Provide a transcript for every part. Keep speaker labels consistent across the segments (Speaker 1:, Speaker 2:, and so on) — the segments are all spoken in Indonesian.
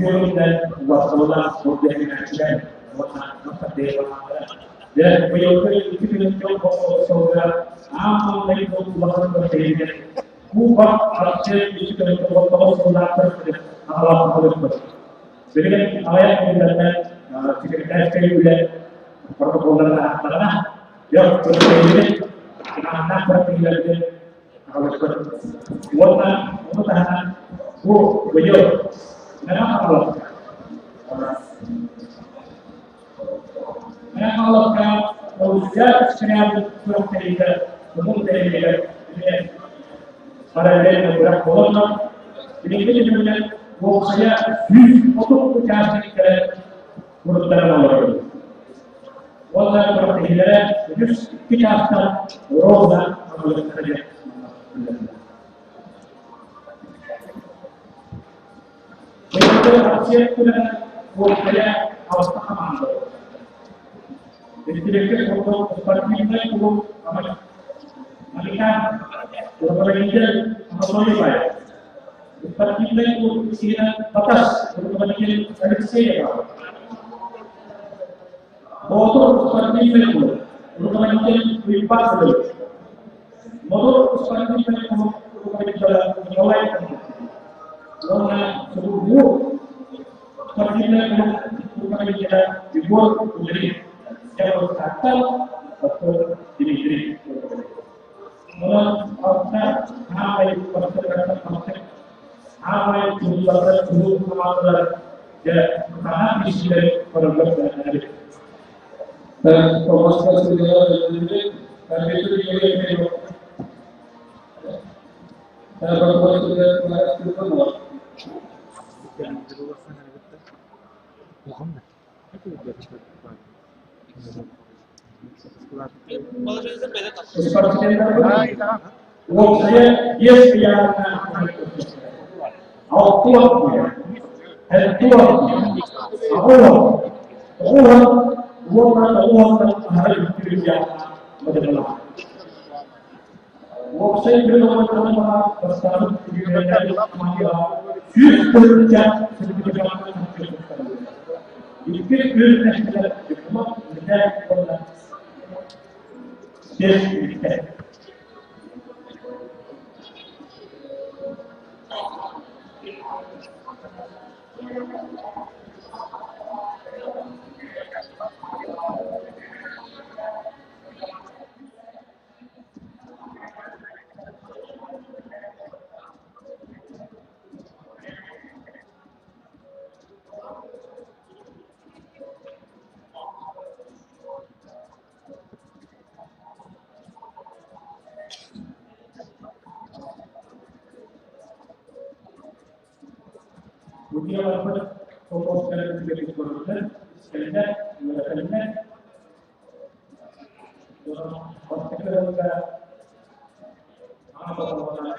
Speaker 1: dan wasallam kemudian dengan masa dewa dan beliau itu mencoba saudara amal itu bahkan berbeda kubah arti itu mencoba saudara Allah Akbar. Jadi ayat yang dikatakan jika kita juga perbuatan tanah ya berbeda anak bertinggal kalau warna tahanan beliau kenapa Allah kan ujian sekian bertinggal bertinggal pada dia bergerak bola ini juga saya untuk mencari ke berbagai orang wala bertinggal terus kita akan roda oleh kerja itu hasil dengan budaya awal tahanan. Jadi kita untuk seperti itu amat melihat berbeda apa ya. Seperti itu sila batas berbeda dari saya. Motor seperti itu berbeda lipat dulu. Motor seperti itu berbeda mulai karena seluruh perginya bukan kita dibuat menjadi yang berkata atau diri malah apa itu perkara apa itu dilakukan dulu kemarin ya karena isi dari program dari proses ini dan itu juga berbuat sudah berbuat Saya belum pernah bersama dengan Dunia dapat fokuskan menjadi korban, sehingga mengatakan hospital juga apa pengalaman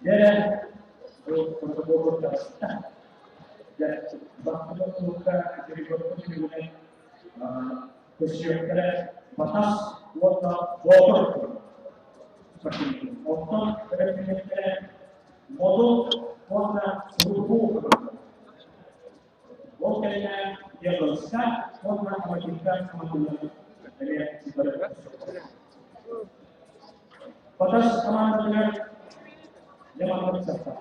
Speaker 1: ya, untuk dan bahkan buka jadi berfungsi dengan kesiapan batas water seperti itu. Water dengan modul warna suhu waktunya dia besar warna kita sama dari ibarat batas sama dengan jangan bersafar.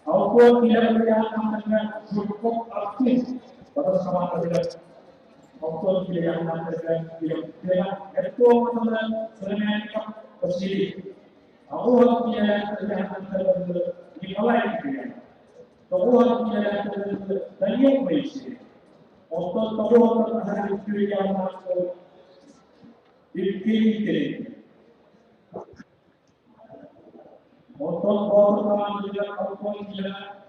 Speaker 1: Aku tidak melihat namanya cukup aktif pada sama dengan autor yang mengatakan dia itu adalah sebenarnya positif. Aku tidak terlihat di awal itu. Aku tidak terlihat dari yang baik. Autor terhadap itu yang masuk dipilih. Autor juga autor tidak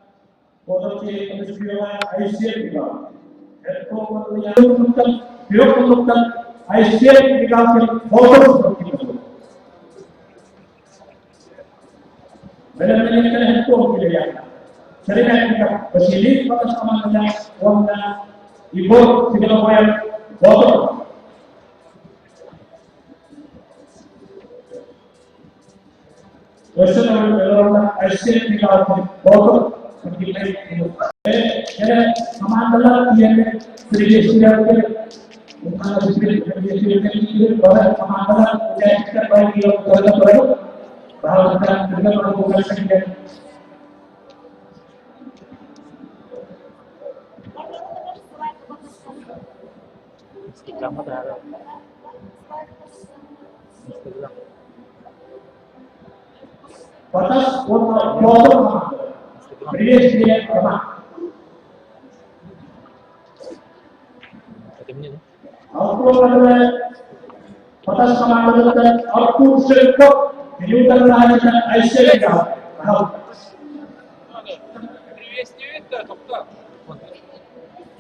Speaker 1: Porque escreva a estética. É como eu colocar a estética que outros não. Benar-benar kena hukum dia. Sering kita bersilik pada sama dengan warna ibu segala macam botol. Personal warna estética botol. Jadi samalah dia sedikit bukan sedikit bahwa samalah kita bagi orang bahwa kita juga melakukan sedikit. Instagram ada. Instagram. Batas foto Previous dia apa? Aku adalah batas kemampuan aku selekap menyukai lahan Aisyah juga. Previous dia itu dokter.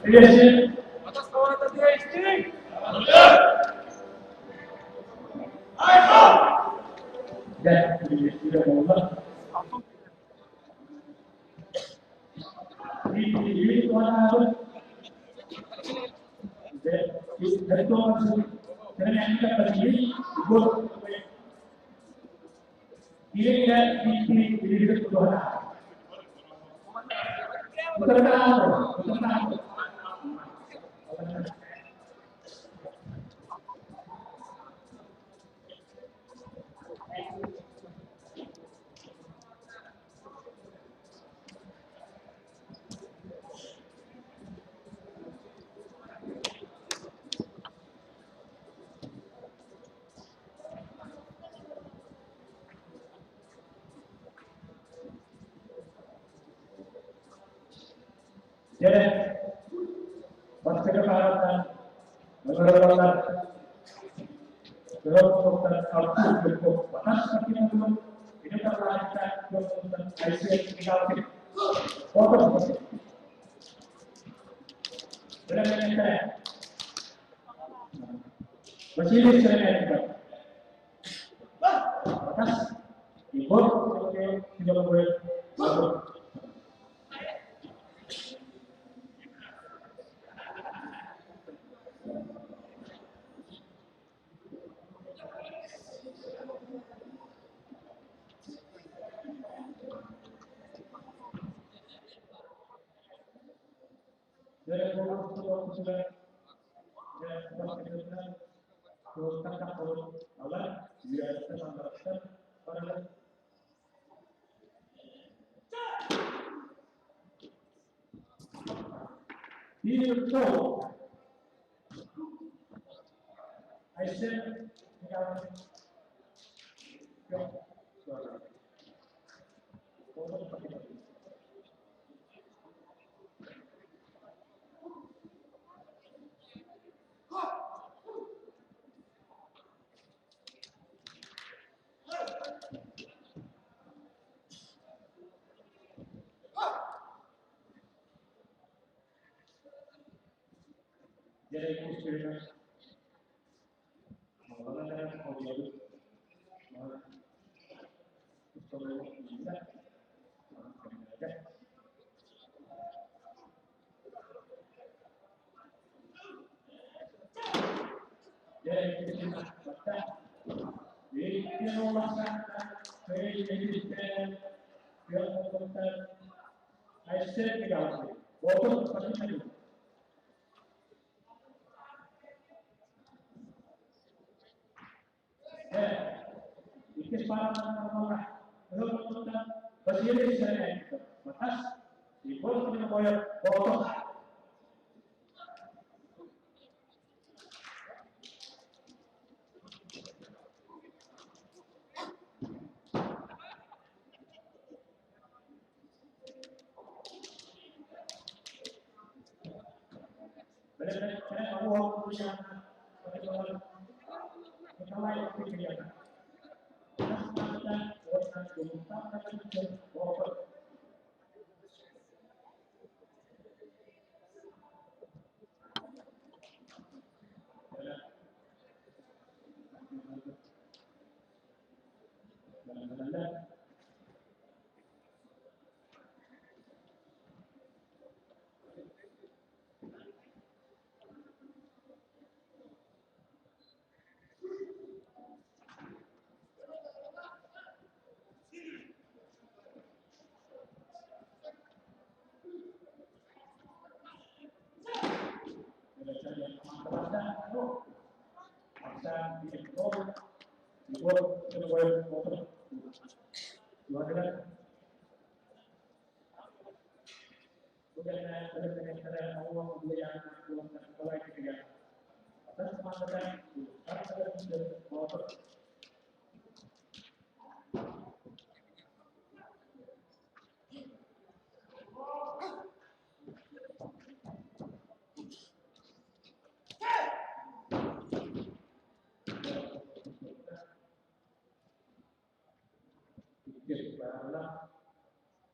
Speaker 1: Previous dia batas kawan tadi Aisyah. Aisyah. Dan previous dia Allah. Ini tuan apa? Dari tuan karena kita berdiri, buat ini dan ini tuan. Bukan apa? Jadi, bangsa kebahagiaan, negara dalam kalkul berikut batas kita dulu ini terlaksana dengan ICL negatif. Fokus bersih. Benar-benar bersih juga. Batas ibu tidak boleh. Jadi kalau sudah Allah dia menambahkan pada ini itu I said jadi eksperimen mengenai audio Saya mau punya kita lain kegiatan. Kita buat kita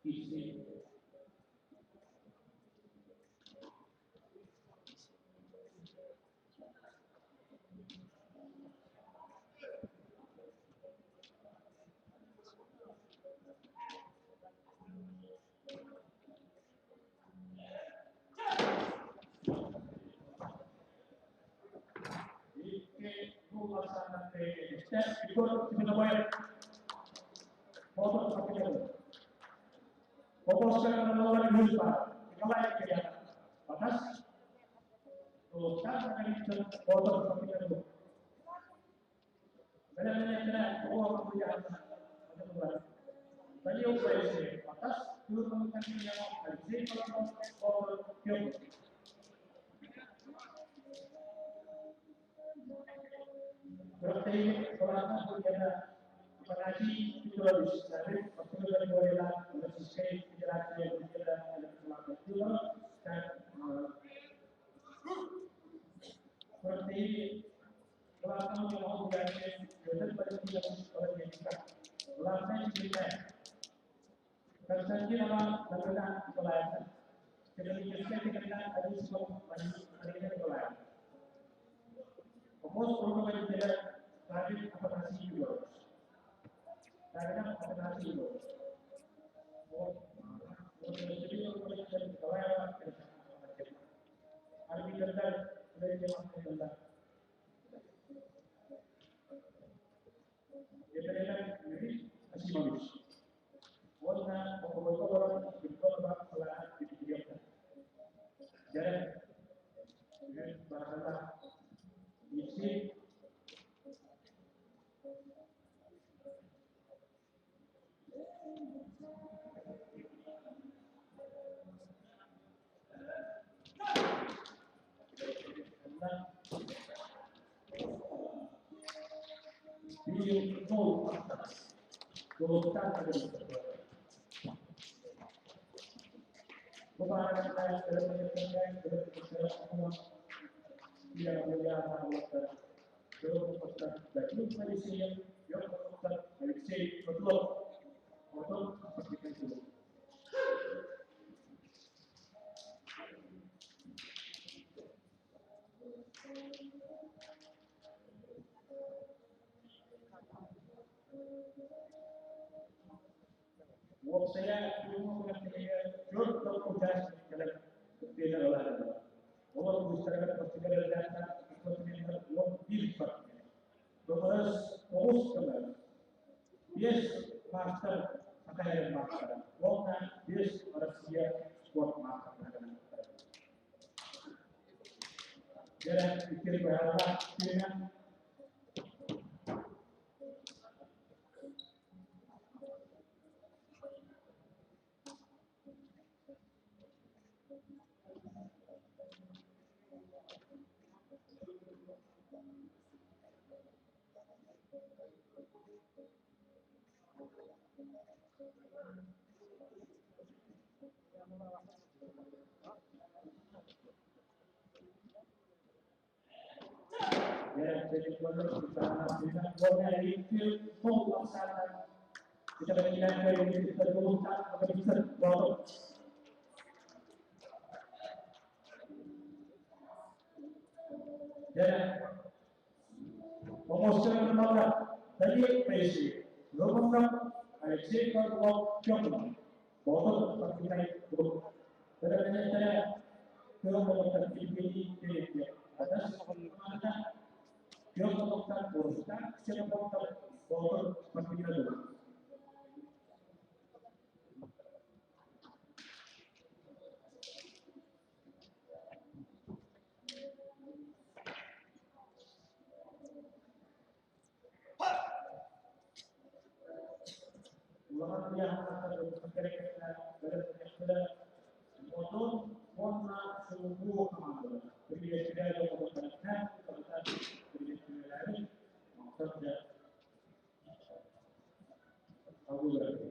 Speaker 1: isi che nulla sanno che stessi quello che devo foto capito foto sekarang menolak lupa kalau ya batas तो क्या करें बहुत प्रॉफिट है मैंने वो मुझे मतलब बड़ी ऊपर से पता क्यों कंपनी ने ऐसे और क्यों berarti orang punya apalagi itu harus dari waktu dari mulai dari sisi interaksi yang kita lakukan itu dan berarti kalau kamu mau berani jadi pada tidak orang yang kita lakukan kita terjadi dalam dalam pelayanan ketika kita ada sebuah pelayanan pelayanan Pokoknya kalau kita tidak tadi apa nasi juga, kadang apa nasi juga. Oh, jadi kalau kita pelayanan kita hari ini kita dari jam kita kita ini masih bagus. Warna pokoknya orang betul pelayanan di dia. Jadi bahasa isi di nol atas golongan ada bukan saya tidak boleh apa belum pesan dan polisi yang pesan polisi betul betul seperti itu Buat saya dulu ketika jauh terpujas dalam tidak olahraga. Orang masyarakat masyarakat data seperti belum dibuat. Terus fokus kembali. Yes, master pakaian master. Wongan yes Rusia sport master. Jadi pikir berapa dengan jadi kita dengan boleh itu melaksanakan kita mengingatkan diri kita dulu tak bisa bawa dan promotion nomor dari PC nomor IC kalau jumlah bawa kita itu ternyata kalau kita pilih atas mana yang melakukan urusan siapa bawa kita dulu. Ulangan yang akan berkaitan motor warna seluruh kamar. Jadi tidak ada pembahasan tentang tidak lain maksudnya tahu lagi.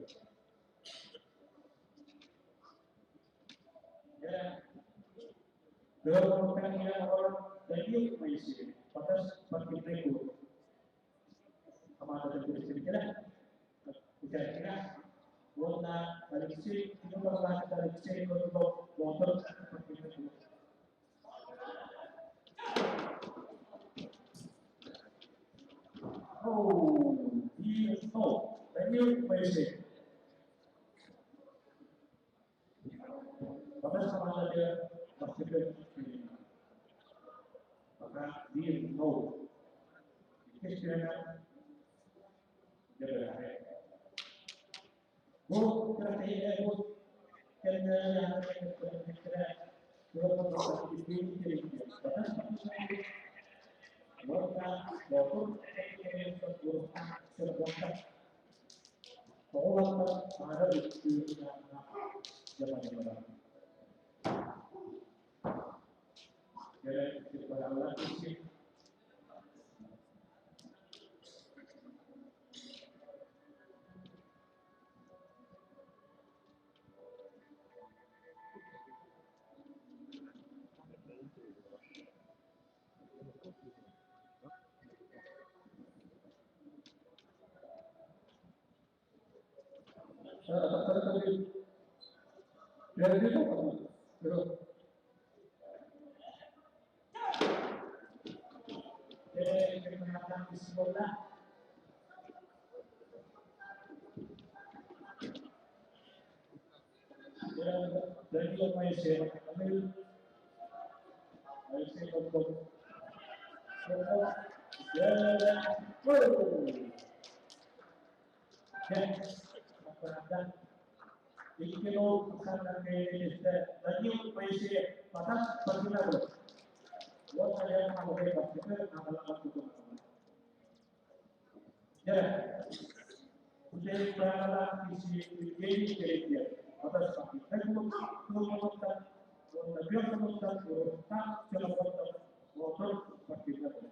Speaker 1: Ya, dalam pertanyaan orang dari Malaysia, batas parkir itu sama ada dari kira-kira warna dari sini itu adalah dari sini untuk motor seperti itu. Oh, yes, no, dari Malaysia. Bapak sama ada parkir ini, maka dia no, istilahnya dia वो करते हैं वो करने यहाँ पे करते हैं वो तो इतनी तरीके से वो का वो तो sebabkan bahwa ada di zaman jadi kepada Allah ini Bismillah dari yang Malaysia kami Malaysia untuk dan Ikilau kesana ke lagi Malaysia batas bagaimana buat saya mau bebas kita adalah itu ya udah berada di sini jadi batas kita menemukan dia menemukan tak jalan motor seperti itu.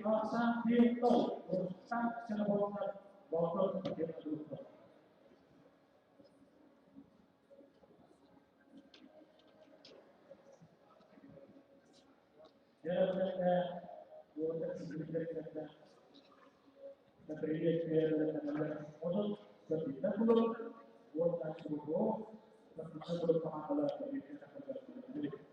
Speaker 1: Rasa itu urusan seluruh botol kita dulu. Jadi kita buat sesuatu kita terlihat dalam botol seperti itu dulu buat sesuatu kita perlu paham dari kita sendiri.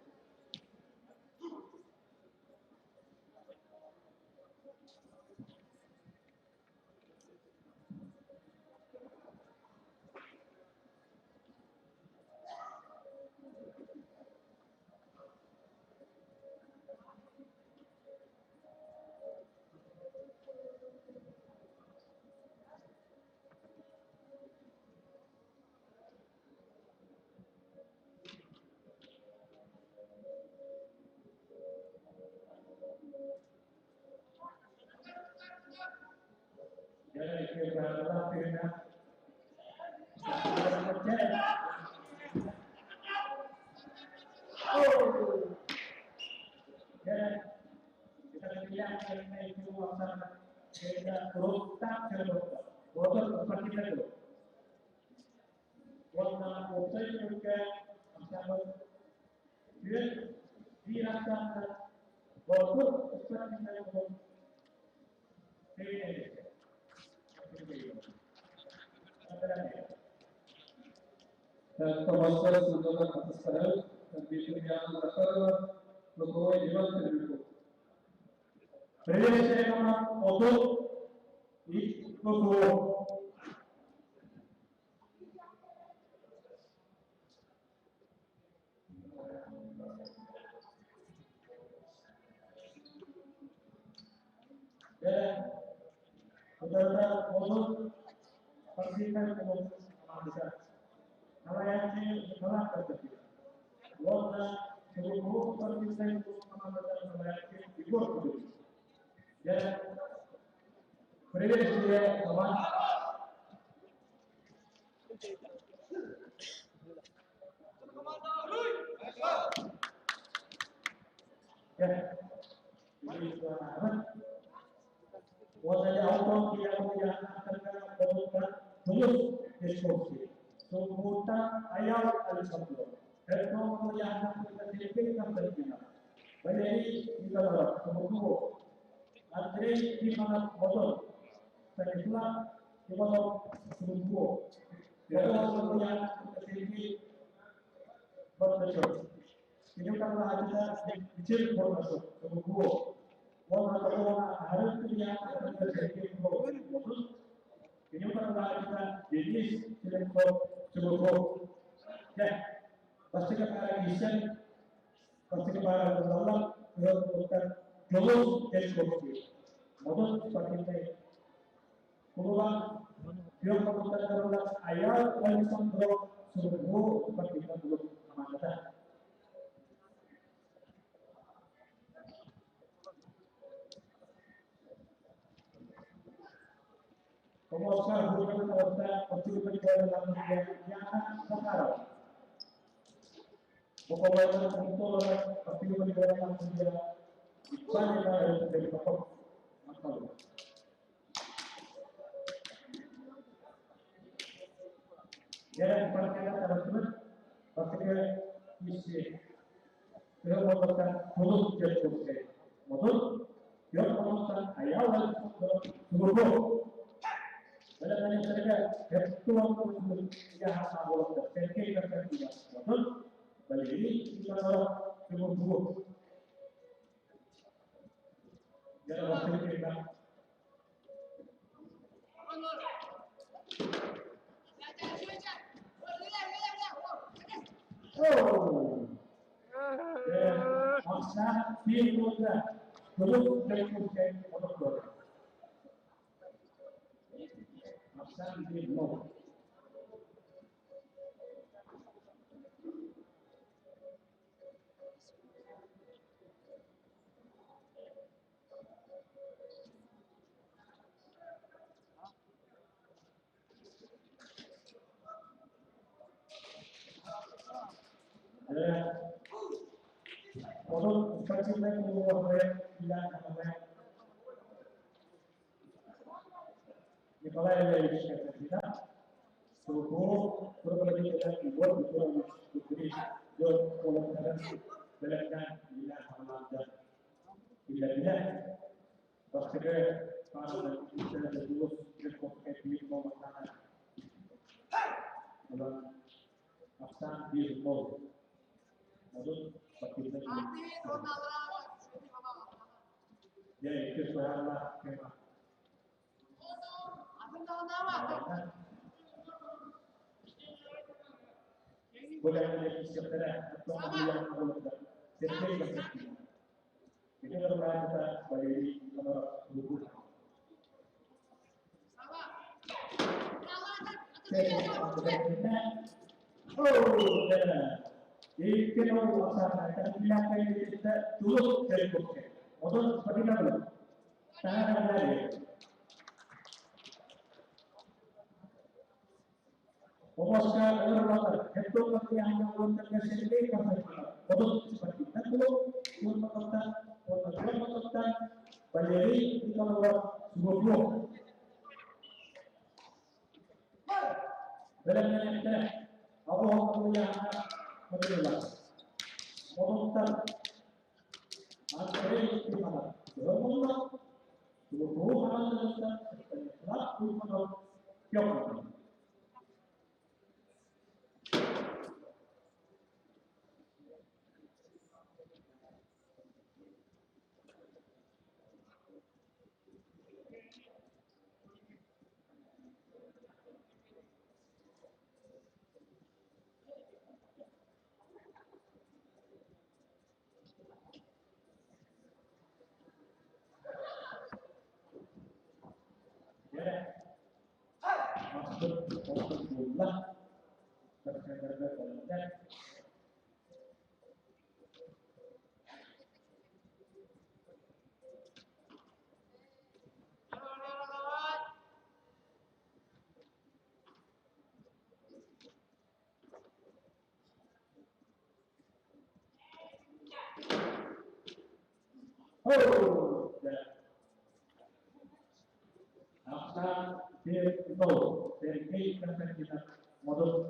Speaker 1: Jadi kita lakukan kita lihat mengenai kekuatan kita terus tak terbuka. Botol seperti itu. Warna botol juga sama. Dia dirasakan botol seperti itu.
Speaker 2: Tomaso Sundara atas padahal dan yang terkadang membawa jiwa terbuka.
Speaker 1: Presiden nomor untuk itu dan saudara untuk pastikan untuk bisa melayani sekolah terkecil. Warna seluruh pastikan untuk melayani ibu guru. Dan presiden teman ya ini suara wajah auto tidak punya akan terus diskusi seputar ayat al-sabdo dan kemudian kita sedikit terkena jadi kita semua antri di mana botol setelah di botol semua dan kemudian kita sedikit berdesak ini karena ada kecil bermasuk semua orang harus punya terjadi botol ini karena ada jenis telefon semua ya pasti kepada desain pasti kepada dalam bukan terus diskusi modal seperti ini kemudian dia menggunakan dalam ayat dan sambung semua seperti itu belum amanah. Pemuasa bukan pemuasa pasti berjalan dalam yang sekarang. Pokoknya untuk pasti berjalan dalam dia banyak yang dari pokok masalah. Jadi seperti yang teman-teman pasti isi kita melakukan mulut diskusi mulut yang melakukan ayat seluruh Bagaimana saja, ketua untuk yang awal terkait dengan betul, balik kita semua. Jadi waktu kita. Oh, masa filmnya terus diskusi betul. Masa ini mau untuk percaya bahwa tidak ada Nikolai Lewis kita suruh berbagi dengan dibuat betul diberi don kolonel belajar bila hamadan bila pasti para kita terus berkomunikasi di makanan dalam aksan di mall lalu kita ya itu soalnya memang boleh menjadi sekedar atau yang berubah sesuai itu adalah kita sebagai buku itu laksanakan apa yang kita tulus dari buku untuk seperti apa sangat menarik Memuaskan orang itu yang melakukan kesehatan untuk seperti itu untuk menjadi kita membuat sebuah blok dalam yang Allah yang menjelaskan memutar materi di mana sebuah hal dan laku menurut yang maksud jumlah terkait dengan itu dari kita modul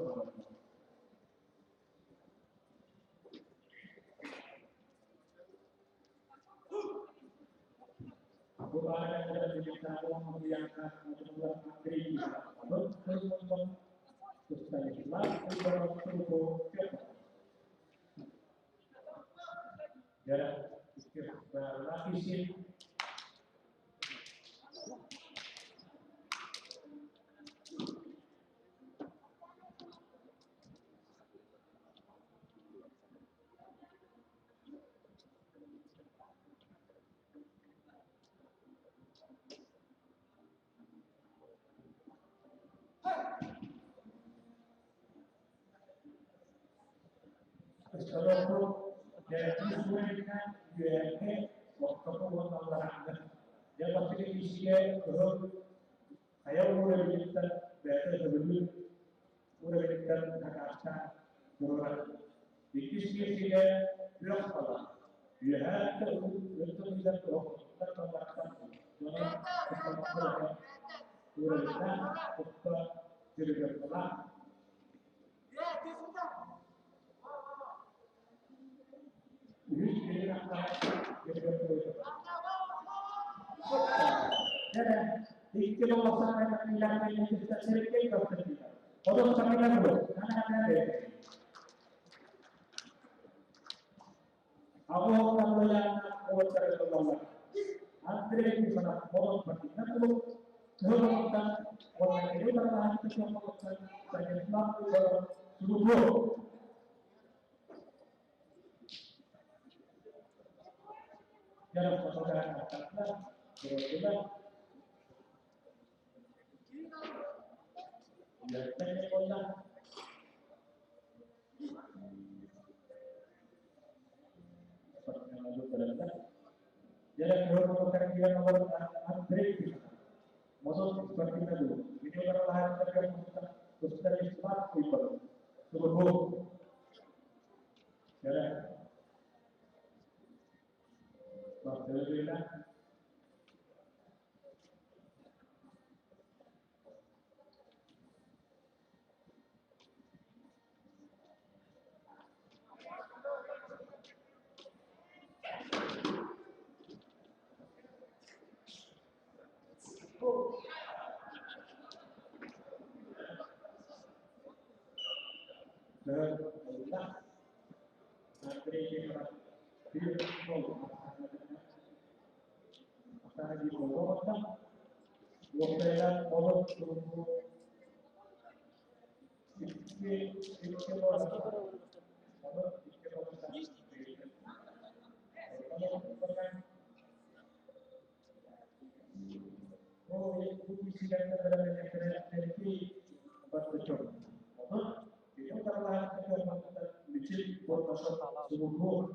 Speaker 1: bukan ada cerita orang yang menjual materi terus tadi jarak berlapis kalau dari sesuai dengan UMP waktu olahraga dia pasti isinya kalau saya udah kita biasa sebelum udah kita kata orang isinya bilang apa lihat untuk bisa terpaksa udah kita jadi berpelan Iki melaksanakan pilihan yang kita sedikit berbeda. Untuk sekarang dulu, karena ada. Aku akan melihat orang terlalu. Antara di sana orang bertindak dulu, melakukan orang ini bertahan kita melakukan terjebak dalam seluruh. Dalam persaudaraan kata, berbeda. Biasanya kontak seperti yang lalu terlihat. Jadi kalau melakukan dia nomor upgrade, motor seperti itu. Ini orang lain terkait terus dari smart people, seluruh. Jadi, berbeda. Dan kita materi kita di bawah kan, waktunya bawah seluruh oh, itu sidang terhadap yang bertujuan. Itu karena kita bikin buat masyarakat seluruh.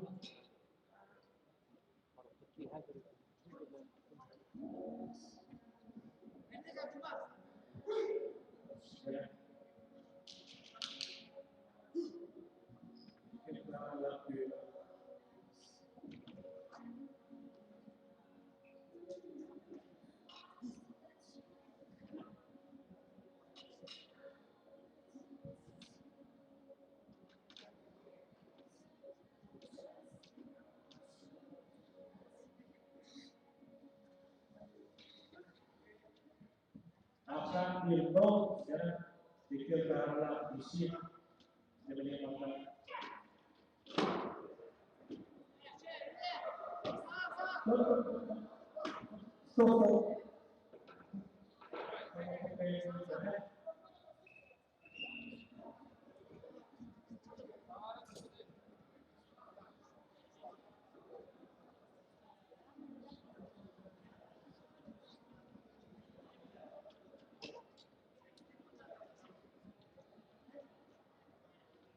Speaker 1: Indo ya pikir karena isi jadi apa? So,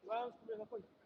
Speaker 3: Vamos começar por aqui.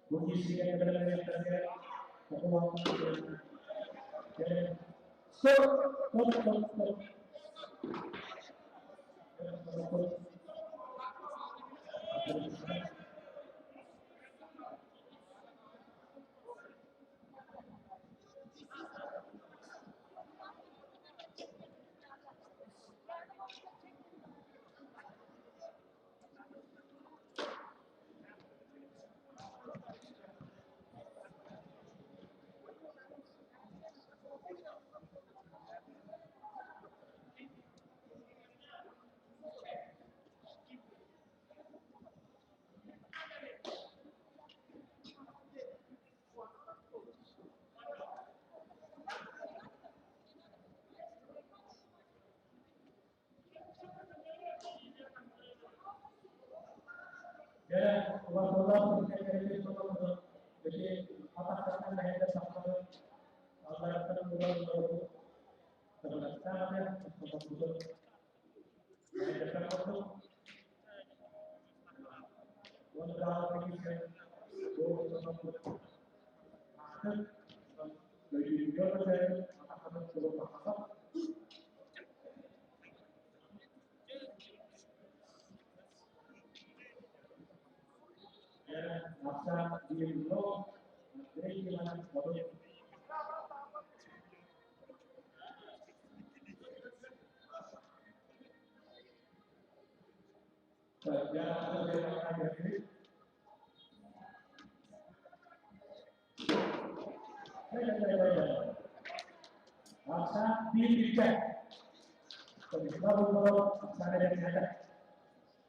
Speaker 1: Mengisi yang terakhir, stop. Ya, Allah jadi atas kata yang sampai agar terlalu terlaksana ya untuk yang terlalu wanda pikir dari juga saya akan coba pasang ya masa di dulu dari gimana boleh ya ada masa dipijak kalau sana dari sana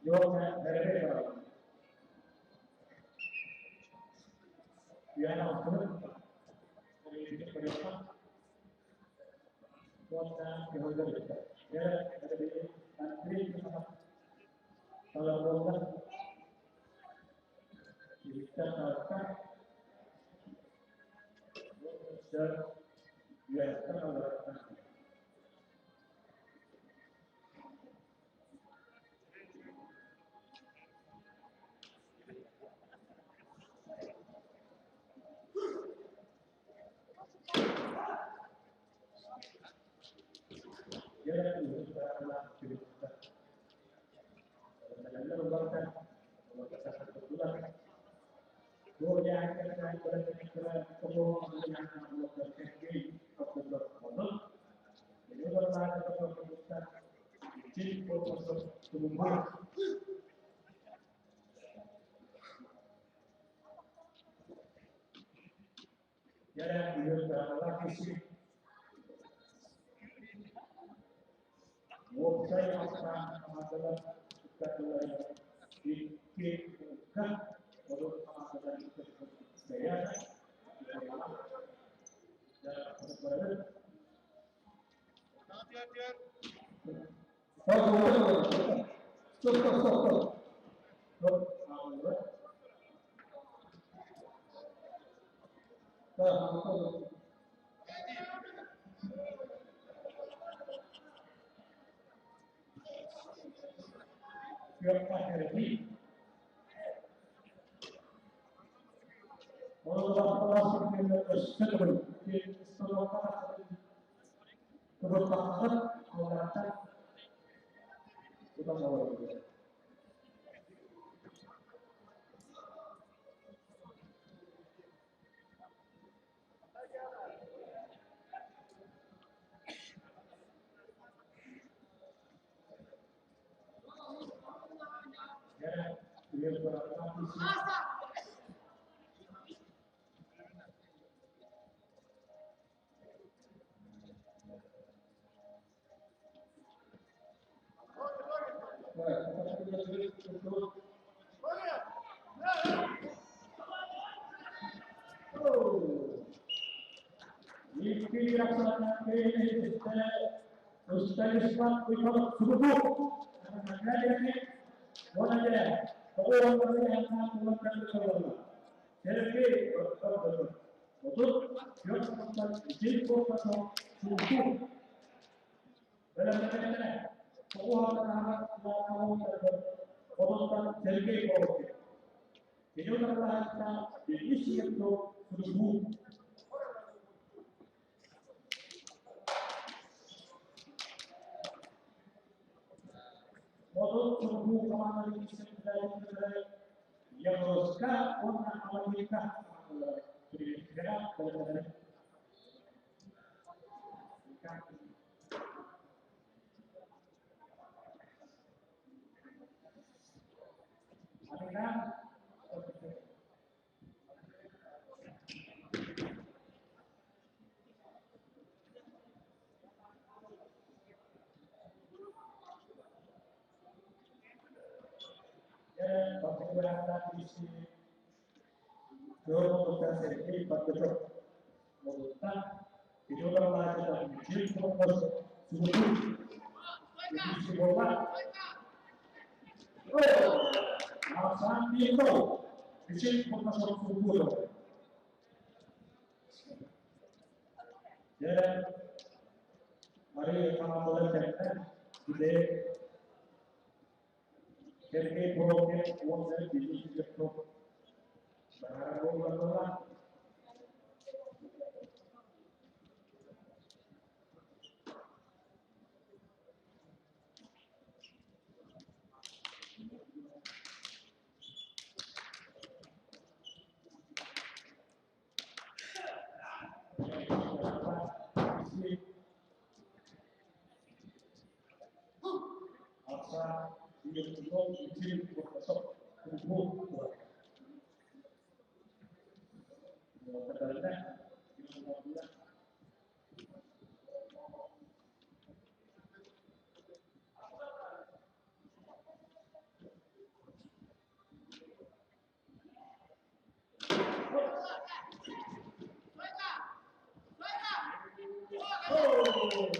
Speaker 1: jawabnya dari ya harus dari berapa kuota keluarga ya ada di antri kalau boleh kita akan dan ya kalau ya itu adalah cerita dan merupakan satu bulan Goya akan berkata kebohongan yang melakukan teknik atau berkodok ini berlaku kepada kita cip untuk tumbuh ya dia adalah isi saya akan adalah kita di bukan untuk adalah saya Herdi. Orang setelah Modul tubuh kemana ini yang haruskan warna Amerika bergerak dari Amerika. Berada di sini, memutuskan sedikit berbentuk, memutuskan video berlaku dan jilid fokus sungguh di bola. Alasan itu jilid fokus sungguh. Dan mari sama bola kita di Kerja program uang dari bisnis sektor berharap berdoa. Asa untuk izin profesor untuk pedalnya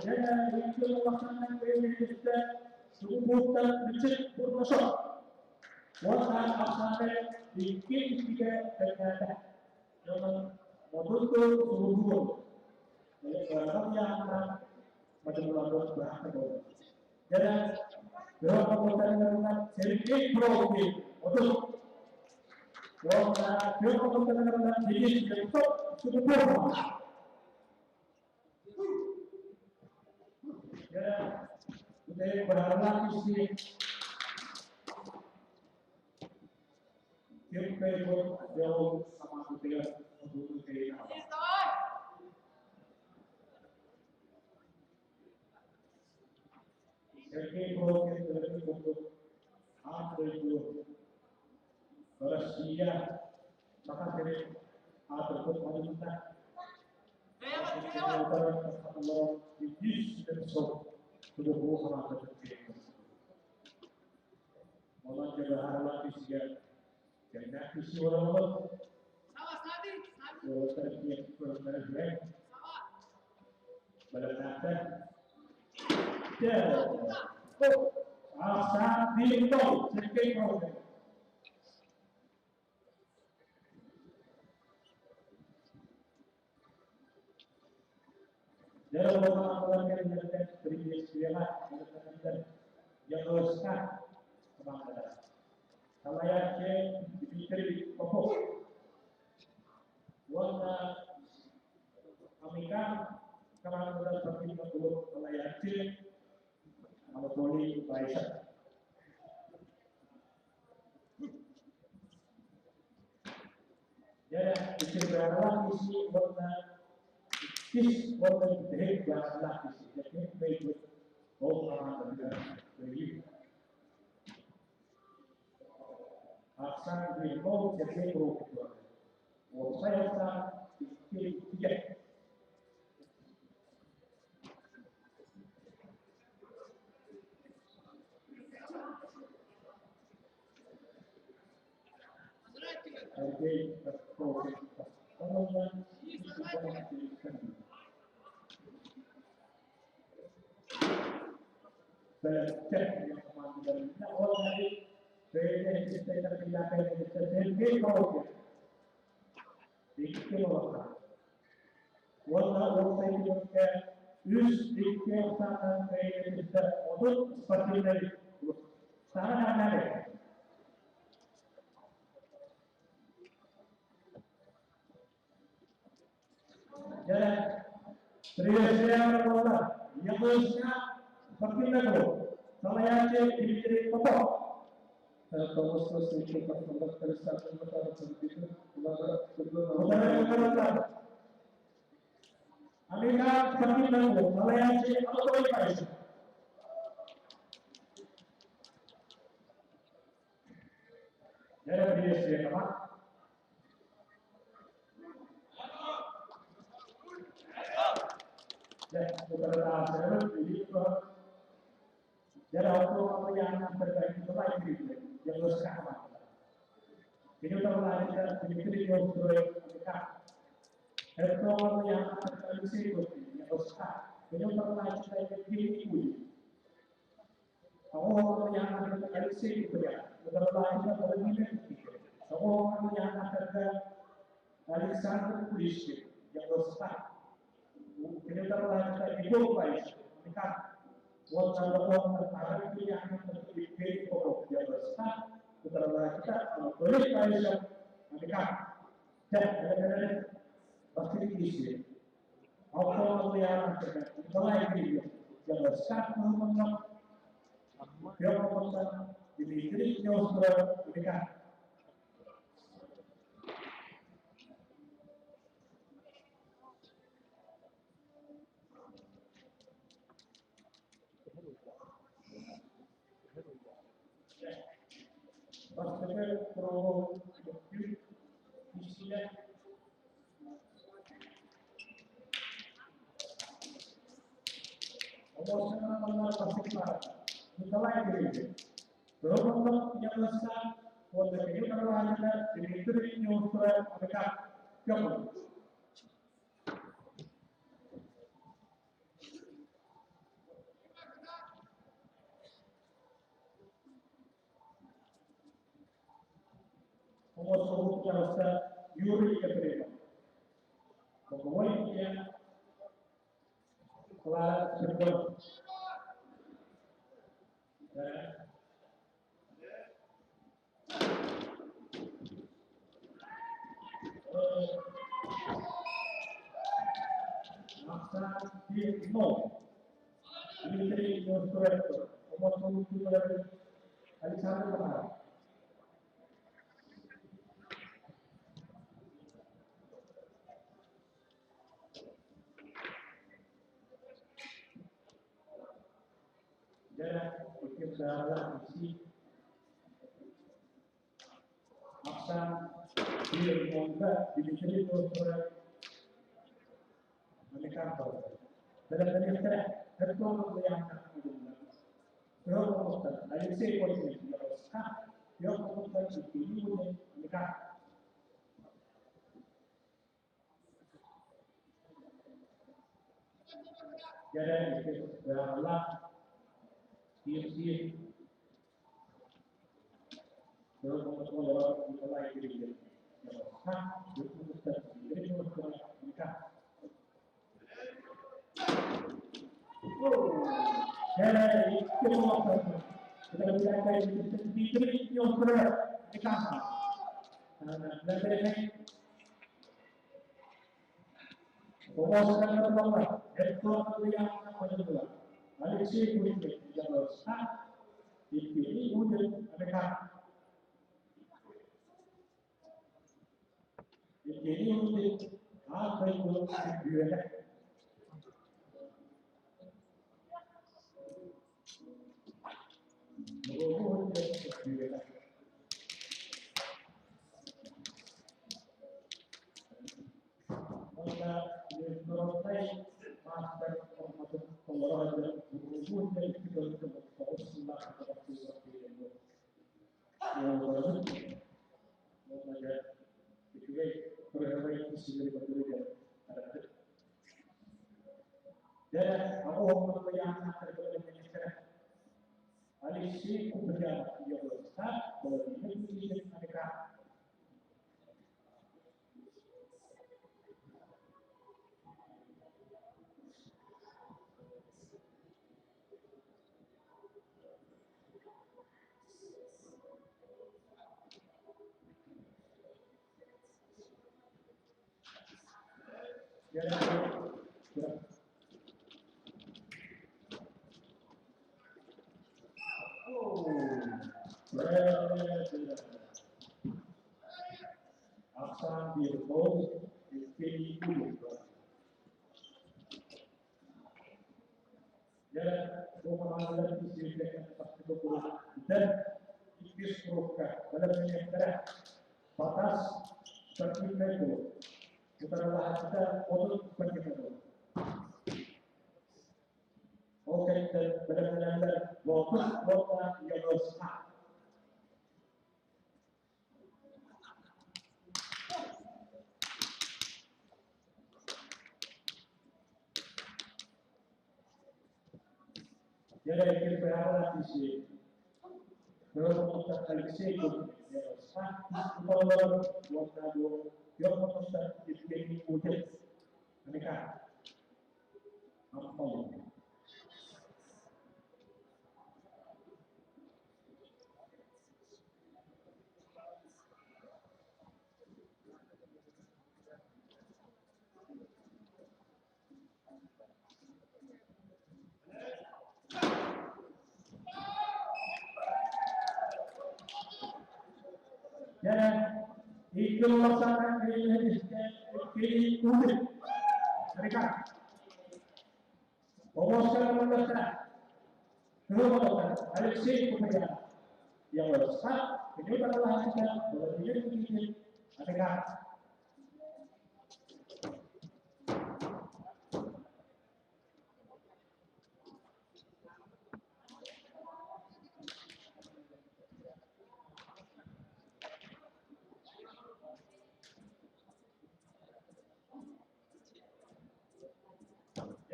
Speaker 1: jadi itu melaksanakan kita sebutkan dicek profesor warna asalnya bikin tiga ternyata dengan membentuk seluruh jadi barangnya macam melalui bahasa bawah jadi berapa pertanyaan sedikit program untuk warna berapa pertanyaan jadi untuk seluruh ya udah berharap isi tim payroll jauh sama dia untuk kayak jadi program dari untuk apa itu bersedia maka dari apa itu pemerintah Allah di besok sudah sama seperti Allah jaga harap isi karena isi orang terbiak pada kata ya asa dito sedikit problem dalam orang yang berbicara yang haruskan Bangladesh. Kalau yang dipilih pokok, warna Amerika kalau sudah seperti itu, kalau yang kalau boleh baik. Jadi itu berarti isi warna itu berarti isi. Jadi baik. Oh, begitu. Aksan berikut jadi grup. Saya tiga. Oke, saya cek yang kemarin. Nah, orang tadi saya terpilih dari kau. Dikit orang. Warna itu juga dikit orang kayak kita untuk seperti dari sekarang ada. Jadi, seriusnya orang yang harusnya seperti itu. Kalau yang dipilih pokok,
Speaker 2: Thomas was thinking of the first time begitu,
Speaker 1: Amerika seperti itu. Kalau yang apa itu? Jadi seriusnya apa? Beberapa server begitu. Jadi auto yang terbaik itu lagi yang harus kawan. Ini terlalu kita dipilih untuk mereka. Auto yang terbaik itu yang harus kawan. Ini terlalu kita dipilih. Auto yang terbaik itu ya. Terlalu kita berdiri. Auto yang terbaik Alexander Pulisic yang harus kawan. Ini terlalu kita dipilih mereka. Walaupun tertarik itu yang terpilih pokok yang besar, terlalu kita boleh kaisar mereka. Dan pasti diisi. Auto yang terbaik itu yang besar mengenai yang besar dimiliki oleh mereka. Pastikan promo isinya omongnya pasti parah. Kita lagi promo yang besar, walaupun itu terlalu dimiliki oleh mereka. Kamu Omong jasa Yuri Keterima. Pokoknya kelas sebelum masa di nol. Ini Yosef. Omong dari Alexander Bahar. Dan kita isi akan diumumkan di sini untuk mereka. Dan setelah ketua yang akan diumumkan, dari sektor ini yang merupakan ini mereka. Jadi kita adalah TFC terus lewat mulai dari itu jadi mereka jadi itu kita bicara di yang berat di kamar. Dan dari pemotongan terbawa, itu yang akan kedua. Alexei Kulik jalur start dipilih untuk mereka. Dipilih untuk apa itu sebenarnya? Untuk sebenarnya. Maka menurut saya master formatur olahraga berhubung dari kita untuk fokus pada sesuatu yang baru. Maka itu perkara yang sudah berbeda. Dan aku yang terkait dengan sekarang. Alisi kuberja dia berstart bahwa ini mereka. Akan dihitung di dan pemahaman disediakan pasti dan disuruhkan dalam menyatakan batas tertentu utara lahan kita untuk berkembang. Oke, dan benar-benar lokus kota yang besar. Jadi kita berharap di sini. Kalau kita Alexei itu ya besar, kalau kota yang besar di sini wujud mereka apa ini? Dan itu masalah ini unik mereka pemotongan besar kemudian Alexei kemudian yang besar ini adalah kita berdiri begini mereka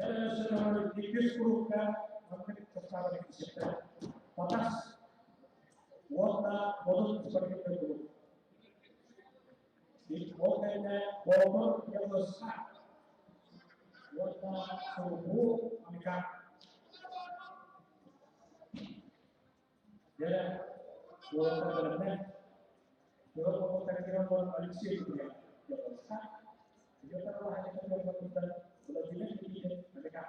Speaker 1: yang sedang didiskusikan mengenai persoalan kesehatan batas kuota produk seperti itu di kuotanya bobot yang besar kuota suhu Amerika dan kuota berenang kuota kira-kira Alexei itu yang besar juga telah kita lakukan lebih dari mereka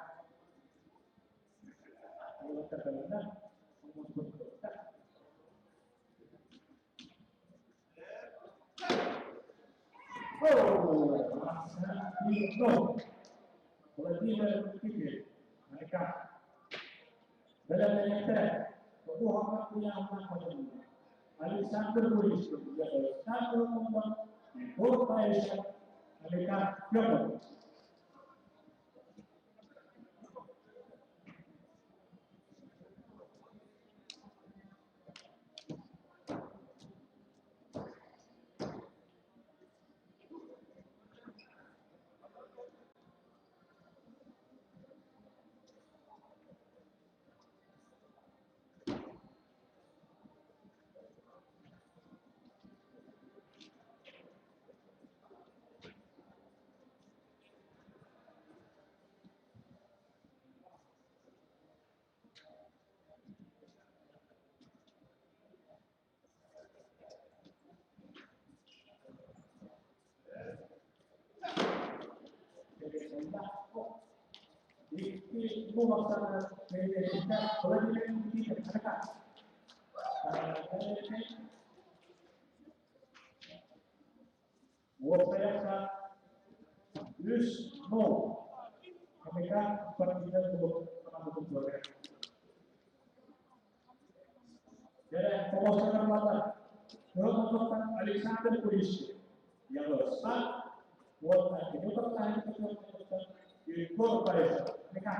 Speaker 1: kalau terbenar untuk berkata masa itu lebih dari mereka dalam menyatakan bahwa orang punya anak pada dunia Alexander Bulis dia satu membuat kota mereka berapa mau maksana kita kalau kita mereka saya plus no mereka berpikir untuk keluarga. Jadi pemasangan mata melakukan Alexander polisi yang besar buat itu pertanyaan di korporasi mereka.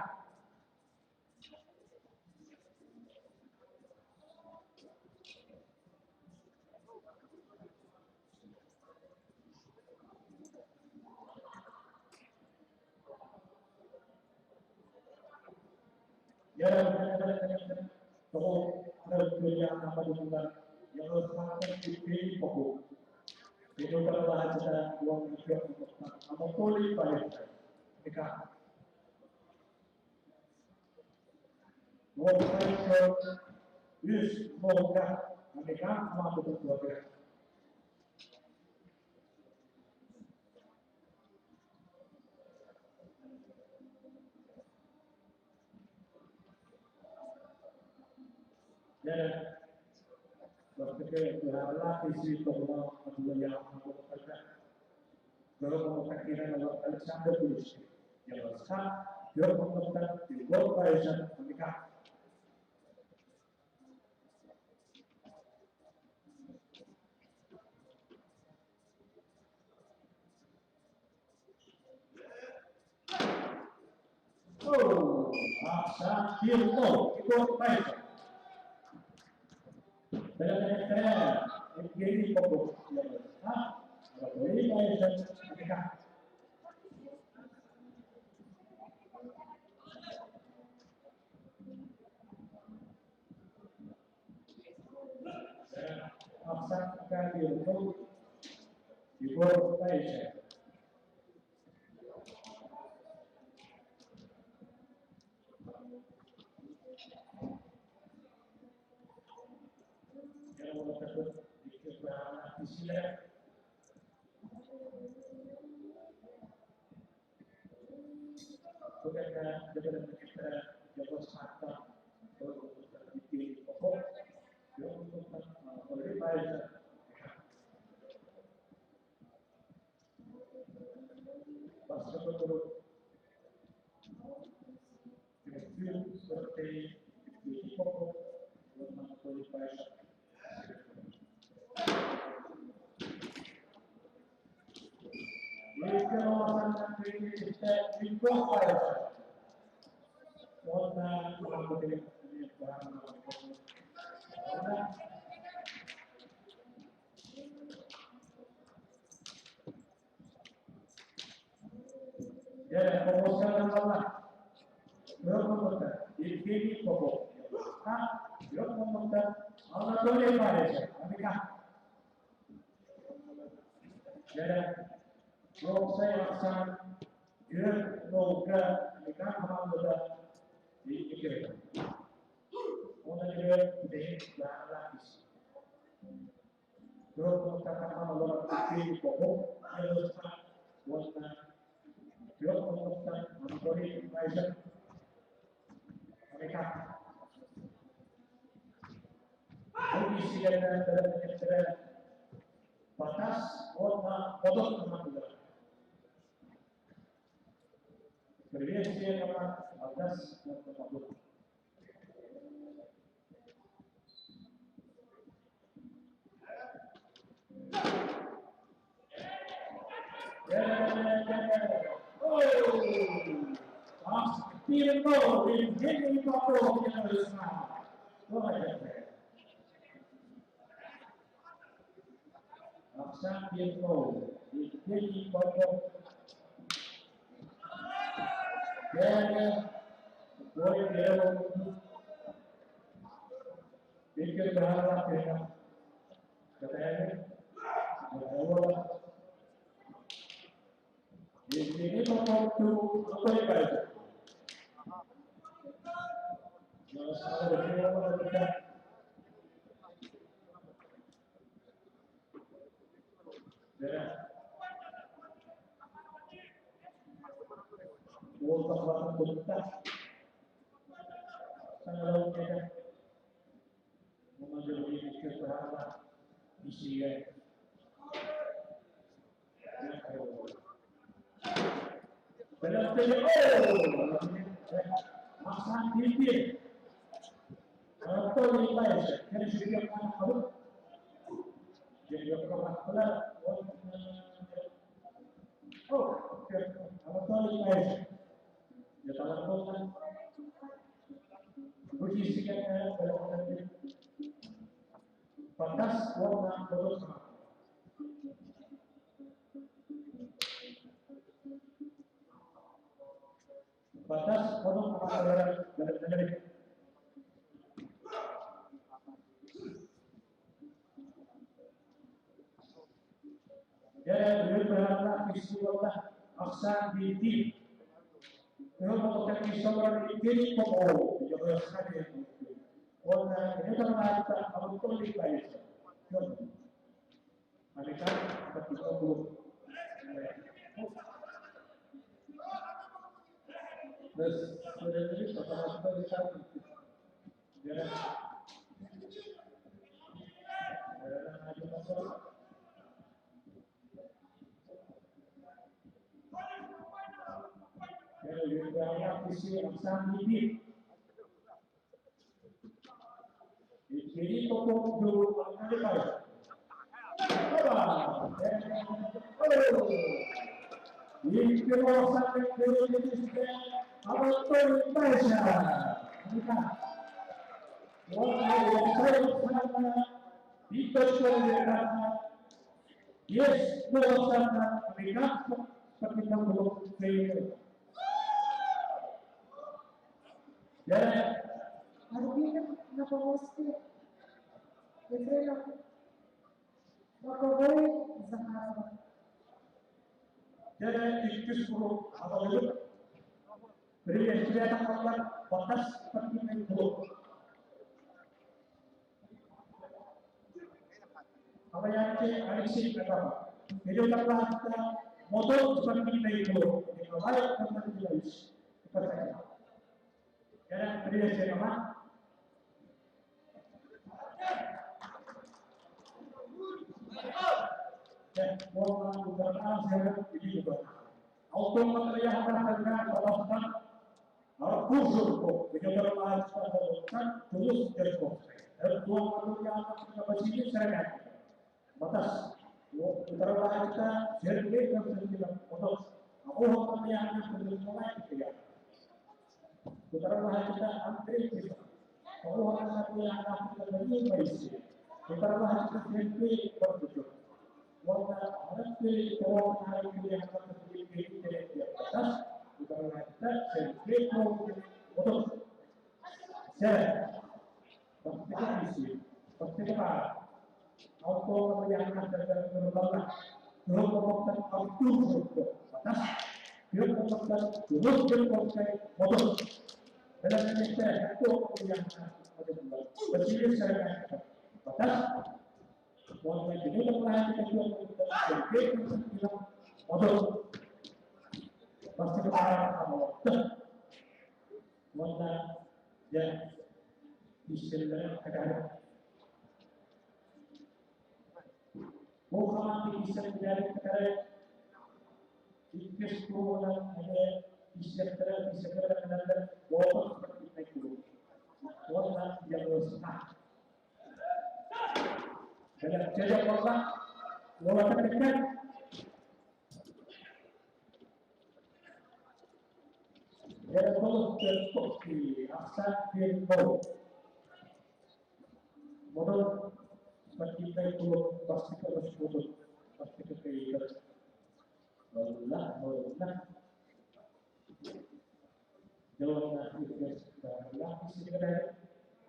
Speaker 1: Ya, kalau ada yang apa juga yang harus melakukan ini pokok. Itu adalah cara uang juga untuk mengkoli pada mereka. Uang saya yes, semoga mereka mampu berbuat. Dan berpikir berhala isi tolong adalah yang melakukan kalau mengatakan adalah Alexander Polish yang besar dia melakukan di korporasi Amerika. Oh, masa Firno di korporasi. Dan ini pokok yang besar korporasi Amerika. Apakah Firno di korporasi? Yang tersebut dikembangkan di sini. Bukan dengan kita jaga mata untuk dipilih pokok yang untuk oleh baik. Pasal betul review seperti dipilih pokok yang oleh baik. Jika melaksanakan kritik kita baik. Warna melakukan ini bahan warna ya pemasangan warna berapa ini pokok berapa anak boleh baik Amerika jadi kalau saya laksanakan dia semoga mereka akan dipikirkan. Orang juga tidak berlapis. Kalau katakan orang pikir pokok, harus warna. Kalau mengatakan menjadi baik mereka. Kondisi dalam batas warna kodok teman-teman. Berbeda dengan batas warna kodok. Firno ini pokok yang besar. Maksa Firno ini pokok. Dia boleh dia pikir berharap dia katanya bahwa ini pokok itu apa yang baik. Masalah dengan kita untuk melakukan tuntas isi ya. Benar saja. Masa dikit. Atau nilai dari segi apa harus jadi apa? Oh, atau nilai. Ya kalau kan berisikan dalam batas warna bodoh sama. Batas bodoh sama dari ya beliau berharap visuallah aksa di tim. Kalau melakukan visual di tim, kok juga saja. Warna ini kan kita kalau itu nilai. Mereka ketika belum
Speaker 2: Terus sebenarnya kata-kata di sana.
Speaker 1: ya ada masalah. Ya berharap visi aksa di tim. Jadi pokok dulu ada apa? Ini kewasan Indonesia atau Indonesia. Warna yang saya sana dipercayai. Yes, kewasan mereka seperti kamu saya. Ya,
Speaker 3: Arvina na pomoste. Ефрена Маковой Захарова.
Speaker 1: jadi diskusi apa dulu? Beri kelihatan apa batas seperti itu. Apa yang ada sih apa? Jadi kalau kita motor seperti itu, kita balik ke majelis. Percaya. Jadi beri siapa? Ya, mau berapa saya ini juga. Auto material dengan kawasan kursus kok, begitu bahas kawasan terus terus. Dua material kapasitas saya batas. Utara bahas kita servis dan servis untuk apa yang terus mulai kita. Utara bahas kita antri kita. Apa yang kita beri baisi. Utara bahas kita servis terus. Warna harus warna yang akan terjadi di atas bukan kita sendiri untuk saya pasti apa auto yang akan terjadi berbalik belum merupakan auto atas dia merupakan terus berproses motor dalam Indonesia itu yang ada berdiri secara batas warna ini telah kita buat motor pasti para motor warna yang disediakan ada bukan disediakan ada sekolah ada disediakan ada motor seperti itu warna yang besar dalam jadwal korban walaupun dekat dalam kolom terkopi asal filmo modal seperti itu pasti harus modal pasti kekaitan Allah jawabnya itu adalah sekedar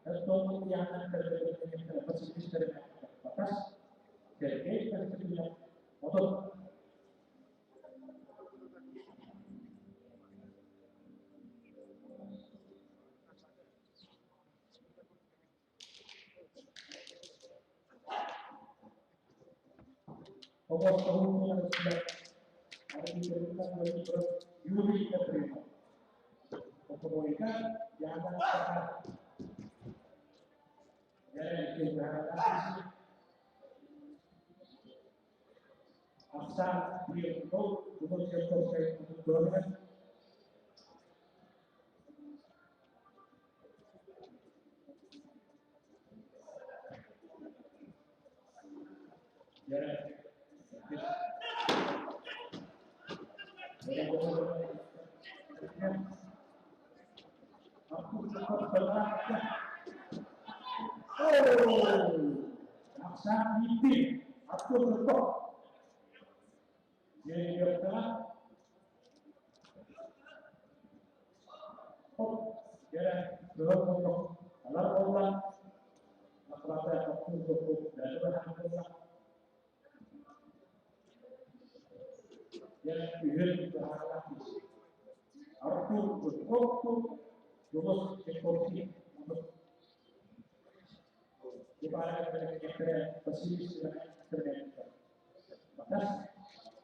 Speaker 1: atau yang akan terjadi dengan positif dari batas dari perspektif motor pokok tahun yang sudah ada di perintah bagi Yuli Katrina pokok mereka jangan sekarang jadi kita harus maksa dia untuk selesai untuk doanya. Ya, aku cukup berlagak. Maksa mimpi, aku berkok. Dia telah, dia berkok. Kalau orang rata-rata aku berkok dan berkok. Dia hidup berharap. Aku berkok, terus ekonomi. Di mana kita pesimis dengan terjadi. Batas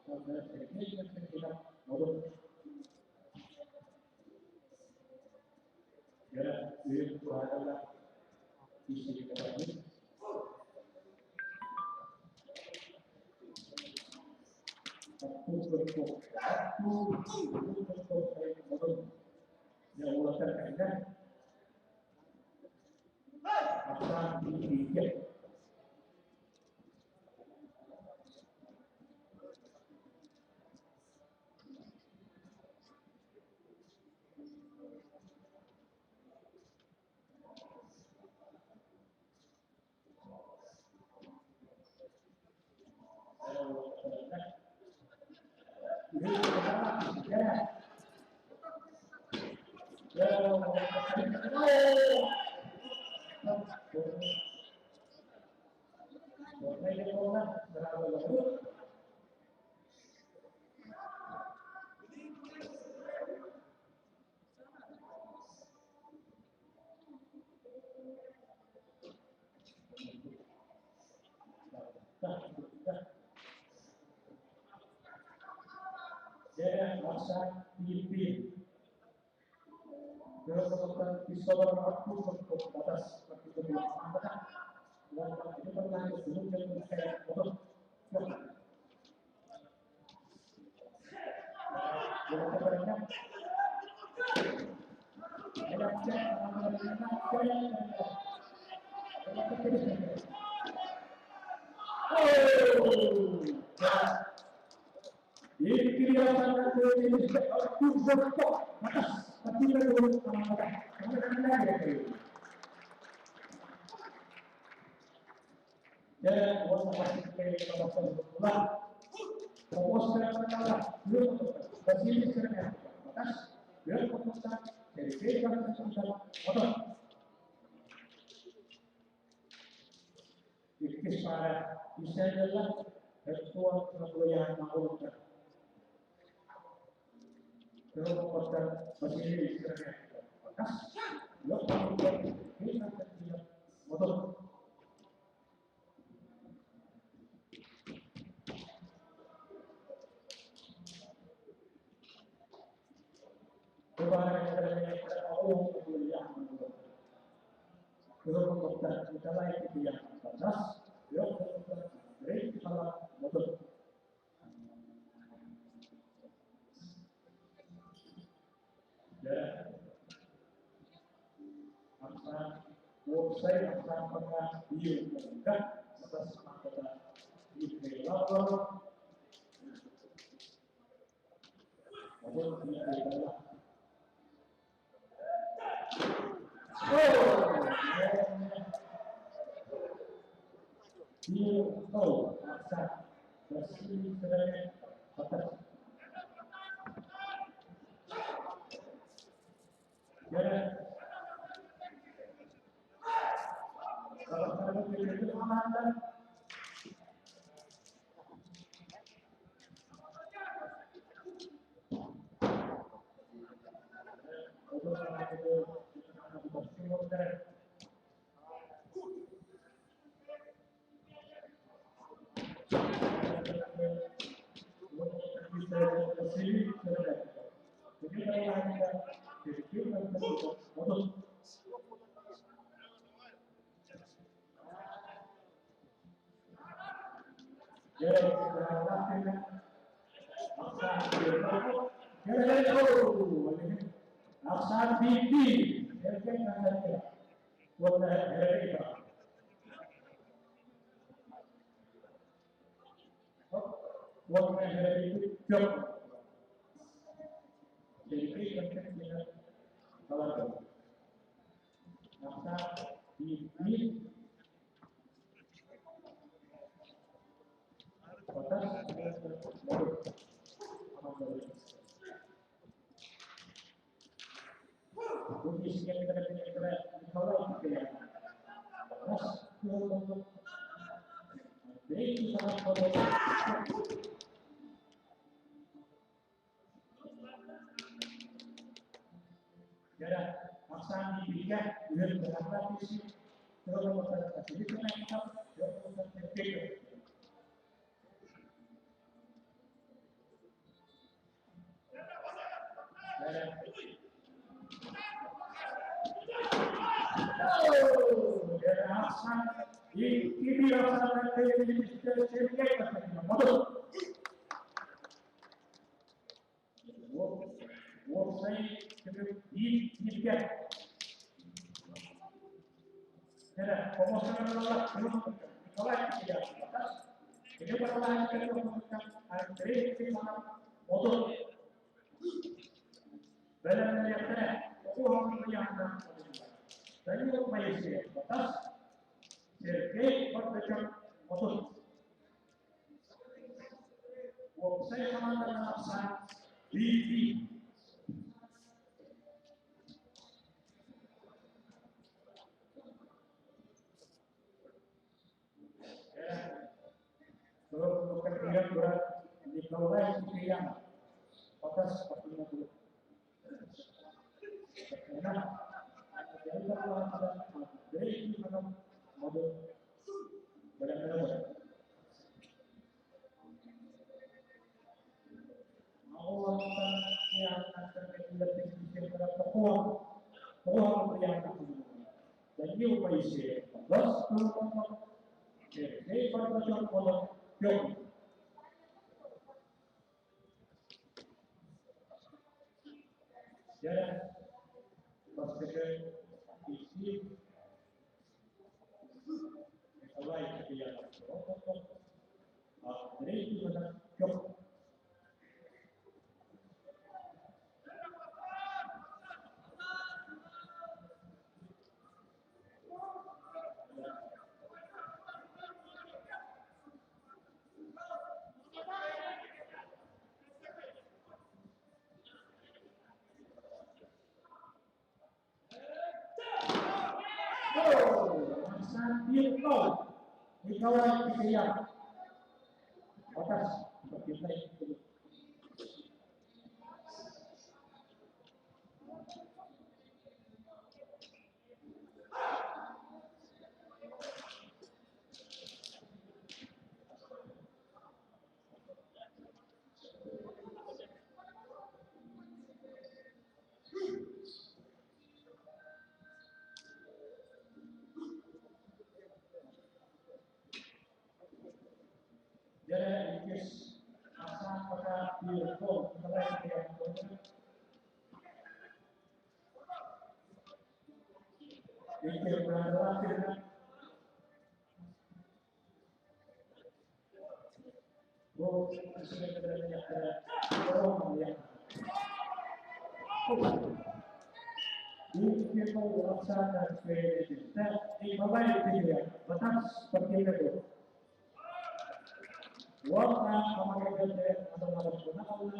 Speaker 1: pada teknik kita modul. Ya, ini adalah isi kami. Aku berkok, modul. Yang mulakan kaitan. Apa ini? Dia masa pimpin. Kalau teman-teman bisa aku untuk batas seperti itu mana? Dan itu pernah sebelum yang saya foto. Ini kira sangat ini aku berkok atas tapi menurut ya buat pasti kita bakal pulang fokus ke belum kasih sekarang atas biar fokus dari kita motor ini para bisa adalah ketua kemuliaan mahkota kekuatan masih sekarang atas biar kita motor kepada Allah yang kekuatan kita lain itu yang atas biar kita dari para motor dan masa website akan pernah diunggah atas kata developer maupun developer. Masa bersih sebenarnya atas dan kalau kamu tidak aman ya, Aksan Bibi, Herkes Nasanya, Wala Herkes. Wala Herkes Job. Jadi kita dengan kalau Aksan Bibi, Batas Kondisinya kita kalau ya, terus jadi sangat kalau jadi aksan diberikan dengan berapa visi terus masyarakat jadi kita terus terpikir. Ini rasa kayak ini cerita motor. Work saya ini dia. Jadi pemotongan menolak menolak tidak. Jadi perlahan kita melakukan antri sama motor. Dalam menyatakan orang yang dari Malaysia batas Sergei Berdekat motor. Saya sama dengan saya Bibi. Kalau bukan dia berat di bawah yang batas 40. Karena jadi kalau ada dari mana model benar-benar awal yang akan menjadi beberapa pohon yang jadi upaya sih terus jadi pada contoh yang jadi pastikan isi kalau itu yang dari itu mana yang ikaw ay kisiyak batas kita itu jadi ikis asal pada biarpun mulai yang ikir berlaku sudah berada orang yang ini mau laksanakan kita di bawah itu ya batas seperti itu. Warna memakai ganda atau menggunakan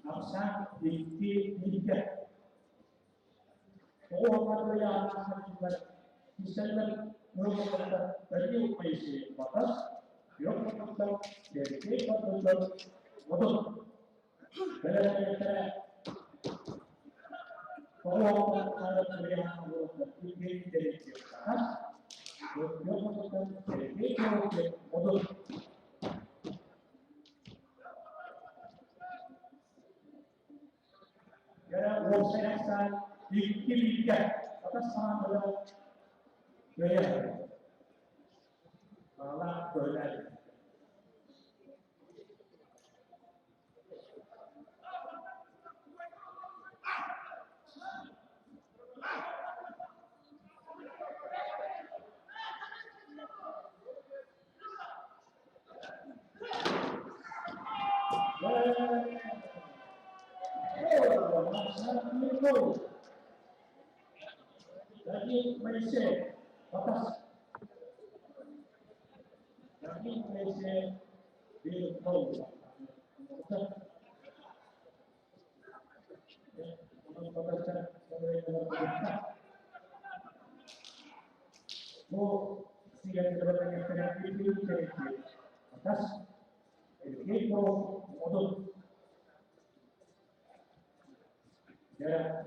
Speaker 1: aksan di tiga. Orang yang akan misalnya merupakan dari upaya batas yang merupakan dari betul betul dalam cara orang harus melihat ini dari atas yang merupakan dari betul Gara saya akan dipilihkan atas sama dalam gaya malah berdaya. Lagi Malaysia batas. Lagi Malaysia di bawah. Siap sebagai eksperiment itu atas equipo motor ya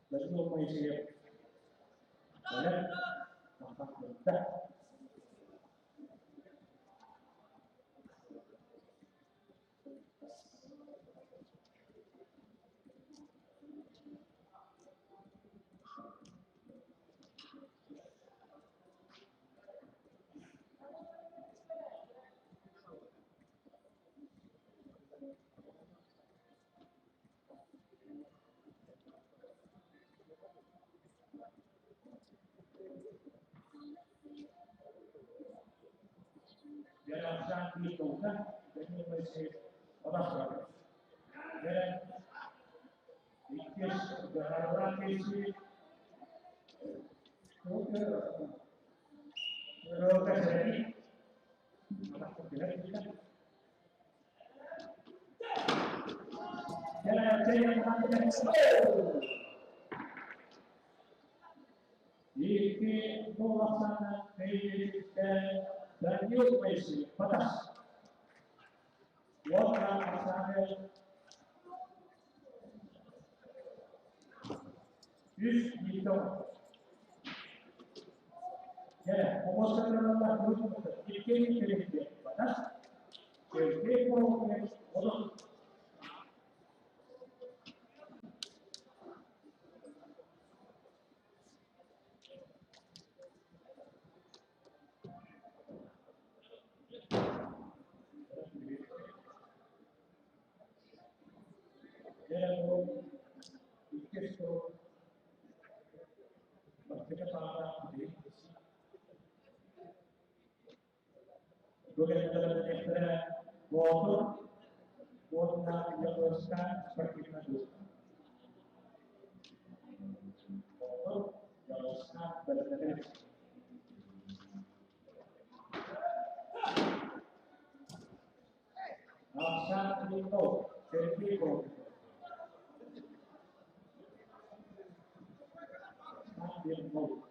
Speaker 1: lalu mau siap dan tampak mudah dalam saat dilakukan dan masih orang dan ikis berharap isi berdoa jadi apa tidak kita jalan yang mengatakan iki melaksanakan dan yuk masih batas warna asalnya gitu ya memutuskan dalam grup ini kiri batas kiri proses untuk Bukan dalam ekstra motor, warna dijelaskan seperti itu. Motor jelaskan berbeda. Asal itu sertifikat. Sambil mau.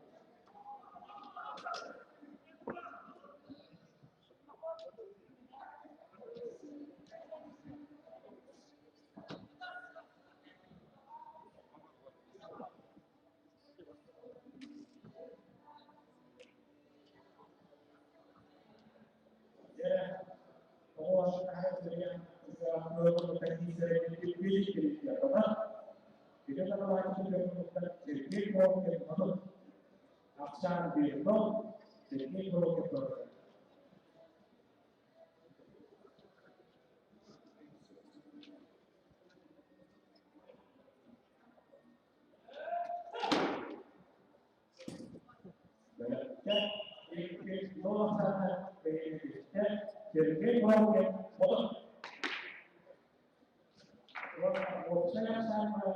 Speaker 1: Aksar birno, jadi kalau kita belajar ikut melaksanakan PNS, jadi kalau kita foto, kalau saya sama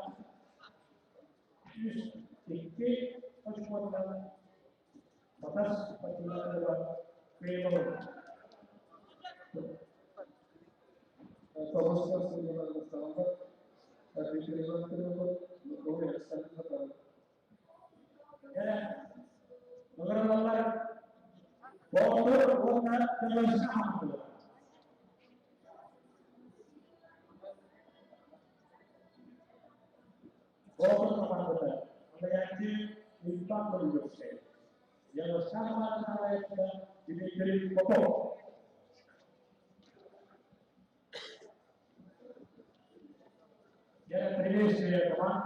Speaker 1: ikut perjuangan batas perjalanan lewat PNO.
Speaker 2: Todos los que llevan los trabajos, la diferencia entre los no es tan fatal.
Speaker 1: Ya, mengenai motor warna kebiasaan. Motor apa menjadi lipat berjuang. Yang sama-sama diberi foto. Ya, terima kasih teman.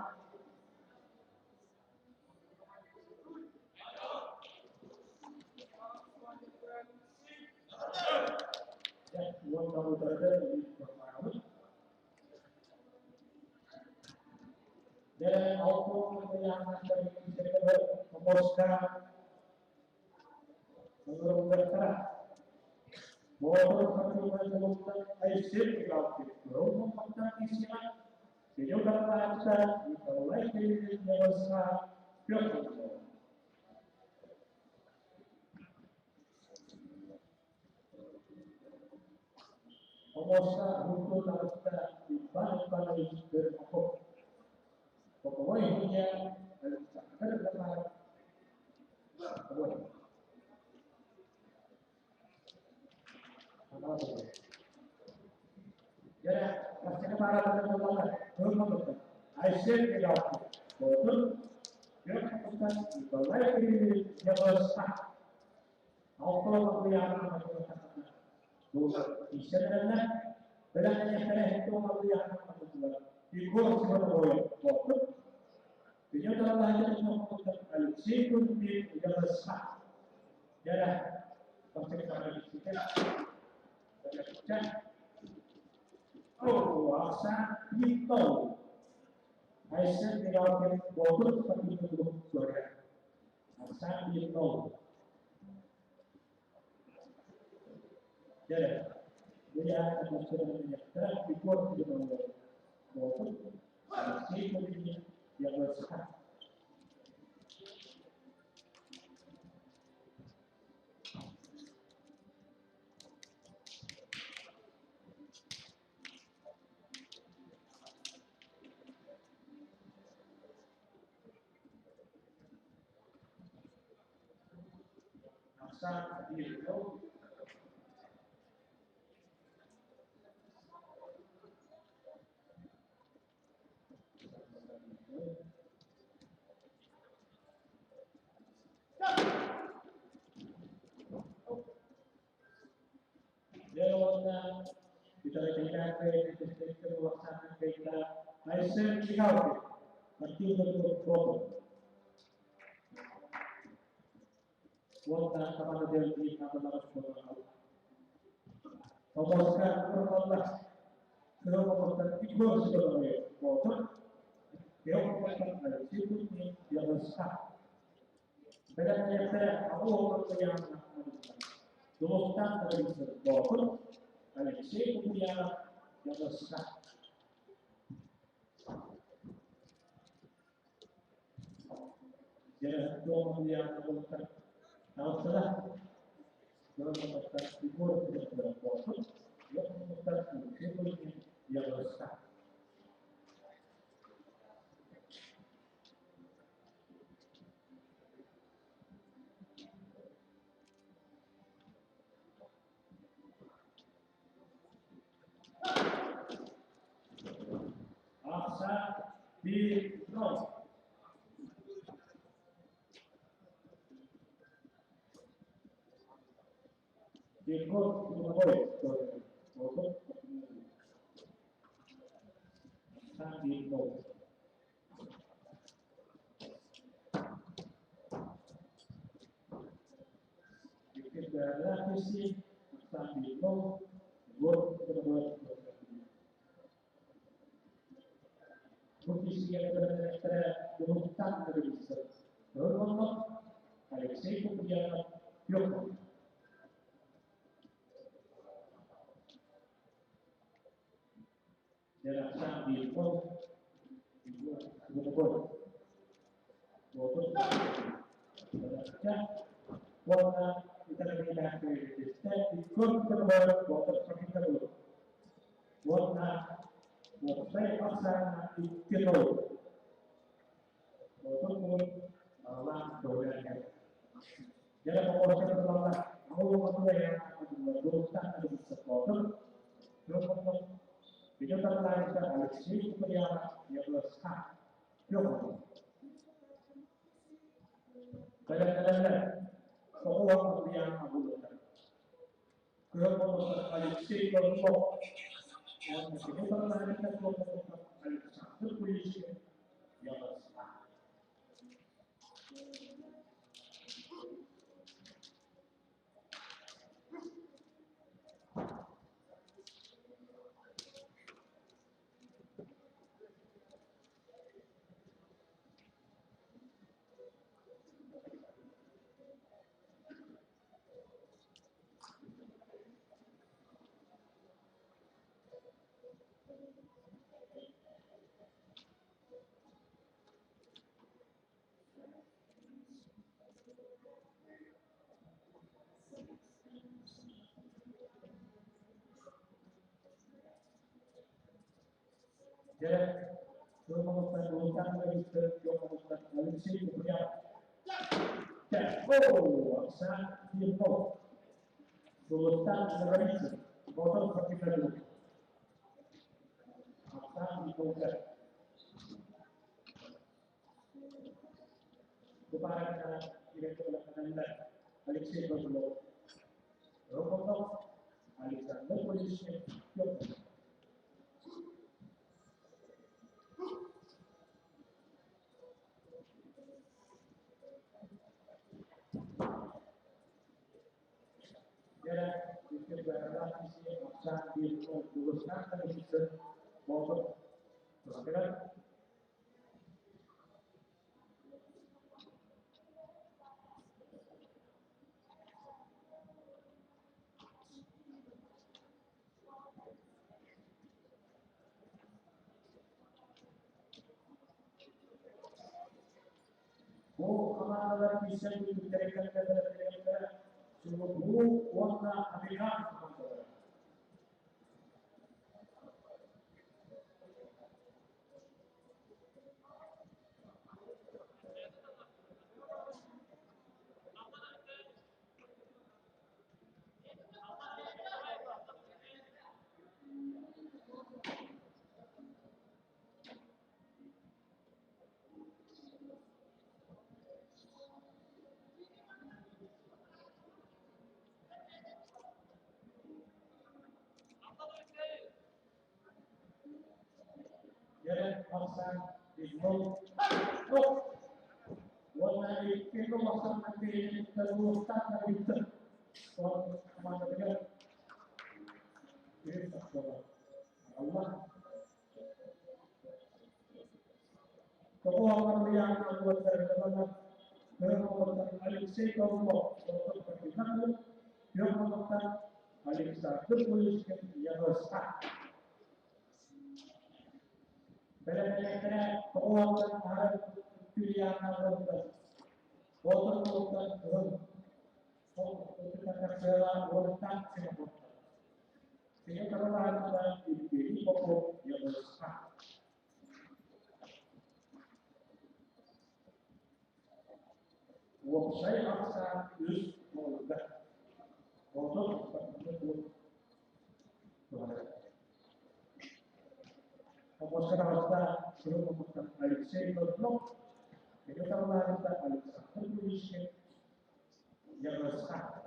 Speaker 1: Ya, uang kamu terjadi di permainan. Dan aku yang dari memutuskan menurut bergerak Motor pertemuan temukan aisyah dilakukan. Berumur tentang isian. Sejauh baca mulai dari dewasa biasa. Pemosa untuk kita di balik berpokok. Pokoknya punya terdapat pokoknya. Jadi, pasca para teman-teman, teman-teman, aisyah dilakukan. Betul. Dia katakan bahwa ini yang resah. Allah yang mengatakan, bukan isyaratnya. Bedanya itu Allah yang mengatakan. Ikut sebagai betul. Dia dalam bahasa mengatakan al-sikun di yang resah. Jadi, pasca para kita baca. Oh, asa itu. Aisyah dilakukan bodoh seperti itu suara. Asa itu. Jadi, dia akan sudah menyatakan ikut dengan bodoh. Asa itu yang besar. Asa itu. Dewana kita lihat kita melaksanakan kita Aisyah dilakukan nanti untuk foto wanda kepada dia adalah foto memuaskan Allah kalau memuaskan itu sebagai foto dia memuaskan dari situ dia besar bedanya saya Allah yang dosa dari foto dari situ dia besar. Jadi dua yang melakukan kalau setelah melakukan timur tidak berfokus, dia melakukan timur yang besar. Asa di nol. Ikut boleh, untuk sandino. Ikut darah fisik sandino, buat terbuat. Bukti yang berada berhutang dari bisa. Berhutang, kalau saya punya yuk. Jarak di pos dibuat motor jaraknya warna kita lihat di step ikut terbaru motor seperti itu warna motor pasang di kilo motor pun malah dolarnya jarak pengurusnya terlalu mau yang berusaha di motor terus video terkait dengan sisi pria yang besar, yuk. Kadang-kadang semua pria menggunakan kelompok terkait sisi kelompok yang video terkait dengan kelompok terkait satu polisi yang besar. Jarak sudah mengumpulkan register yang mengumpulkan Alexei kemudian oh aksa info sultan register motor seperti tadi aksa info kepada direktur lapangan Alexei Pavlov Robotov Alexander Polisi jarak keberadaan isi maksa diluruskan dari sistem motor perhatikan kemana bisa diberikan kepada seluruh warna Amerika. Jalan pasang di warna itu pasang nanti teruskan dari itu kalau mana dengar ini Allah tokoh yang membuat dari dalam membuat Alexei Pavlov untuk berbicara yang membuat Alexander Polisi yang resah benar-benar keuangan harus pilihan harus otot kita kerja otak semua sehingga kalau ada diri pokok yang besar saya rasa terus mudah otot betul memuaskan harta sebelum memuaskan Alexei Pavlov itu kalau harta Alexander Polisi yang resah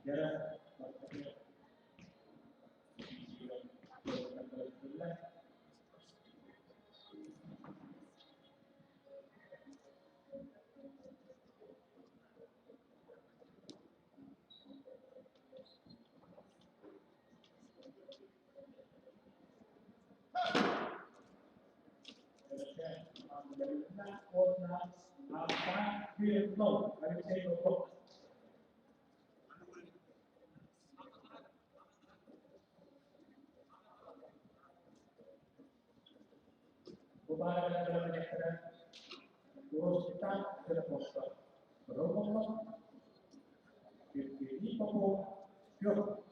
Speaker 1: jarak warna apa biru Alexei Pavlov kepada dalam penyaksian urus kita tidak poster beromong ini pokok yuk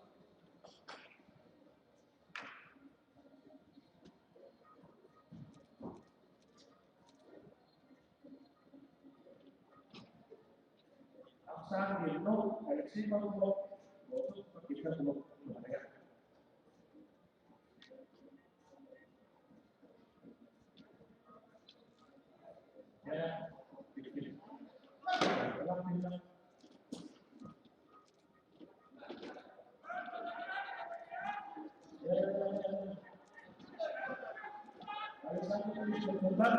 Speaker 1: aksan Dirno Alexei Pavlov untuk kita belum mengadakan ya bikin dalam bintang Alexander Polisi berkorban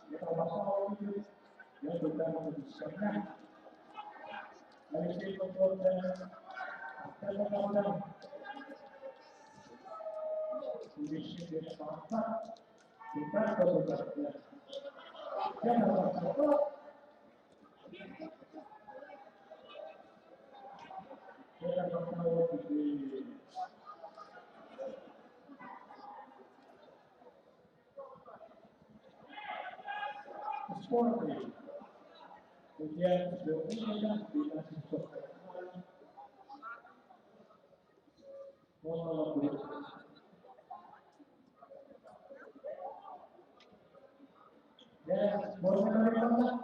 Speaker 1: kita bakal itu yang sudah memutuskannya Alexei Pavlov dan kawan-kawan polisi dari apa kita berkorban yang harus satu kita bakal di Sporting. Kemudian Jogja dikasih sosok nomor 2. Dan bola dari tengah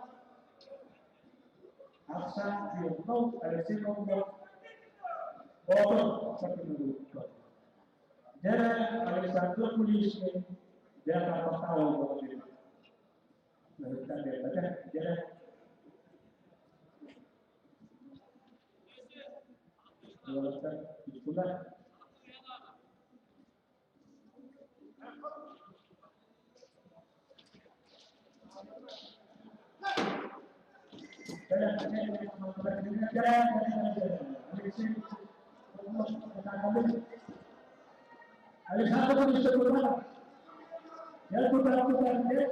Speaker 1: Aksan Diopno dari nomor botol satu dulu. Dan Alexander Puliskin dia akan tahu bahwa dia kita lihat aja dia melakukan itulah Alexander Puliskin ya putar-putar dia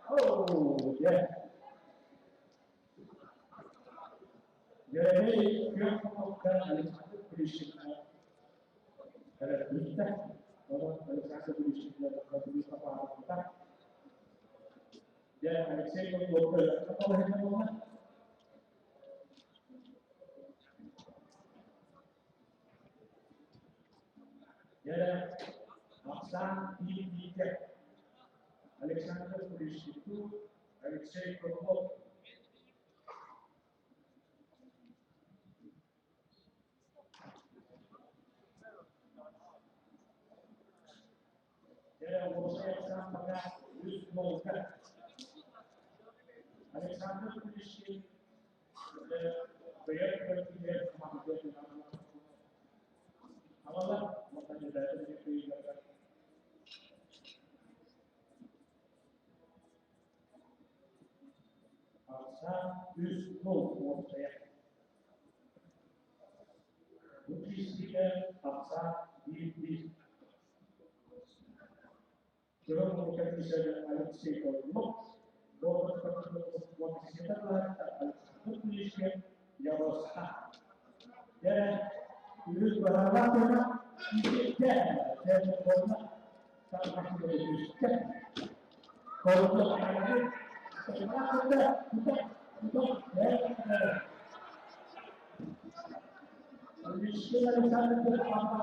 Speaker 1: oh, yeah. Jadi, kita melakukan Alexander Puliskin ada berita bahwa Alexander Puliskin dapat berita apa? Dan Alexei Gogol, apa yang namanya? Ya, maksa di Alexander Puliskin itu Alexei Gogol. Ya, saya sampaikan Yusmolka. Alexander Puliskin bayar berpikir sama dia dengan awalnya makanya dari itu Aksa Yusmolka. Puliskin Aksa di Kalau mungkin bisa Alexei Gogol, bahwa posisi terlalu Puliskin ya rosak. Dan itu berharap dengan tidak dan karena tanpa Puliskin. Kalau lagi sebenarnya bukan Puliskin ada satu pertama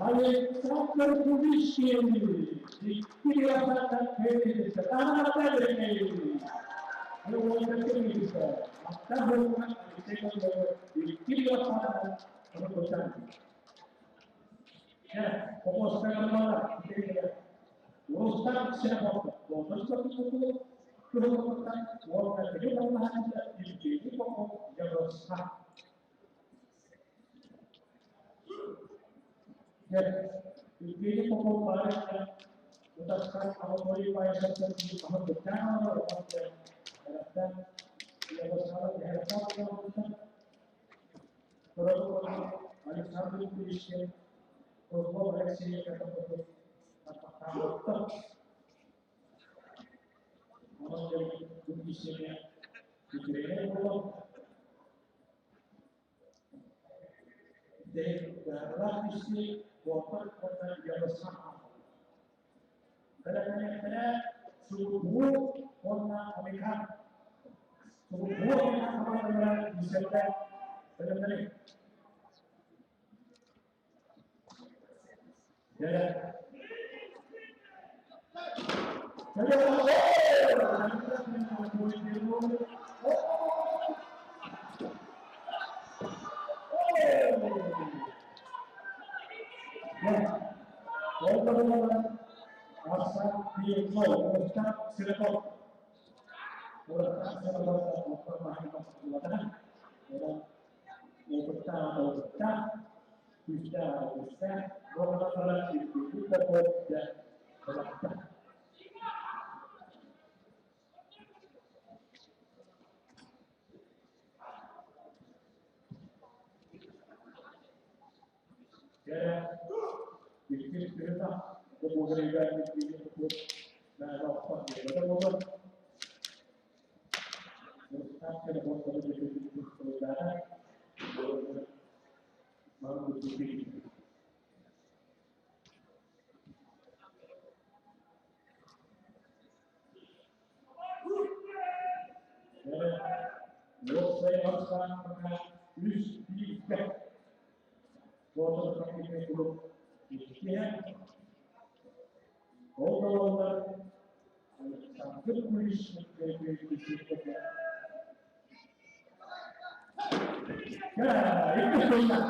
Speaker 1: Alexander Puliskin dikirakan dari setara dari ya, fokus ke mana? Uruskan siapa? Fokus ke itu. Kemudian, warga jadi tambahan di pokok jabatan. Ya, ini pokok balik yang utaskan awal mulai pasal di tahun depan atau dan yang bersalah di hadapan yang kalau Alexander Puliskin kalau Alexei kata apakah orang dari Puliskin diberikan belum dan istri water kota yang bersama kadang-kadang subuh kota Amerika subuh yang apa disebut kadang-kadang ya di Ustaz Silakan. Ustaz Silakan. Ustaz bisa mengenal itu pokok dan belakang. Ya, bisnis kita kemudian bisnis itu dan apa betul-betul Ustaz Silakan itu saudara mau dipilih. Saya harus mengatakan justifkan bahwa seperti ini belum disiapkan. Orang-orang sangat tulis menjadi disiapkan. Ya, itu sudah.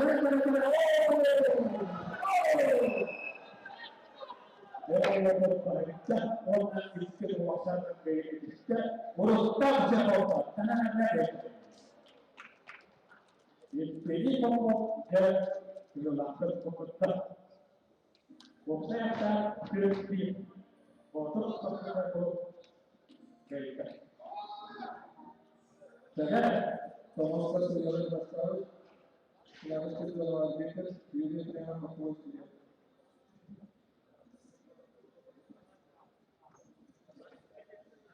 Speaker 1: Orang berpajak, orang miskin melaksanakan gaya miskin, merosot siapa karena ada. Ini pokok dan melakukan pokok. Saya akan berhenti untuk melakukan gaya.
Speaker 2: Jadi, kalau kita berbicara harus kita melakukan video yang bagus.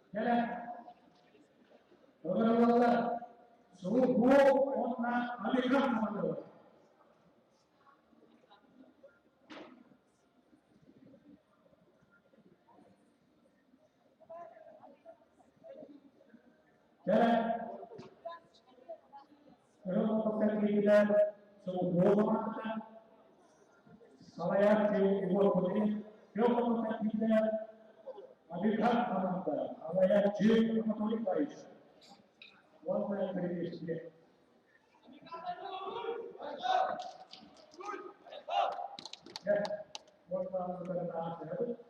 Speaker 1: Ya, orang-orang subuh orang Amerika mana? Ya, orang-orang kita subuh orang saya ibu putri, orang-orang kita Amerika mana? Saya jauh orang país. One previous year. Yeah, what was the last level?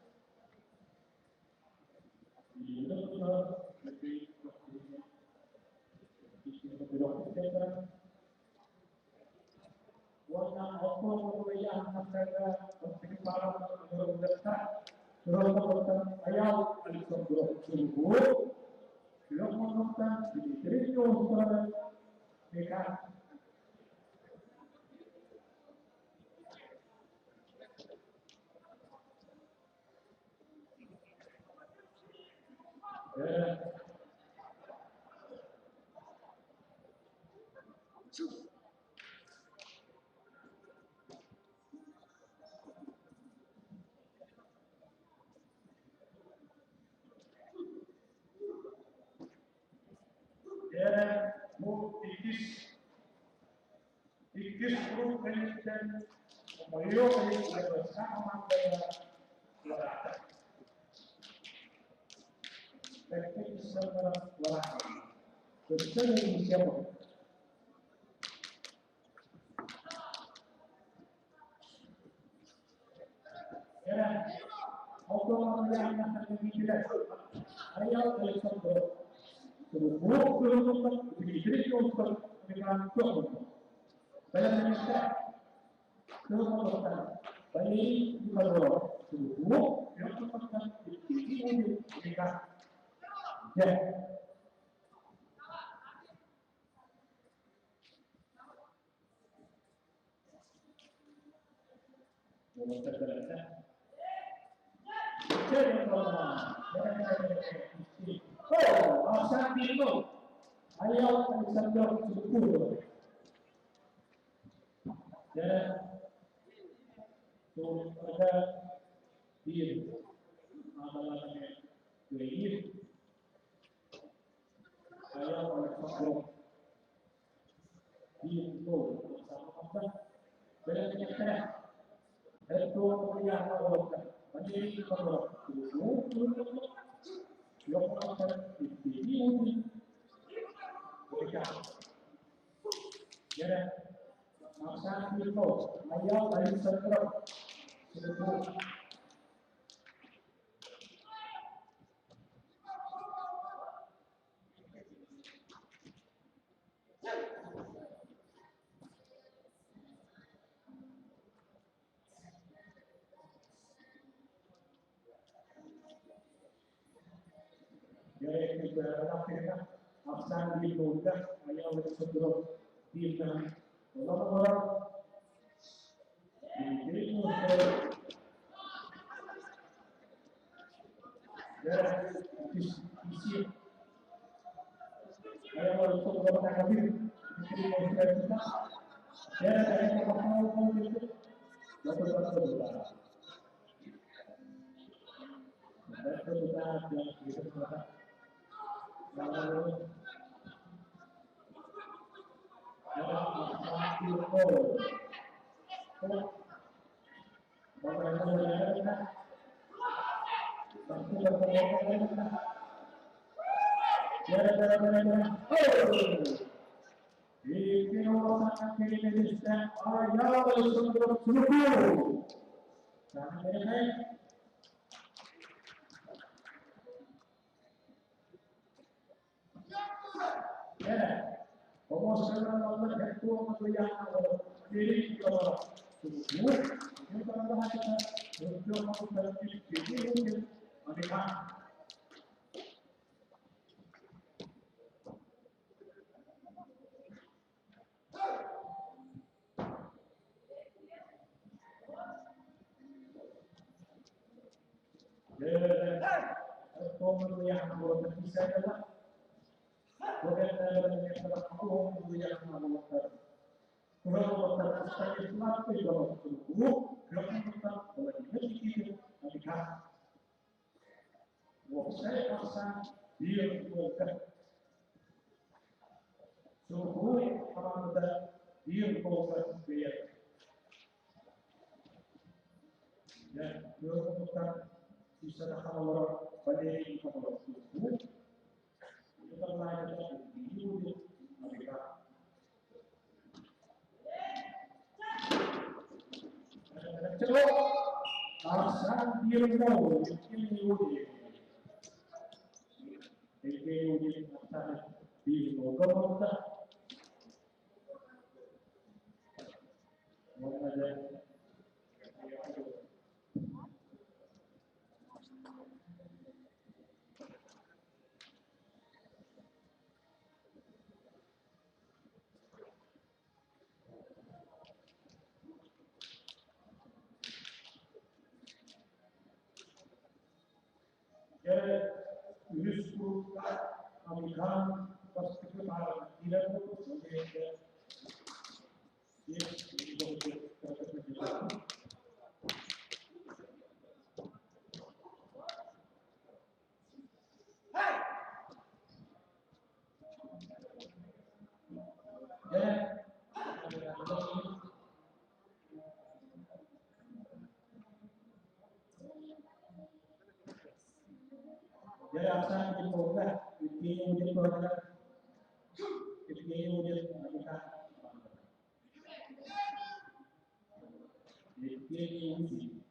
Speaker 1: Warna apa yang masyarakat bersekitar berdekat, berdekat ayat Alexander Sungguh, belum menonton di video mereka. Mau ikis grup dan beliau bersama dengan warga. Mereka bersama warga. Bersama siapa? Ya, auto yang akan dijelas. Ayat Alexander. Suruh belum diberi untuk dengan tuh. Saya minta kemudian bagi kalau suruh yang tepat diberi mereka. Ya. Saat itu ayat Alexander Sungguh dan ada dia adalah ini ayat Alexander itu sama dan kita itu yang Allah menjadi kalau yang akan dipilih mereka. Ya, masa itu ayat dari sentral seluruh Jadi kita akhirnya akan dimudah hanya oleh sebelum kita orang-orang ini dan isi hanya oleh sebelum hadir di kita dan dari kepala itu betul betul dan kita lalu Pemosangan Allah itu yang diri kita semua yang berbahasa untuk melakukan diri mereka. Untuk yang bisa adalah bukan yang telah aku yang melakukan. Kalau kita Islam itu dalam tubuh, kalau kita boleh dikit mereka. Saya rasa dia bukan tubuh kalau dia bukan dia. Ya, dia bukan bisa kalau pada kalau tubuh itu terlalu di mereka. Coba asal dia mau ini asal dia mau kemudian mau ada Yusuf Amerikan perspektif Arab tidak boleh jadi asal dibuka ini mungkin berada ini mungkin Amerika ini mungkin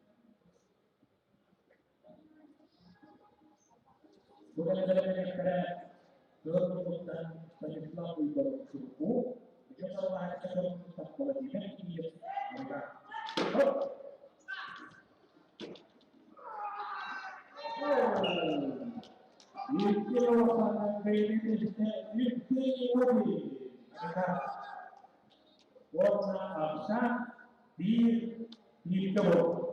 Speaker 1: bukan ada negara berkeputusan sebagai Islam di dalam suku itu kalau ada keputusan politik ini Amerika itu sangat baik itu warna absen di kebun.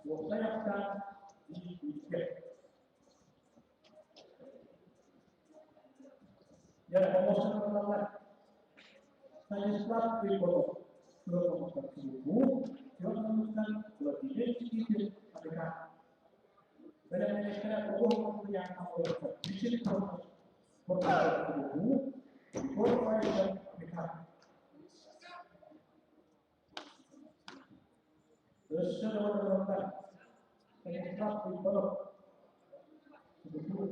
Speaker 1: Saya akan dicek. Ya, pemosangan Allah. Saya start di kebun. Kalau subuh, jangan menemukan lebih sedikit mereka. Dari mereka kebun yang awal dicek proses subuh. Dikorban mereka. Terus saya mengatakan, saya tetap di bawah subuh.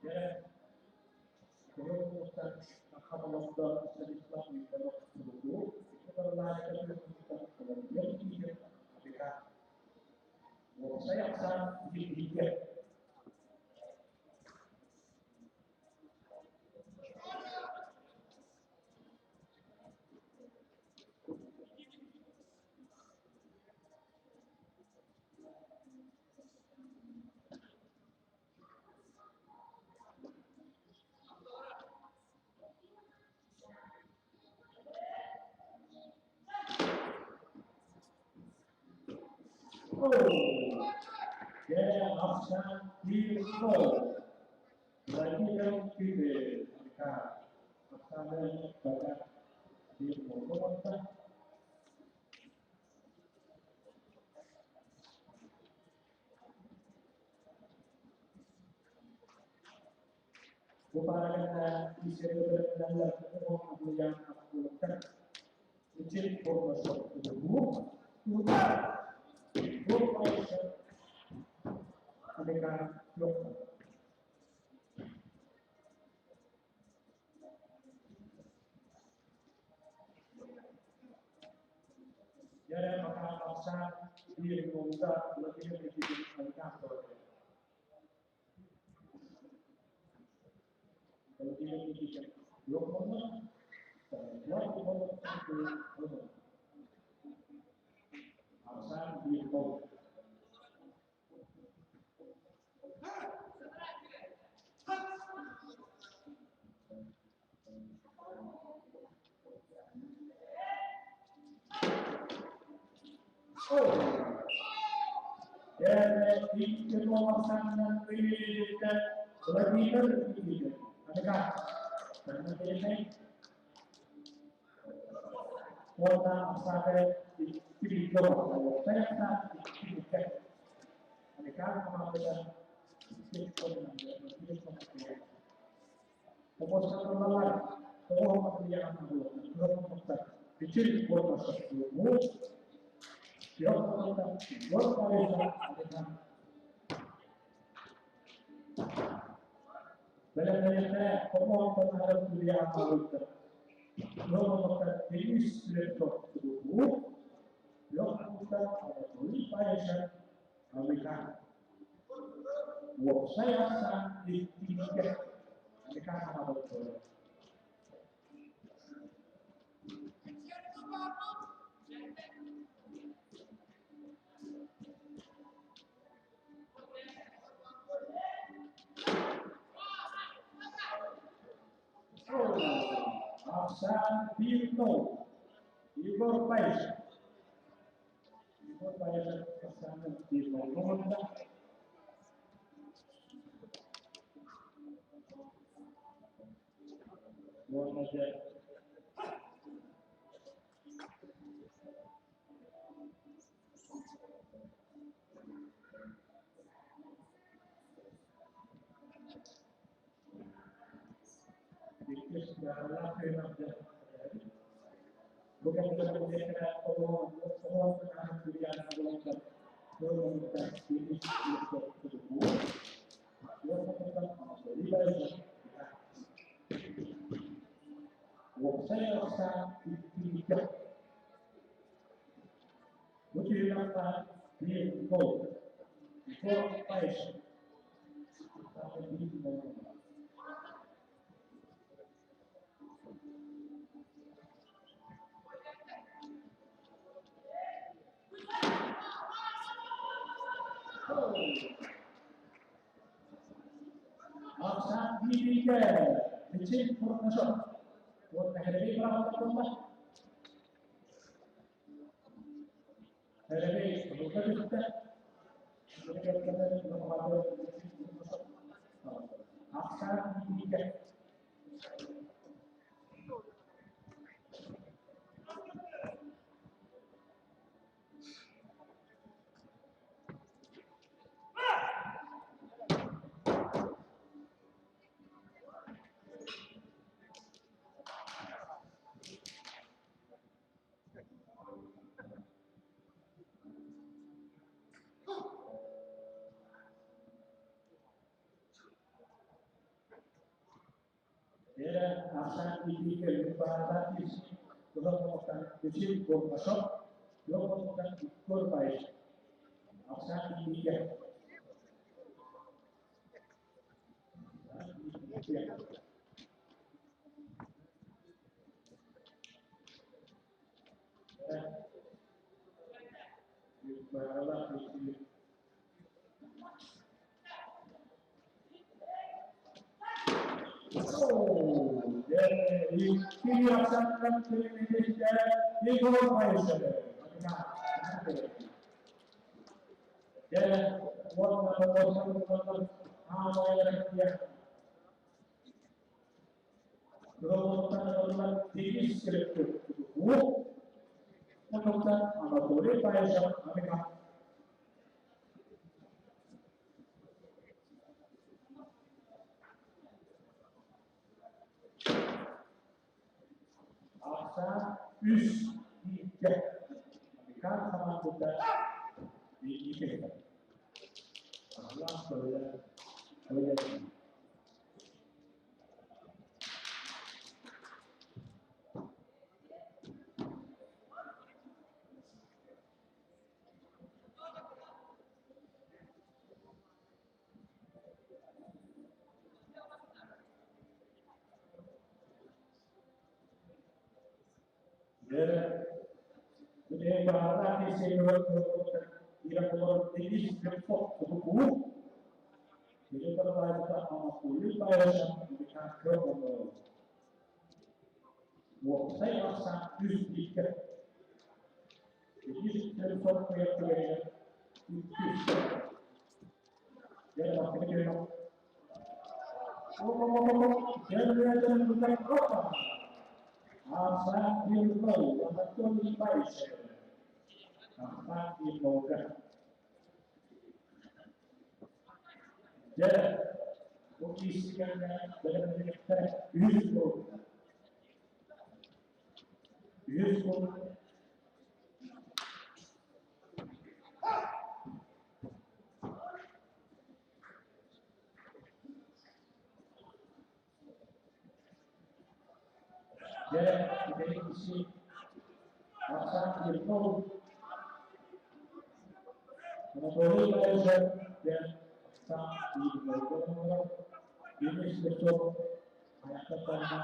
Speaker 1: Ya, kemudian akan membuat Islam di dalam subuh. Itu adalah kemudian kemudian mereka tiga. Oh, ya Afsan Tirto. Lagi yang kita Afsan dan Bapak Tirto. Kepada istri dan anak yang aku lakukan, kecil formasyon tubuh, tubuh, formasyon mereka lakukan. Jadi maka paksa diri membuka lebih lebih kantor. Kalau tidak dipikir, belum pernah. Paksa diri membuka. Dan itu memaksanakan pendidikan lebih berpendidikan. Adakah? Karena ini kota sampai di Kidul, saya tak pendidikan. Adakah kemampuan pendidikan pendidikan? Fokus ke lain, fokus pekerjaan dulu, kecil kota sebelumnya. Siapa kita? Buat mereka dengan banyak pemohon terhadap kuliah maluter. Nomor ini selektor tubuh, yang kita ada tulisan Amerika. Saya sangat tinggi Amerika maluter. Afsan Tirto, Igor Paisa, Afsan Tirto, Komanda. Buat aja. Itu sudah lakukan bukan kita melihat pemohon terhadap kuliah maluter. Meminta ini selektor tubuh, yang meminta dari baik. Saya rasa tidak berkira di kau pais tapi di Aksa tiga kecil formasyon buat menghadapi perawatan rumah. Menghadapi kebutuhan kita. Kita menghadapi Aksa tiga. Era Aksa tiga berbasis kelompok kecil formasyon, kelompok ikut baik. Aksa tiga. Itu yang ini laksanakan ke Indonesia di Golden Malaysia. Dan warna awal yang Romotan tinggi skriptur menemukan apa boleh pada mereka asa tiga mereka sama kita di IPK Allah boleh Jadi bahasa di sini tidak berarti sepok buku. Jadi kalau kita mau kulit bayar kita ke saya rasa sedikit. Jadi sepok kayak jadi apa kita jangan bukan apa. Asa ilmu betul baik. Apa ilmu kan? Jadi, posisinya dalam kita ilmu. Jadi dari sisi rasa ilmu mengenai bahasa dan tak ilmu ini sebetulnya ayat pertama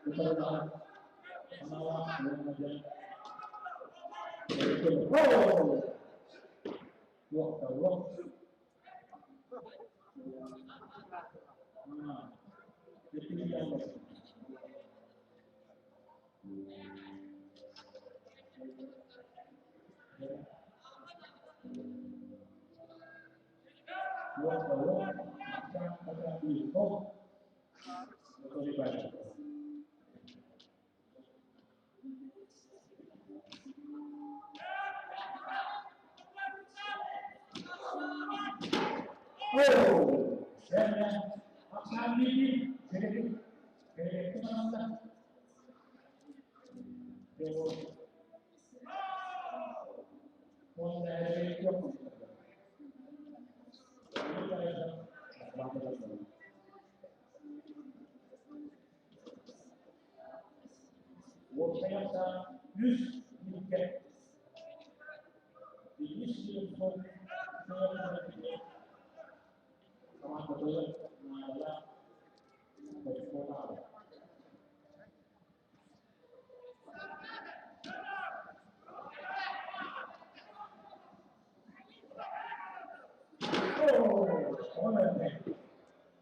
Speaker 1: keterangan penawar dan menjadi Allah jadi yang Allah akan pada ilmu betul dibaca. Dan akan ini jadi itu mana? Saya plus tiket ini sebelum saya sama betul adalah bersekolah.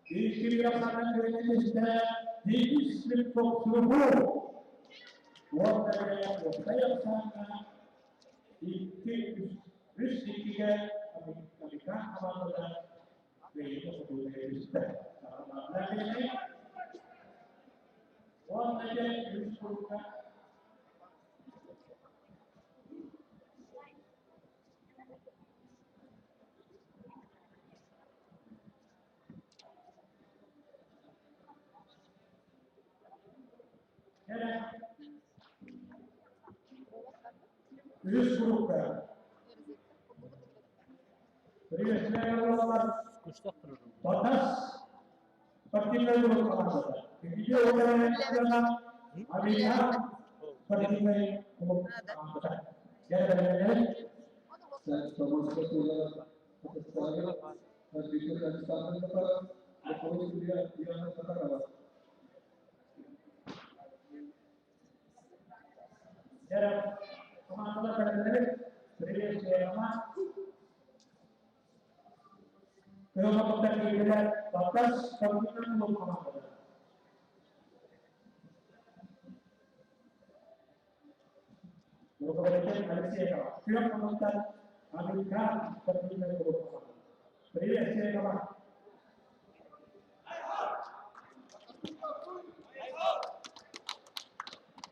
Speaker 1: Dikirakan dengan sudah diistimewa seluruh warga yang sangat tiga mereka apabila itu sudah karena ini warga yang disebutkan disebutkan batas pertimbangan berkelanjutan. Video yang adalah Amerika pertimbangan berkelanjutan. Dan
Speaker 2: Thomas Ketua Atas Hari Diberikan kesempatan kepada Depois dia na Santa Casa.
Speaker 1: Jadi, teman-teman pada beri selama kalau kita lihat batas kemungkinan belum kemana. Kemudian Malaysia, pihak pemerintah Amerika kemungkinan belum kemana. Beri selama.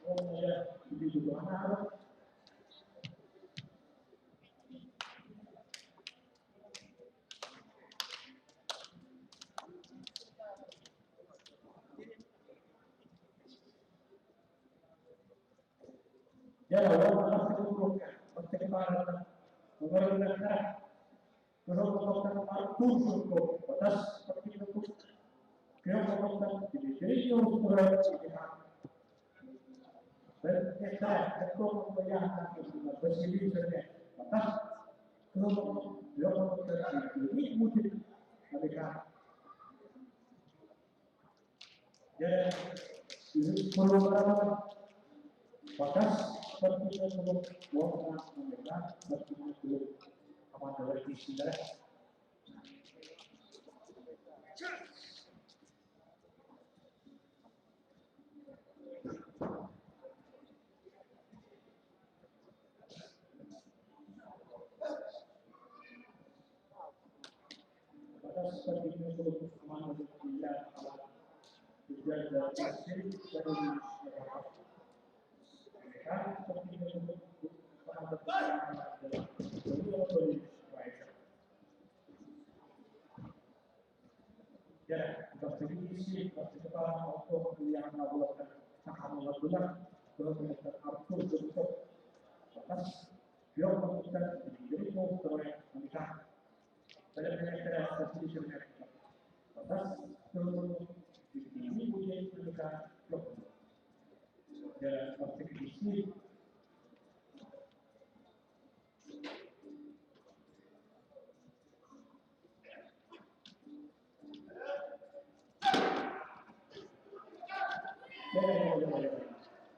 Speaker 1: Oh ya, itu juga mana? Ya, orang terburuknya, pencemaran, pengerusakan, kerobokan parkur cukup, batas seperti itu, kerobokan jadi ukuran ini. Dan kita ekor membayangkan itu bersih saja, batas kerobokan ini mungkin mereka. Jadi ini perlu batas seperti itu buat mereka berkumpul kepada revisi darah. Batas seperti itu kepada tidak tidak dari mereka seperti itu kepada ya, berselisih, berseberangan untuk yang melakukan tahanan berbentuk kartu bentuk atas yang melakukan jadi mau terus menikah. Pada negara seperti Indonesia, atas terus ini punya menikah dan berselisih.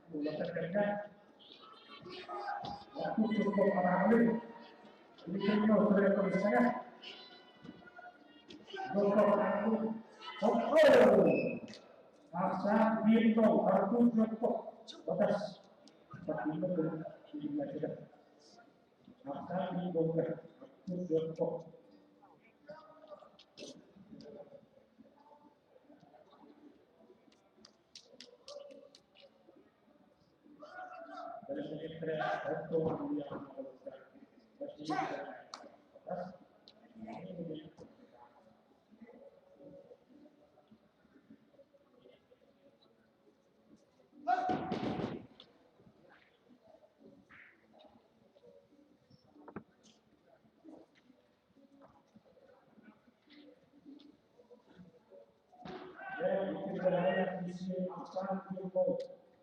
Speaker 1: Mulakan kerja waktu cukup orang ini kita sudah terusnya masa bintu kartu cukup batas seperti itu tidak masa bintu kartu cukup dari sekitar satu yang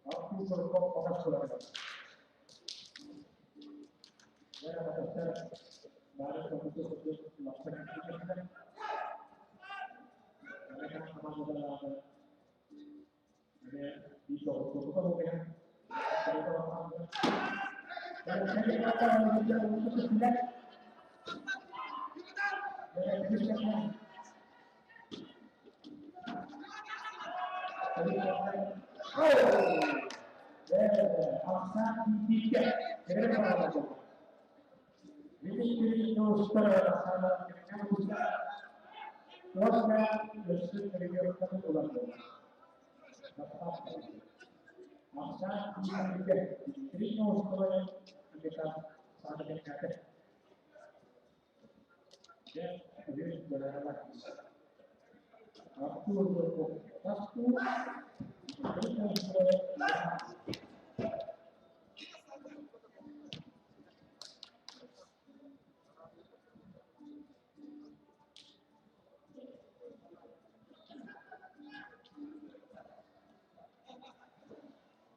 Speaker 1: aku berkok orang saudara. Saya kata baru keputus melakukan kita. Mereka sama modal ada. Ada di toko bukan. Dan saya kata menjadi untuk tidak. Dan kita aksan tiga, ini terus terasa dengan usaha, warga bersedia kerjaan ulang. Aksan tiga, ini terus terus kita saat kita. Ya, jadi berapa? Waktu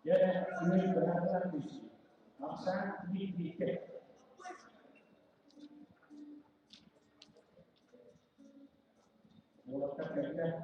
Speaker 1: ya, ini berapa di sini? Maksa dikit. Mulakan kerja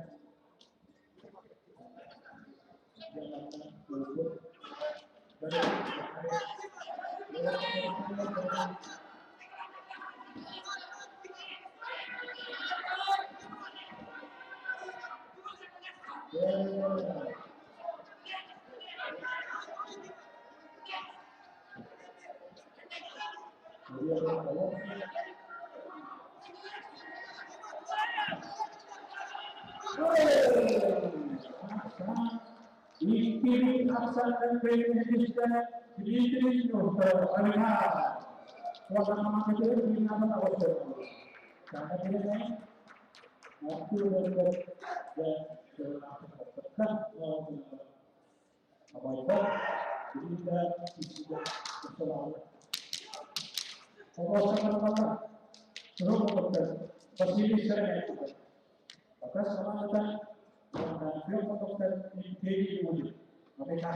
Speaker 1: Ini asal dan Indonesia Dimitri Nusa Alihan. Suasana itu di nama Awasya. Karena ini waktu dan tetap apa itu? Kita sudah bersama. Sama-sama terus bekerja. Pasti saya itu. Atas sama kita dia melakukan ini wujud mereka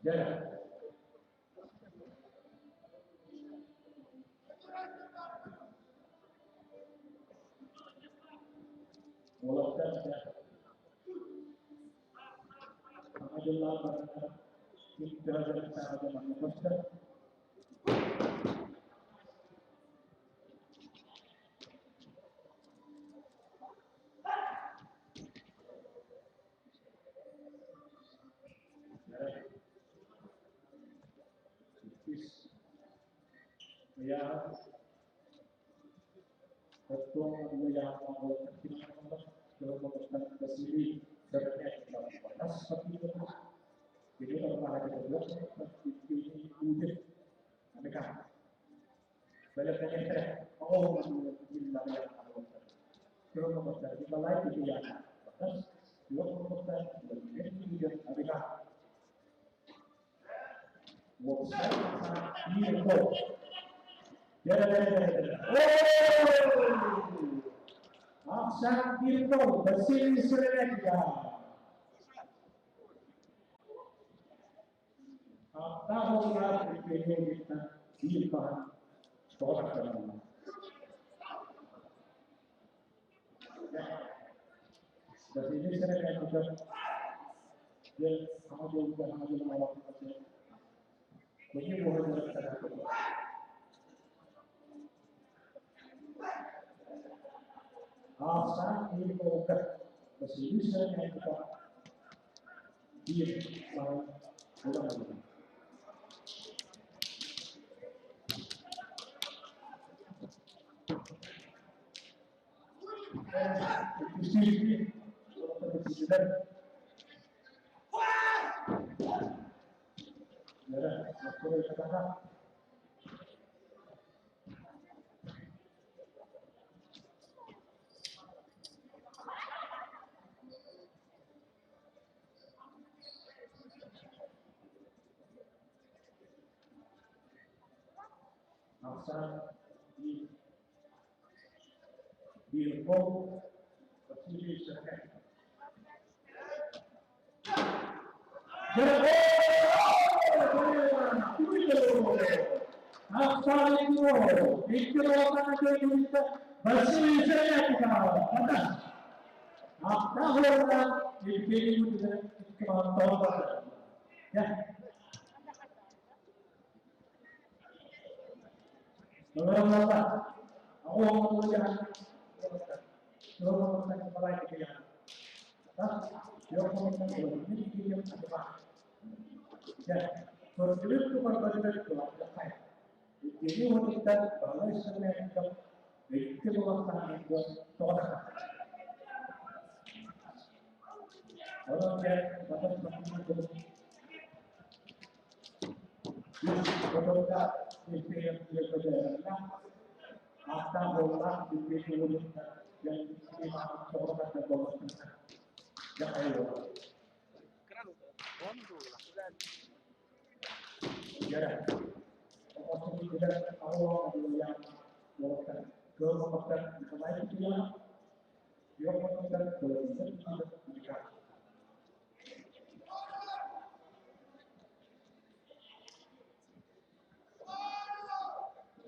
Speaker 1: jalan walaupun Alhamdulillah kita ada manusia ya ketua yang melakukan dalam melakukan kesini terkait dengan batas seperti itu. Jadi kalau ada kedua ini wujud mereka banyak yang saya mengambil yang melakukan kalau melakukan kita lain itu yang batas dua melakukan ini juga mereka website sangat info. Ya. Aksan info bersih Srilanka. Tahu ya video kita di bahan sekolah dalam. Dari ini saya juga dia sama juga melakukan begini boleh berkata. Asal ini bukan kesilisan yang kita mau ulang. Ini presiden. Ya, aku katakan. Asal di hukum presiden. Asal itu akan kita bersih saya kita kata. Apa orang ini juga kemauan ya. Mengenai aku mau jangan kalau kita mulai kerja. Yo komentar ini dia apa? Ya, berarti itu berbeda dengan apa? Ini wanita balai sebenarnya itu melakukan itu torak. Orang yang batas itu berbeda itu yang berbeda. Mata bola itu yang torak dan bola. Ya ayo. Ya. Orang tidak awal yang melakukan kelompok kemarin dia melakukan kelompok mereka.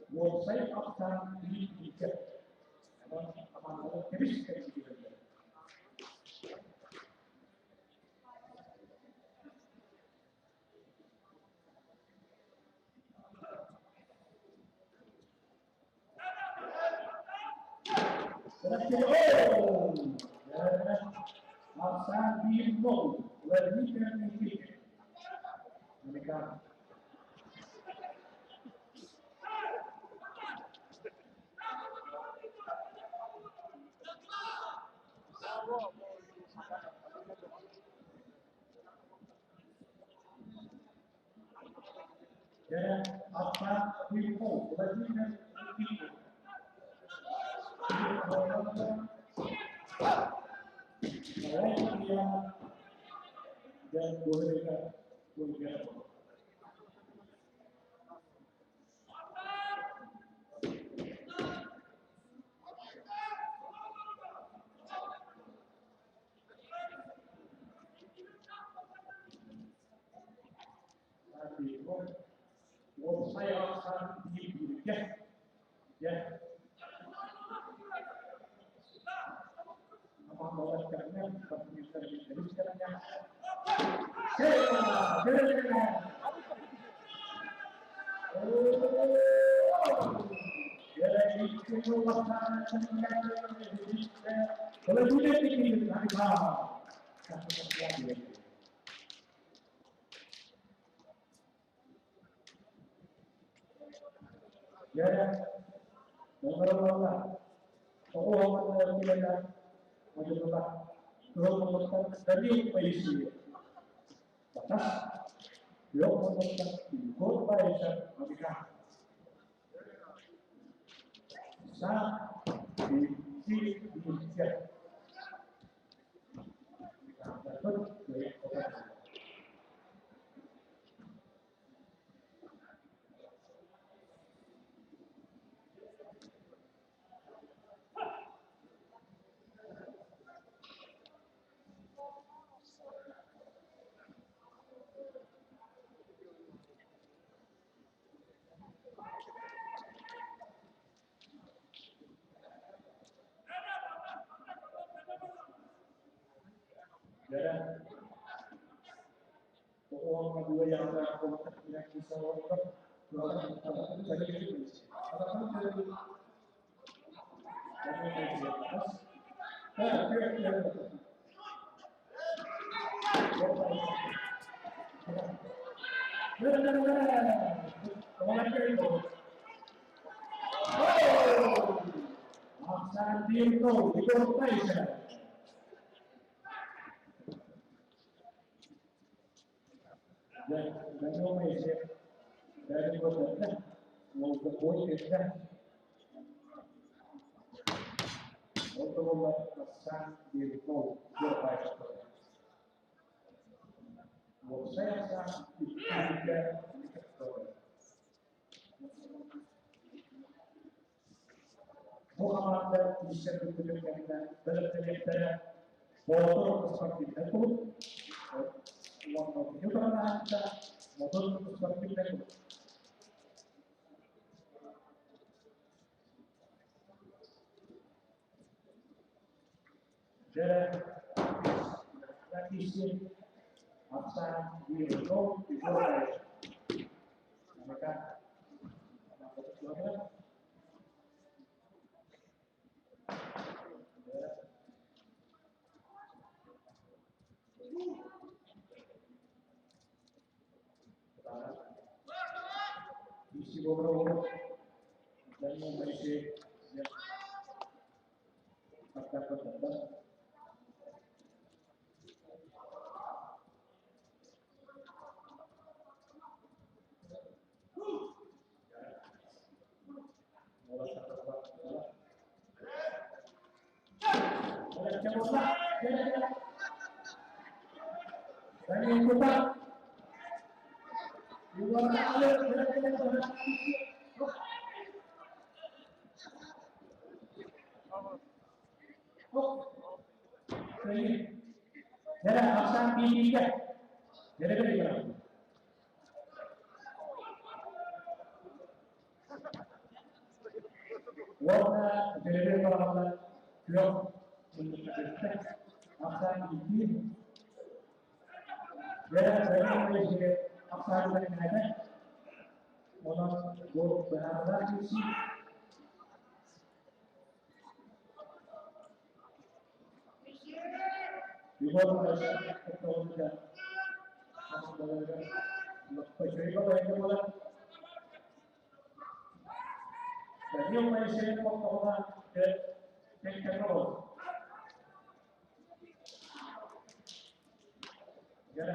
Speaker 1: Website akan dibuka. Apa terus kita Oh! Aksan Bimo, lebih dari mereka. Dan Aksan Bimo, lebih dari dia dan boleh saya akan ya apa melakukannya seperti jadi sekarangnya kalau sudah tinggi ya beberapa orang tidak mencoba menemukan dari polisi batas belum menemukan kota yang mereka saat di Indonesia dapat dari kota dan orang kedua yang melakukan yang bisa melakukan itu saja itu apakah dari dari kota mau berbuat untuk memperbaiki diri kau berbaik. Saya sangat tidak Muhammad dan bisa ditunjukkan dalam motor seperti itu, motor juga ada, motor seperti itu. Dan lagi sih masa di Rio di mereka isi beberapa dan memiliki kata-kata dan yang kedua luar jadi aksan tiga jadi bagaimana warna jadi bagaimana blok aksan tiga jadi bagaimana aksan tiga orang berharap sih Igual Malaysia ketemu juga masuk dalam lepas itu yang bola dan yang Malaysia pokoknya ke kontrol ya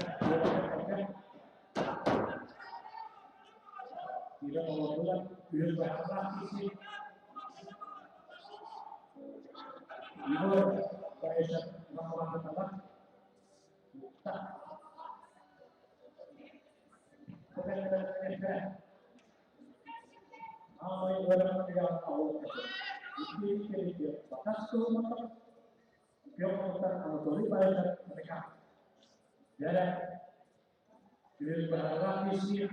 Speaker 1: tidak mau bola biar berapa sih Igual Malaysia melawan tetap tak orang yang tahu ini batas tu macam dia mengatakan kalau pada mereka jadi dia berharap misi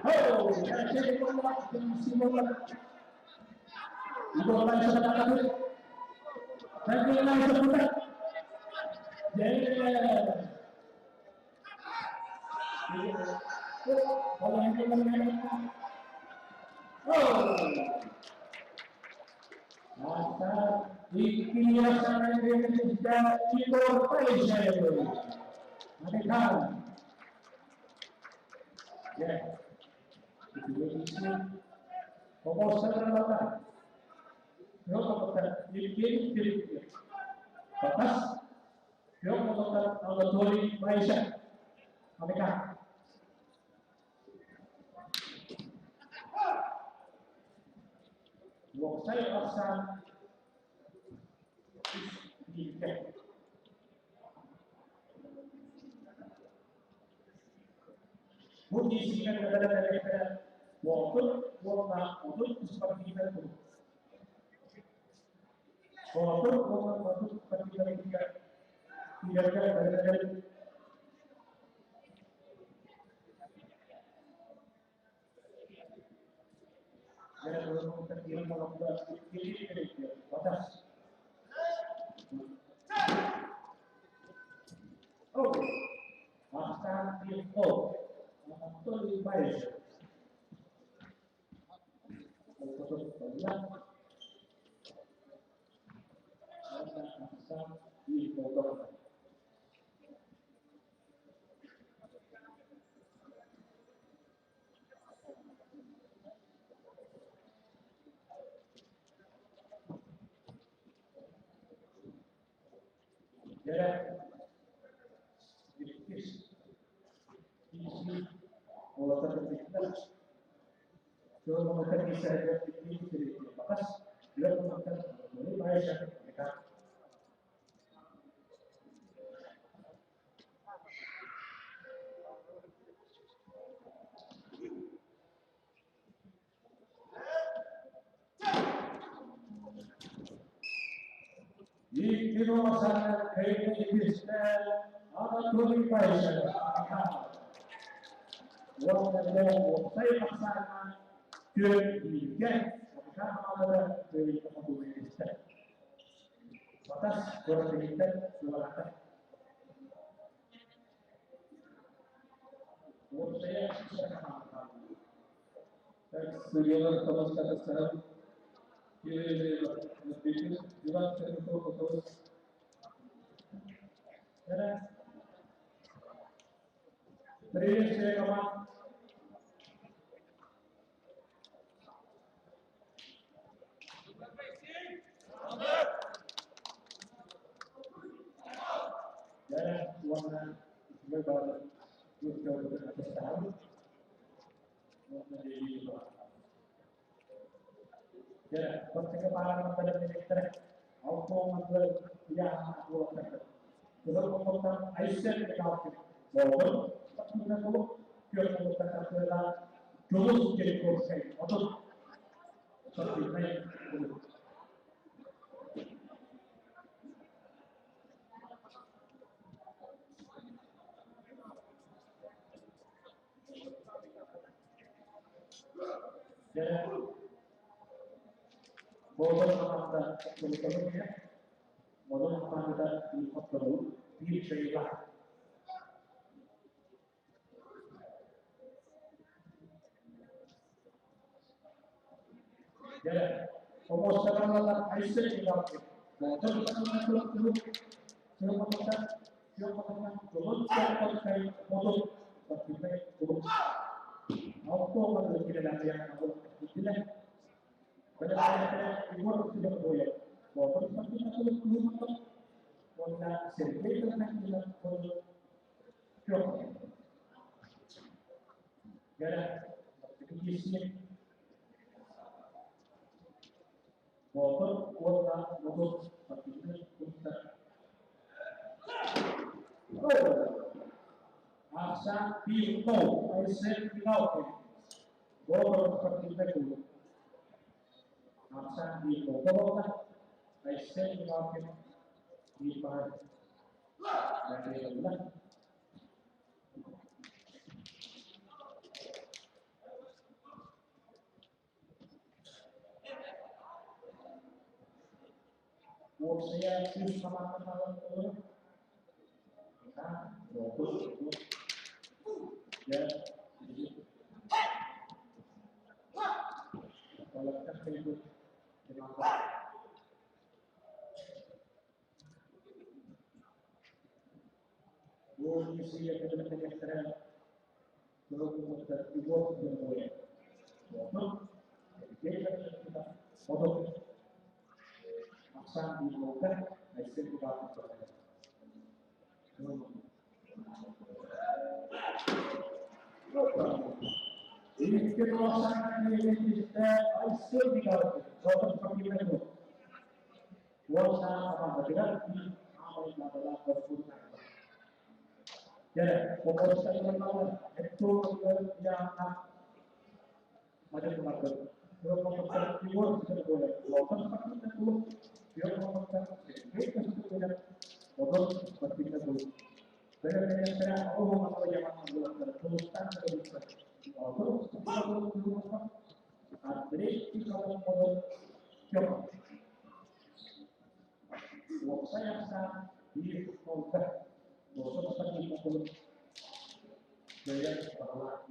Speaker 1: oh jadi bola misi bola bola yang sudah dapat dan bola yang sudah jadi bola yang oh masa dikirakan yang sudah dikorporasi mereka ya itu promosi terbatas yo melakukan diri batas yo melakukan algoritma Malaysia mereka saya asal diikat bunyi sehingga kadang-kadang walaupun seperti kita itu walaupun seperti kita tidak kadang-kadang dan kalau terkira kalau ini batas oh masa info betul lebih baik untuk berulang masa info ya isi kalau terkena kalau mengatakan bisa ini batas dia mengatakan lebih baik mereka di rumah kayak bisnisnya ada lebih baik walaupun saya paksana ke liga karena ada dari kemudian bisnis batas berbeda dua saya
Speaker 2: Studialar todos sekarang bisnis juga terus
Speaker 1: terus saya kawan dan warna berbeda juga besar menjadi ya percakapan pada minister auto menjual yang aku lakukan kalau pemerintah Aisyah dikatakan bahwa kita perlu kita mengatakan dulu jadi proses untuk seperti ini dan bahwa kita sebetulnya bahwa kita di perlu diceritakan Ya, como se van a dar ahí se queda que motor motor kuota motor seperti kita asa pinto ay set pinauke motor seperti itu asa pinto motor ay set pinauke di pada dari bulan mau saya sih sama teman nah motor ya kalau kita ikut dengan वो किसी एकेडमिक के तरह लोग वो जो है वो ये करता फोटो आसान भी होगा ऐसे भी बात करते हैं इसके तो आसान ये है ऐसे भी करते हैं फोटो पकड़ के वो सारा बदला कि हमारे बदला पर ya fokus teman-teman itu yang ada tempat kalau fokus timur bisa boleh fokus seperti itu dia fokus itu sudah fokus seperti itu benar-benar saya apa yang mau teruskan terus fokus seperti itu adres di kalau mau coba saya sangat di fokus fokus seperti itu saya bahwa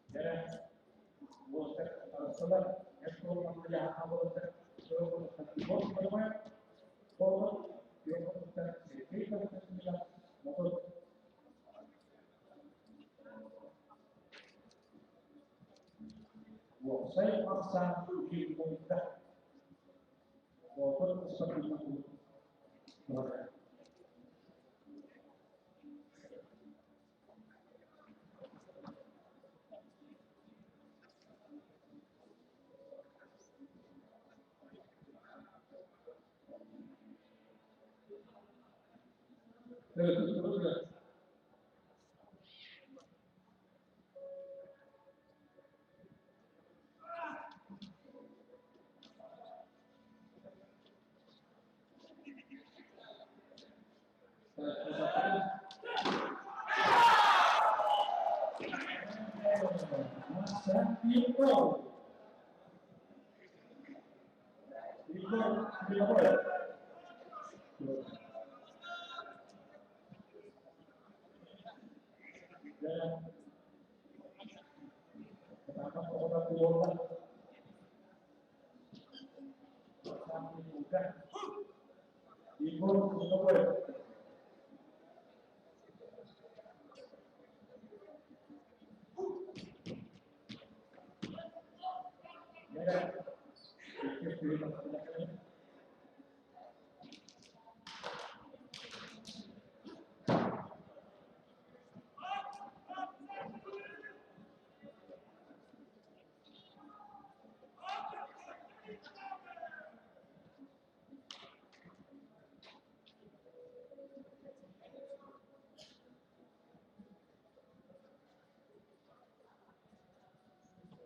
Speaker 1: ya boleh soal itu namanya apa boleh soal boleh boleh dia boleh kita bisa motor saya paksa di komunitas motor seperti itu terus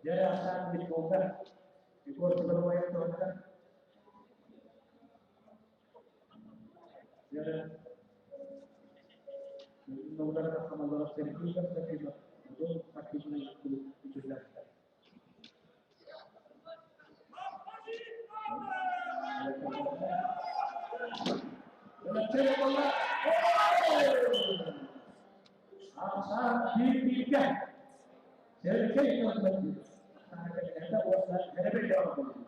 Speaker 1: dia akan dibongkar di kursi berwayang teman-teman ya mudah-mudahan akan membawa sertifikat dari untuk aktifnya itu jelas ya Asal dipikirkan, sedikit teman-teman. Ada warna, ada beda warna.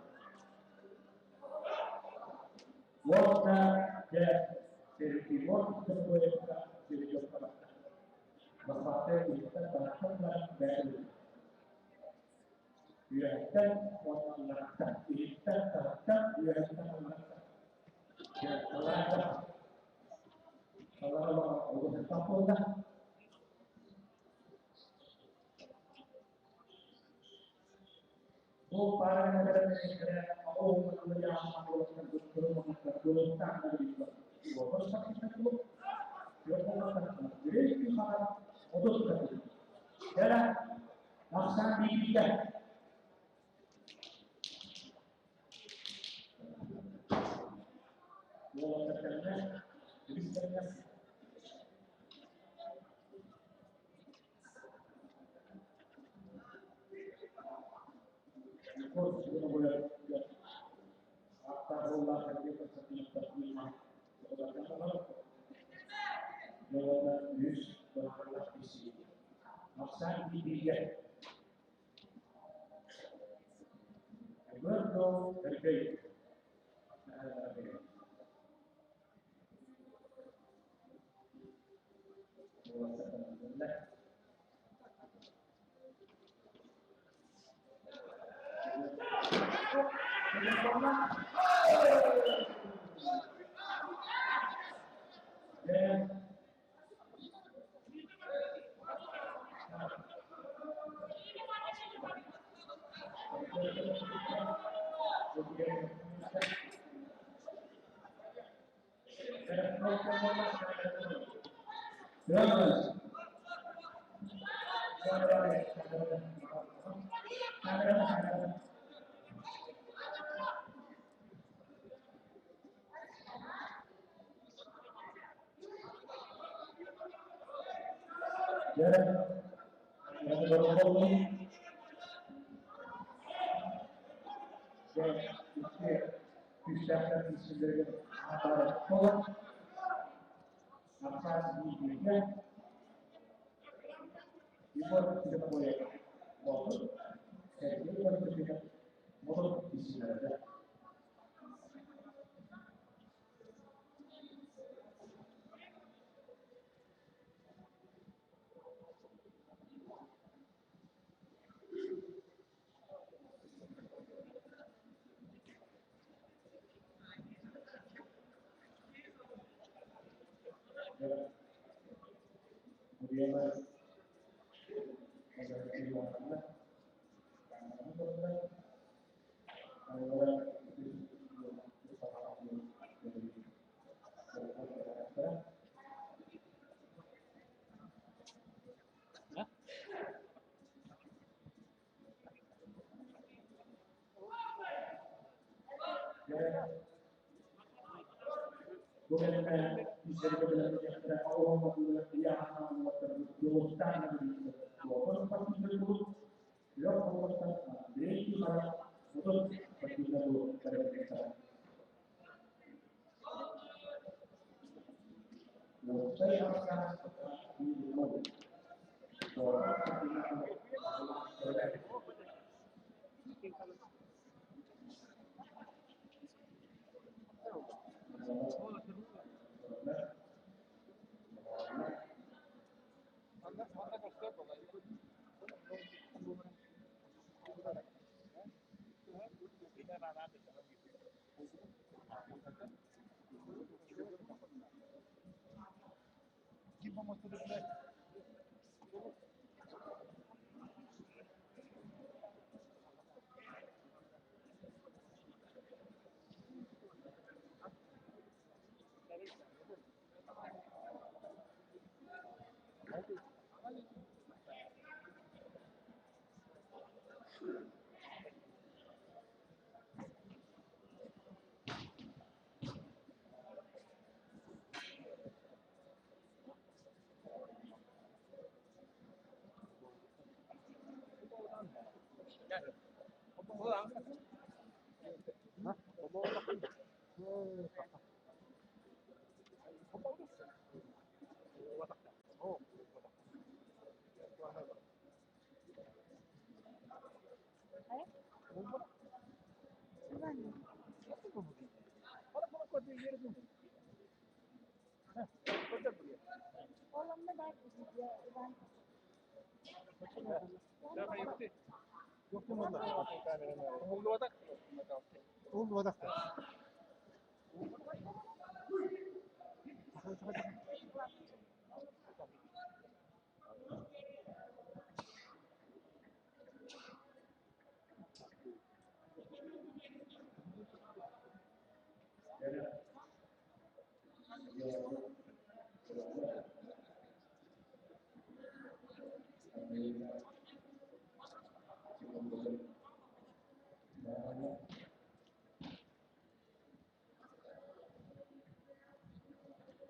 Speaker 1: Warna dan dari warna berbeda dari warna. Bapak kita bahkan baru. Biarkan warna merata, kita tetap biarkan merata. Ya, merata. Kalau Allah tampilkan. Oh, para negara-negara mau menjalankan bergolongan dari dua persen itu, dua persen. Jadi itu sangat untuk kita. Dan laksana didikan. Mau terkena, jadi terkena. Ikut sudah boleh. Taruhlah kerja tersebut terima jawaban news berharap isi maksan didikan Eduardo terkait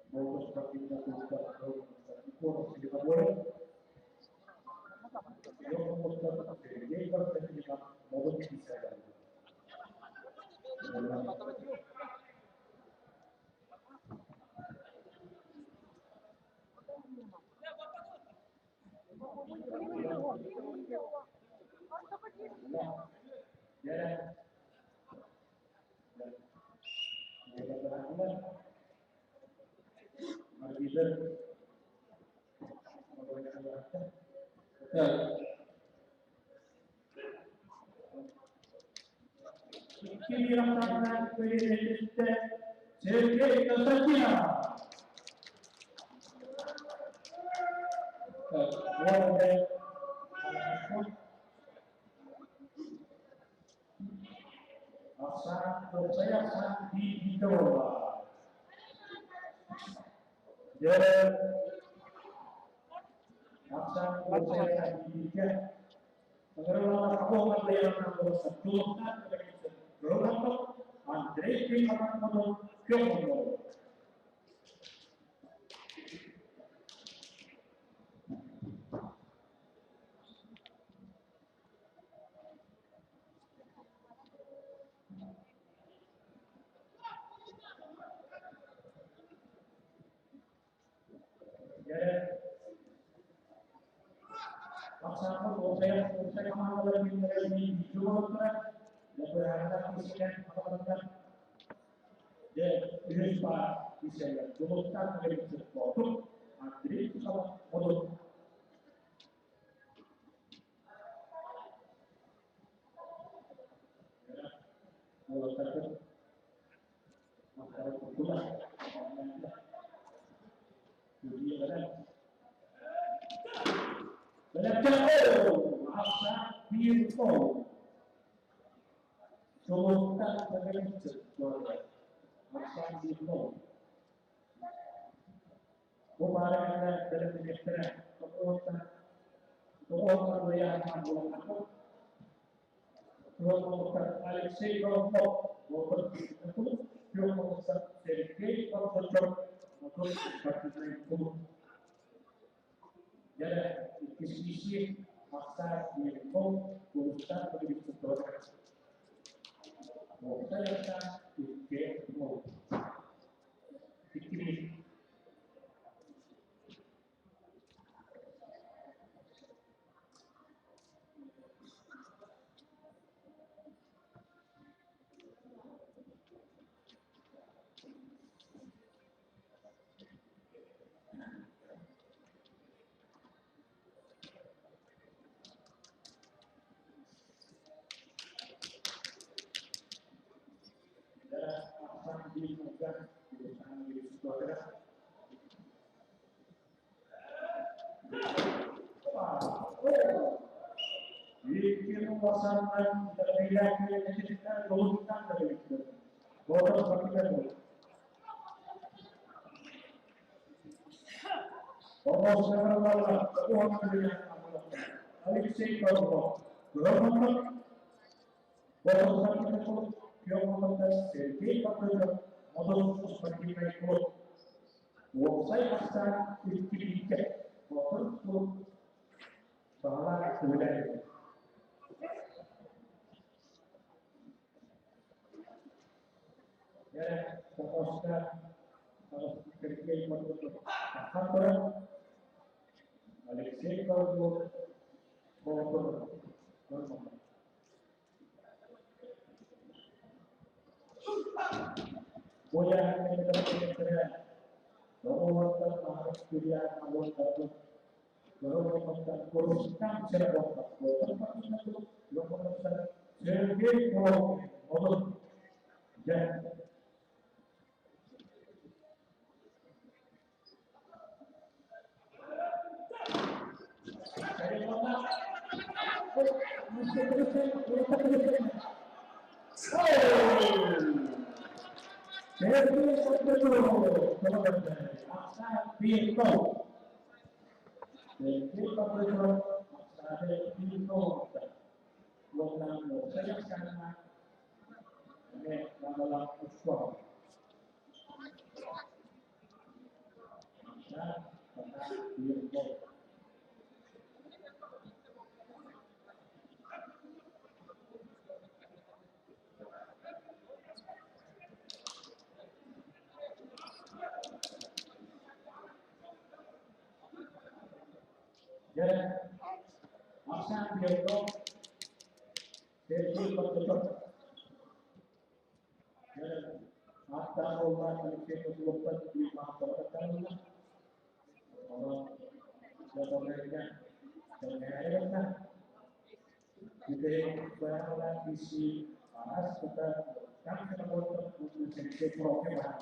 Speaker 1: Molto spaventato si lavora, io ho mostrato che lei va a prendere modo di essere. Ya, Kini rasakan kredit sedikit saja. Asal percaya sangat di bawah. Jadi, asal percaya di dia. Pengelola keuangan layanan bersentuhan dengan berlaku Andre Pimanto Kyoto. Jadi, pasangan saya mau lebih di jual dan berharap isikan apa-apa dan ini pak bisa dilakukan dari sesuatu Andre itu sama modal. Kalau saya masyarakat pula, jadi benar. Benar masa biru, semoga dengan sesuatu masa biru. Mubarak dalam menyerah kekuatan yang mampu aku. Kelompok Alexei kelompok maupun itu kelompok Sergei kelompok maupun partai itu. Jadi kisi masa dihitung urusan begitu terus. Mau saya pikir mau pikir. Akan dilakukan urusan di saudara. Bikin pasangan terlihat kita lulusan dari itu. Bodoh seperti itu. Bodoh sekarang malah keuangan dengan Alexei kelompok. Kelompok bodoh seperti itu. Kelompok Sergei kelompok modal seperti itu. Saya akan sedikit untuk bahwa sebenarnya ya fokuskan perché quando ha fatto Alexei Kalbo, voy a tener Rohotan Maharaj Pilihan Awal Rohotan Kuruskan Serapota Rohotan itu Rohotan Sergei Korokin Modul dan ya masa dia itu dari betul ya mata orang itu lupa di mata kan orang mereka dan mereka kita berada di sisi panas kita kan kita boleh menjadi program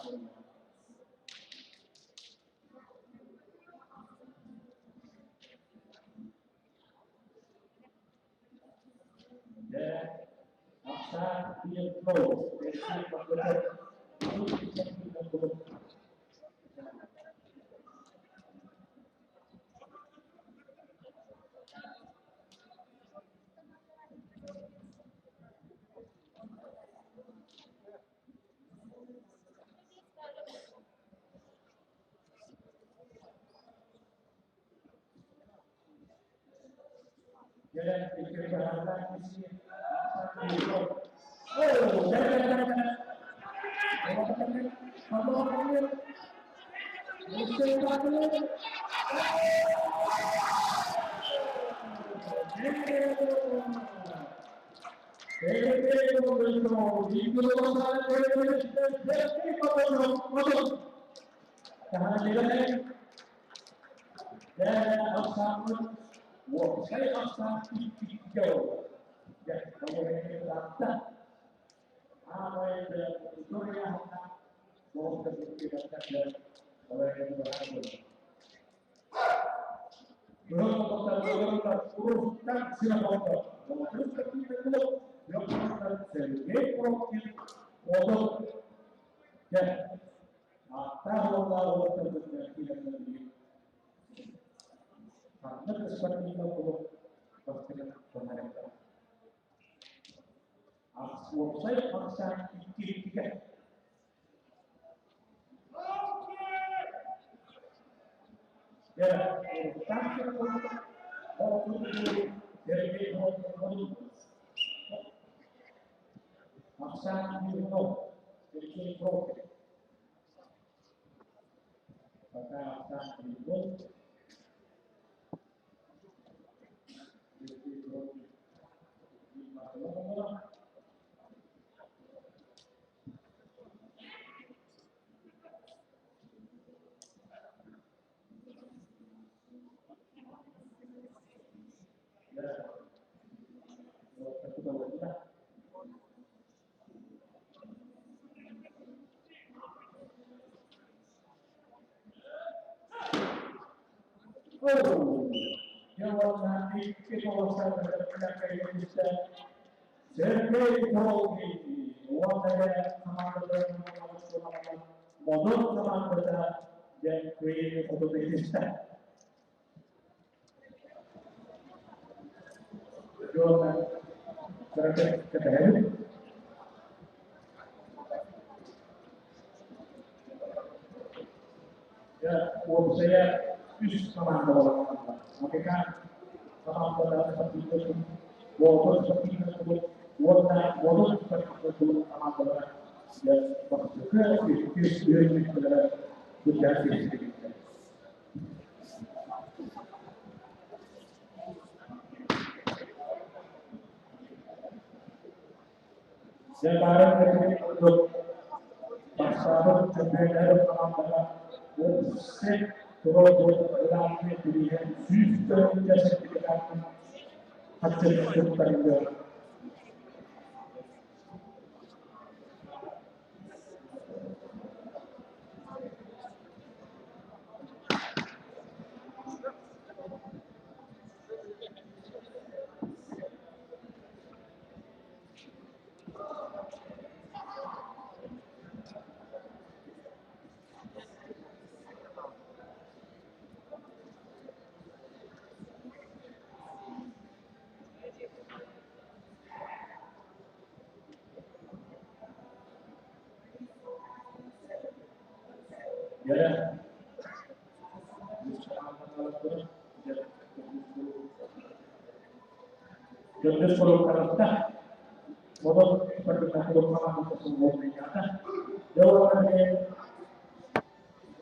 Speaker 1: dan masa dia itu dari betul dan pikir bahasa di sini oh jangan saya asal hijau ya kalau ini berarti apa yang itu yang mau terjadi dan oleh yang berhasil belum uruskan siapa teruskan itu yang sebagai profil modal dan atau lalu terjadi lagi karena seperti itu pasti berharap saya paksa tiga ya tanpa dari paksa itu dari profil paksa itu jawab nanti kekuasaan terhadap Indonesia Sergei Korokin warga sama modal sama besar dan kue untuk Indonesia jawab terhadap kedai ya buat saya sama kalau mereka sama pada seperti itu walaupun seperti itu walaupun seperti itu sama pada dan juga di sini adalah sudah sedikit. Sekarang ini untuk pasar berbeda dengan konsep program pilihan sistem jasa pendidikan hasil tertinggal. Ya, jadi kalau kita modal pertama untuk semua ternyata jawabannya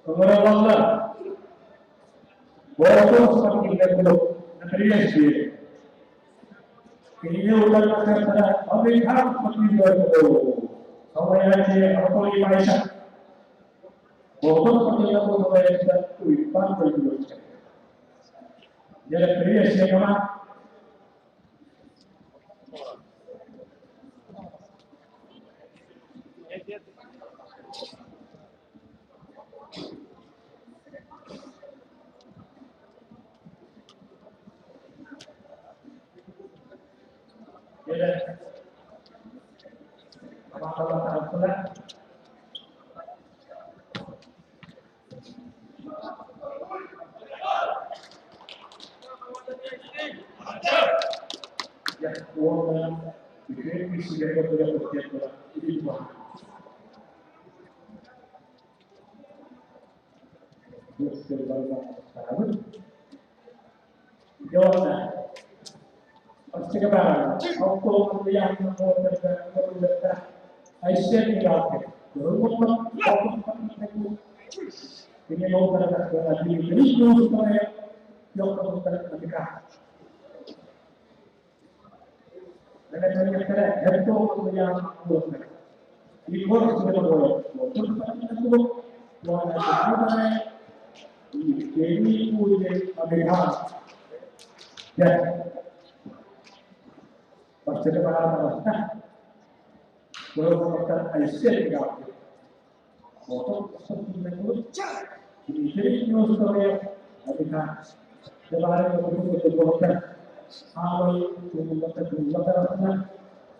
Speaker 1: pengelola boros seperti itu negeri sih. Ini udah kata Amerika seperti itu. Sama yang dia apa Malaysia. Boros seperti itu Malaysia itu ipan berjuang. Jadi negeri sih memang ya, apa-apa tahulah. Ya, uang ini sudah bekerja ini buat. Terus sekarang jawabnya. Pasti kebaran, auto yang terdekat, Aisyah tinggal. Berumur ini mau terdekat lagi, terus supaya yang terdekat dekat. Dan ternyata itu yang terdekat. Ikut sudah boleh, terus itu warna kuning, ini kuning Amerika. Ya. Pasti kebaran kalau kita Aisyah tinggal, motor seperti itu, ini news story, Amerika. Kebaran itu betul-betul awal betul-betul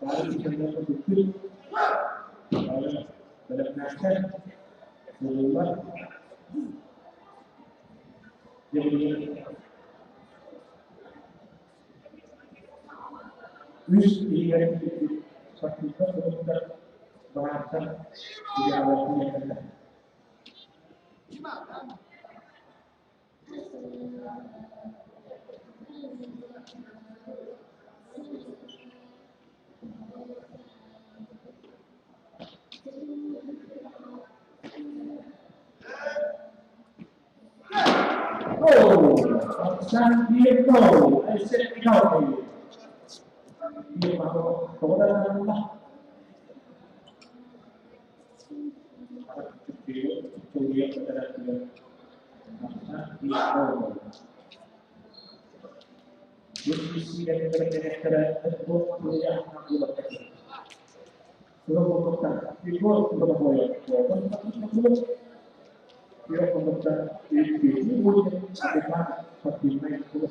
Speaker 1: baru kita betul, pada nasib berubah, jadi wis ini seperti itu benar bahasa di awalnya kita. Oh, San Diego, Aisyah tinggal. Dia mau kemudian lah. Kuliah pada dia masa Diego. Diskusi dari negara kuliah aku berkata. Sudah berkata, Diego sudah boleh. Dia berkata, ini boleh kita seperti itu.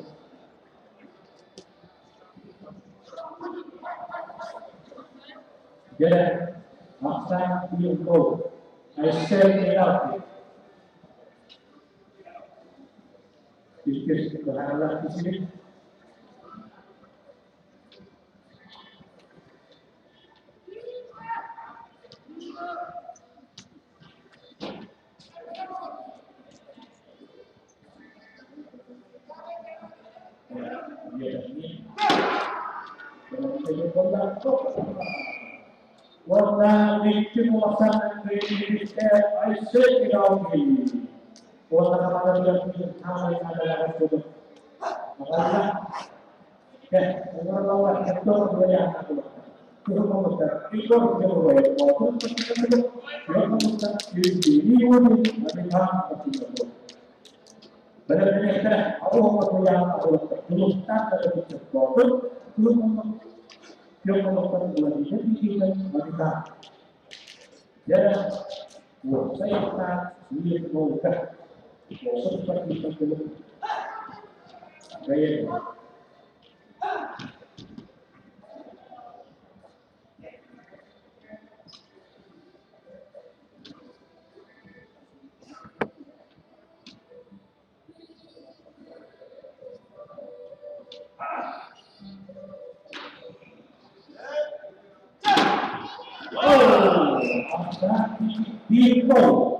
Speaker 1: Jadi, masa Diego, Aisyah tinggal. Diskusi berharap di sini. Dia ini, kalau saya bola, Warna bikin wawasan dari I say it out here. Warna pada bulan ini sama yang adalah itu. Makanya, orang lawan itu berjaya aku. Itu memutar, itu berjaya. Waktu itu dia memutar ini mereka berjaya. Benar-benar Allah yang Allah terus tak ada sesuatu belum yang memutar bulan ini kita mereka. Jadi, saya tak ingin memutar. Seperti itu. Gaya.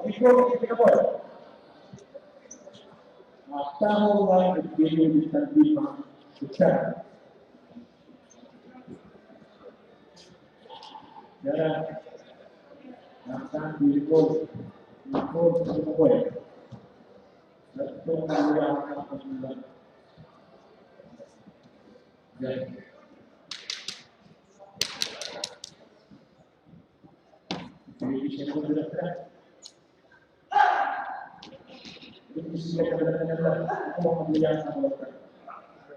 Speaker 1: People kita boleh. Tahu orang begini diterima besar. Jadi, maka people kita boleh. Betul yang apa sudah. Jadi, bisa kita bergerak. Isi kadang-kadang mau memilih apa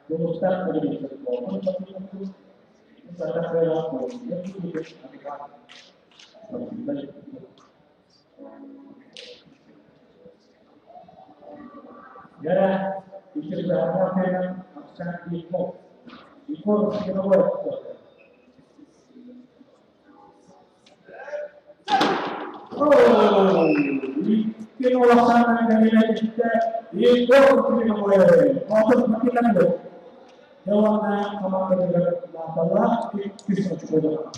Speaker 1: Ustaz dari sekolah itu saya rela dia itu mereka ya itu berapa kan akan ikut kita buat Kita laksanakan dari kita itu kita boleh masuk kita dulu. Jawabannya sama dengan masalah bisa cukup.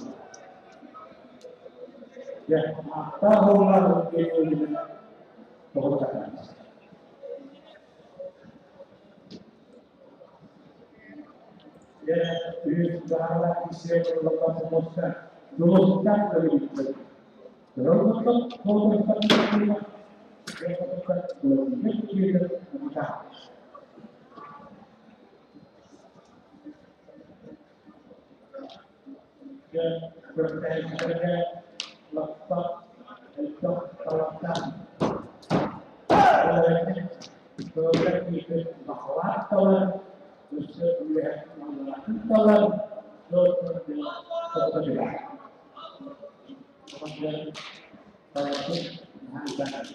Speaker 1: Ya, tahu lah ini dengan kebenaran. Ya, ini sudah isi berlaku semua. Luluskan dari itu. Lalu tetap mau tetap kita belum kita bisa. Ya, berkaitan lepas itu kawasan. Kemudian itu bahwa tahun terus melihat tahun terus kemudian tahun menghadap.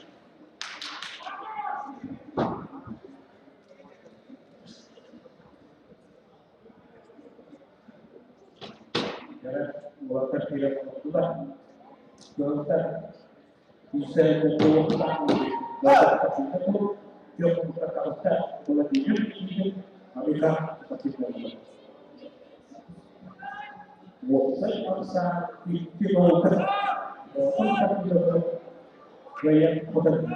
Speaker 1: Buatan tidak berubah, buatan bisa berubah, buatan itu yang berkata boleh hidup, mereka seperti itu. Buatan bangsa ditimulkan, buatan tidak gaya buatan.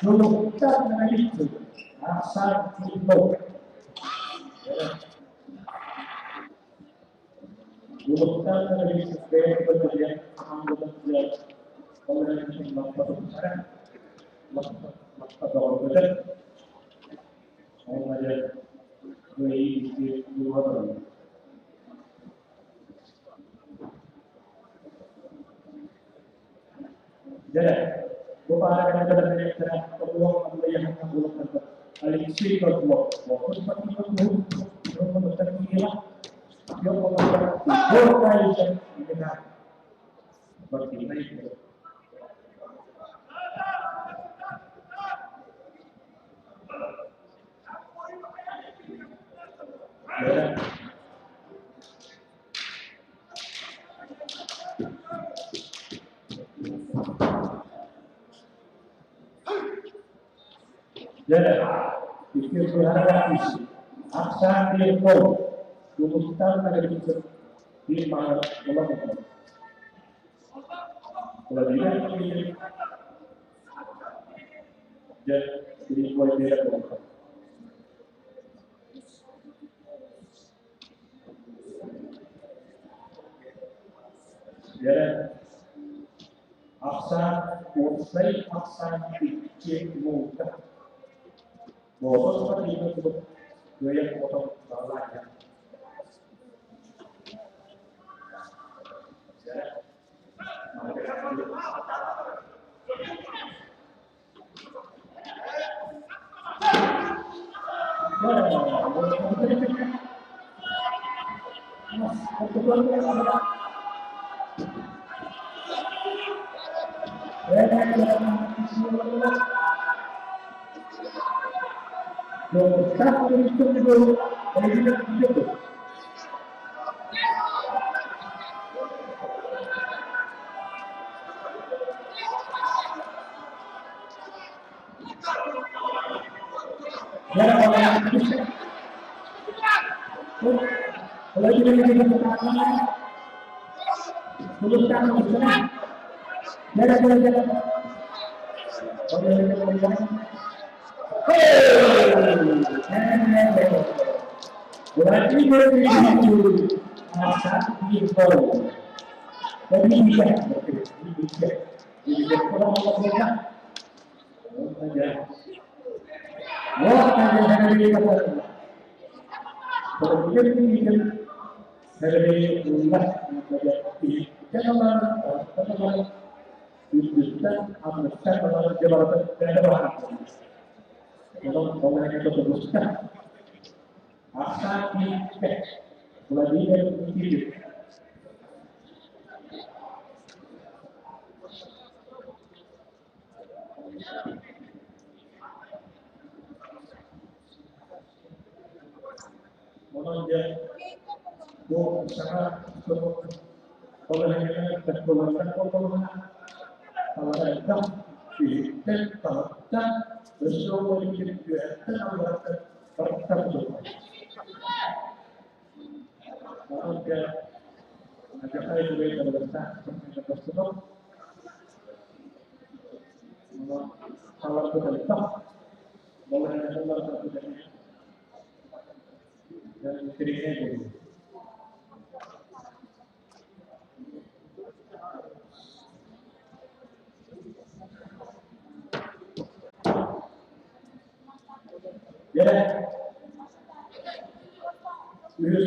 Speaker 1: Bukan dengan itu, asal itu. Bukan dengan itu, kemudian anggota dia oleh melakukan perusahaan, melakukan order, mengajar di luar. Jadi, bukan kadang-kadang dari peluang yang menggunakan aliksi keluar, waktu seperti itu, belum menggunakan inilah, dia menggunakan berkaitan dengan seperti itu. dan pikir berharap isi aksa diempau Lumustan ada di mana orang kalau dia ini dan ini boleh dia lakukan. Dan aksa usai aksa dicek muka bahwa seperti itu yang potong salahnya.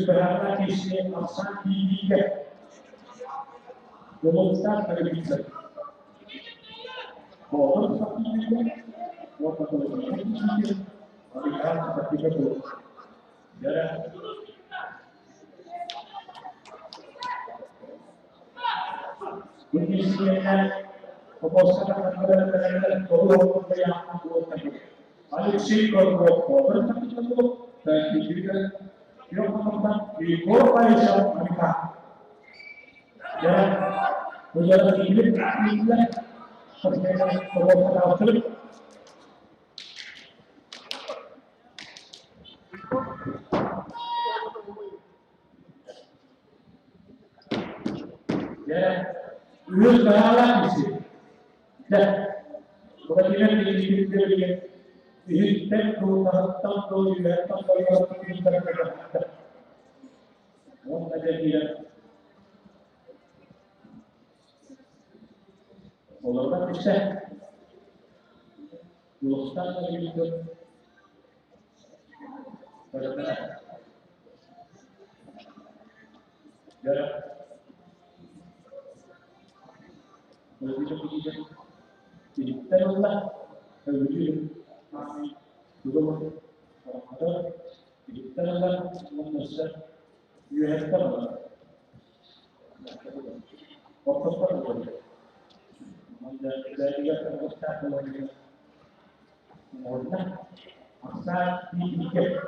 Speaker 1: Berharap isi aksa didikat Lumustan ada bisa bahwa seperti itu waktu itu melihat seperti itu dan Indonesia proposal dan bahwa yang anggota balik sih kalau berarti itu dan diberikan yang menentang di korporasi mereka dan menjadi hidup tidak sebagai proposal tersebut ya itu salah sih dan kemudian ini tentu tertentu juga terlalu tinggi mau ada dia kalau tak bisa luluskan lagi itu karena jarak begitu jadi teruslah begitu masih belum ada jadi teruslah menyelesaikan USR fokus pada dari yang teruskan melalui mohonlah aksa didikat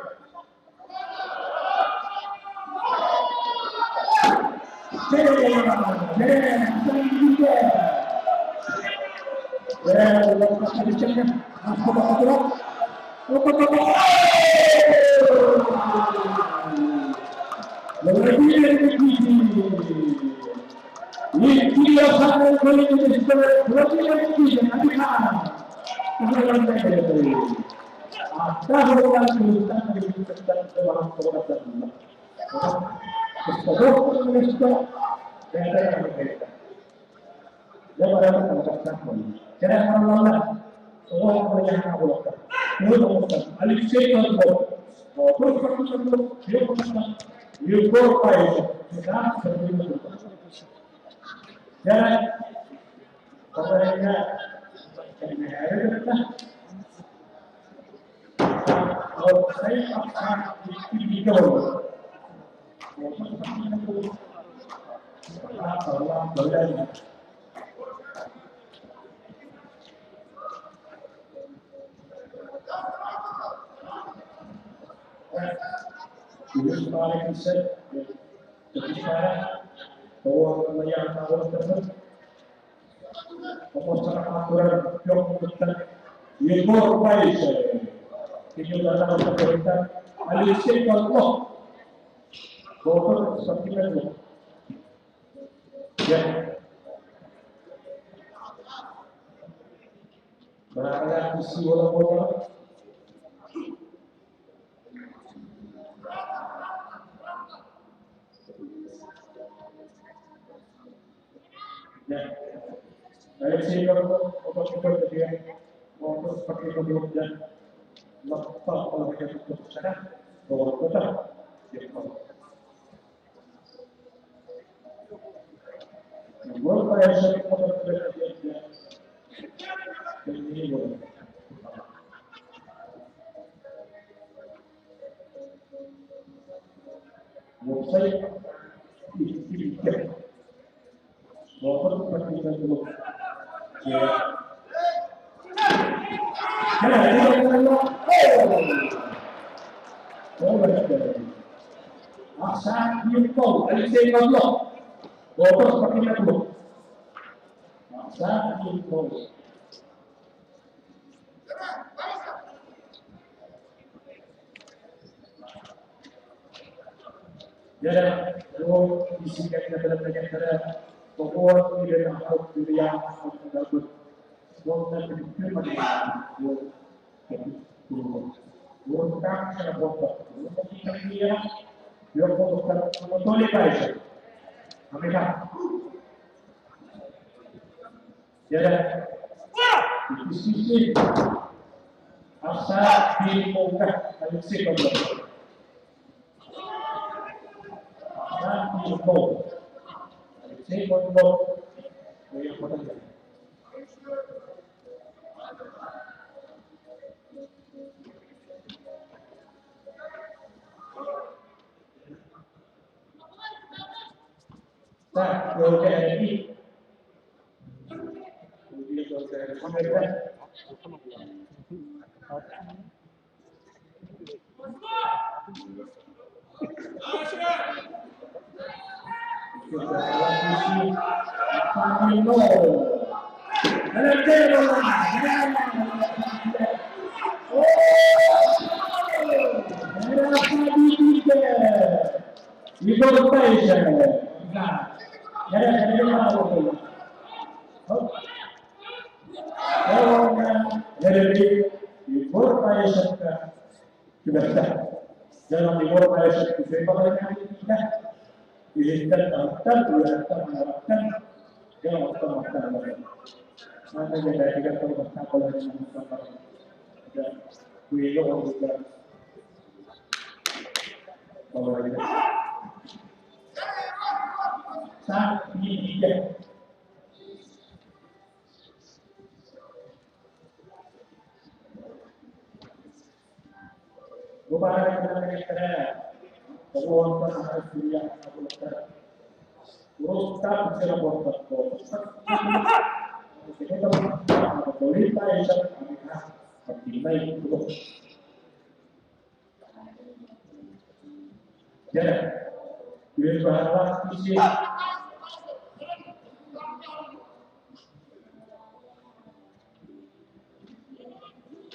Speaker 1: Lebih dari ini. Ini sangat lebih dari ini.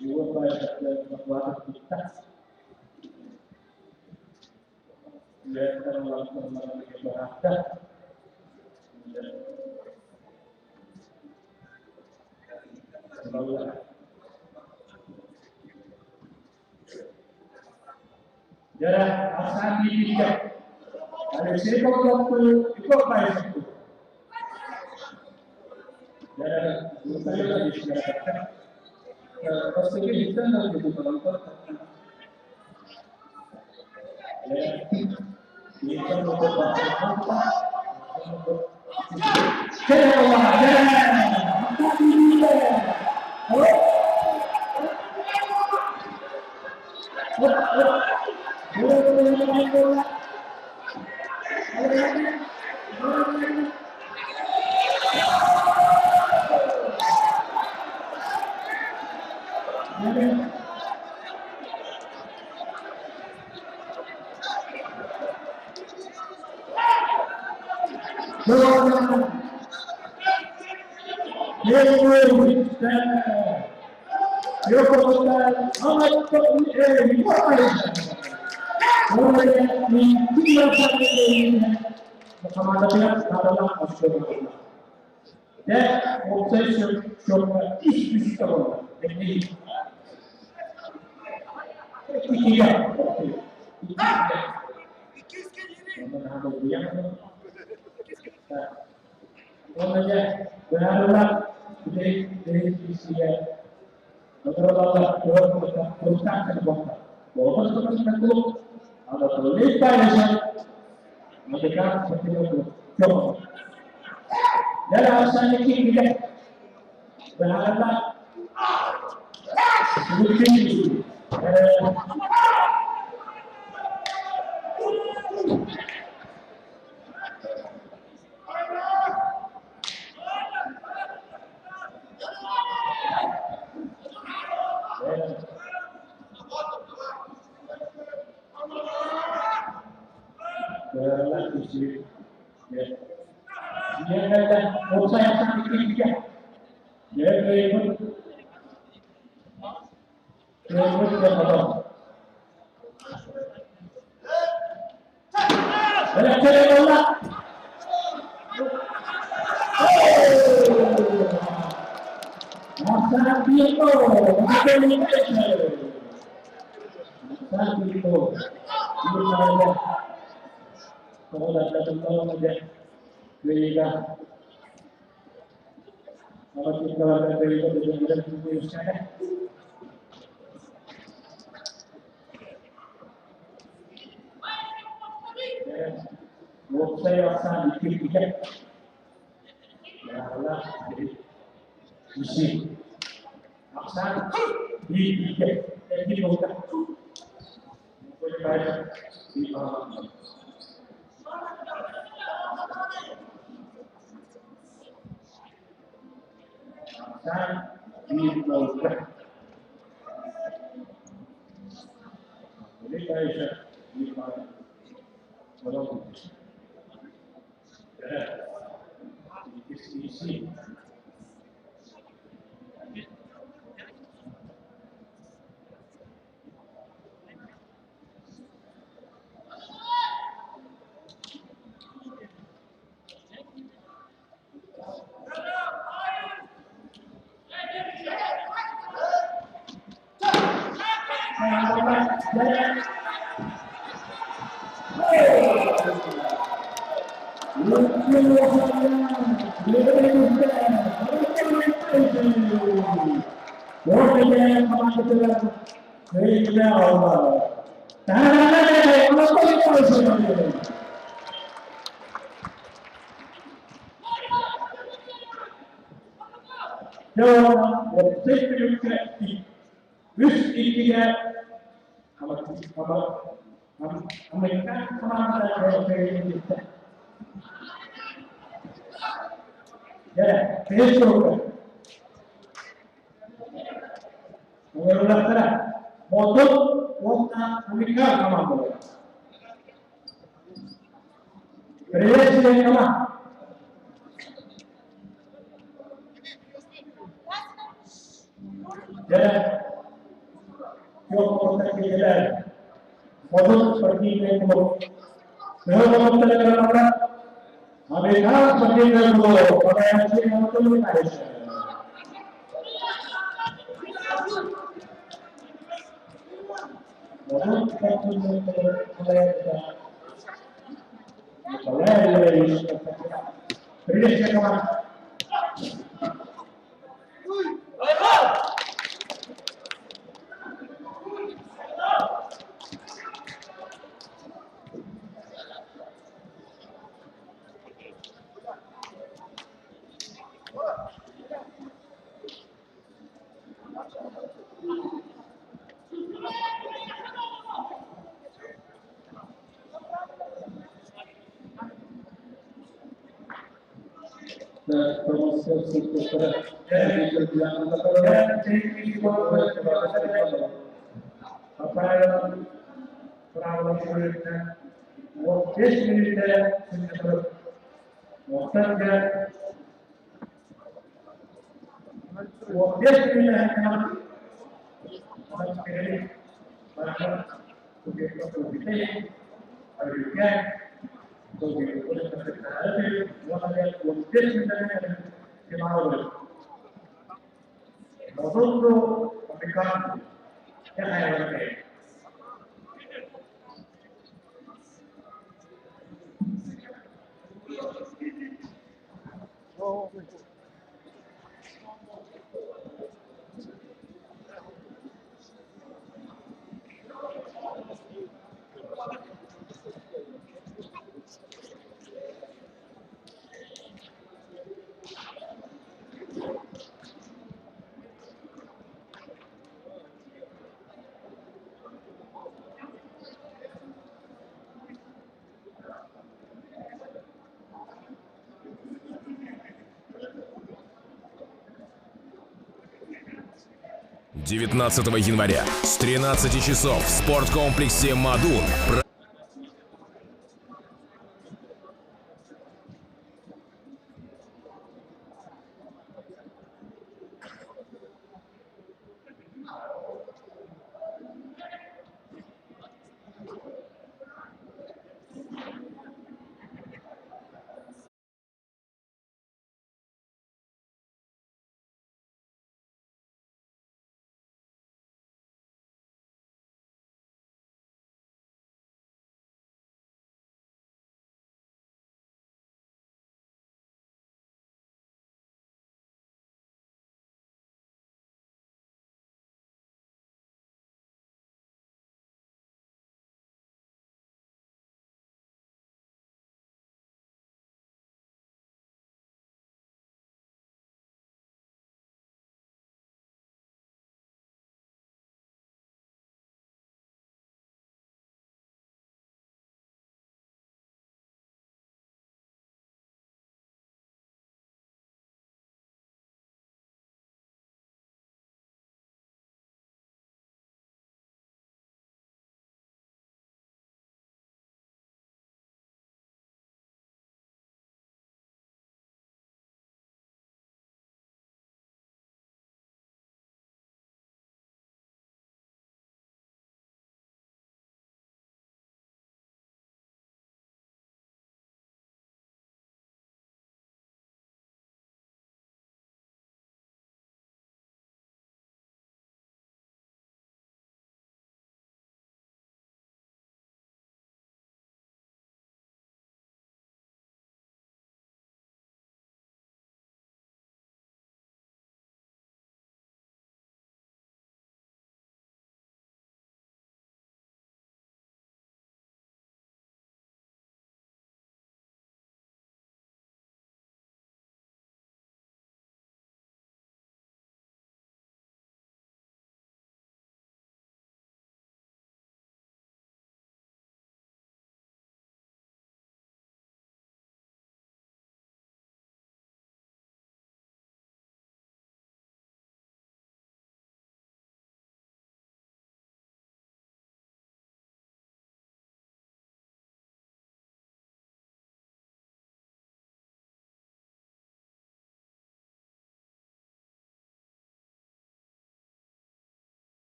Speaker 1: Ibu baik dan membuat kita. Dia akan melakukan ibadah. Jarak asal dipijak. Ada sebab waktu ikut baik itu. Jarak saya lagi siapkan.
Speaker 2: Pasti kita nanti penonton.
Speaker 1: Kita untuk apa? Jarak. Tiongkok dan Thailand. Modul seperti itu. Kalau kita Amerika seperti itu, pada yang itu Indonesia. Modul seperti itu,
Speaker 4: Девятнадцатого января с 13 часов в спорткомплексе «Мадун»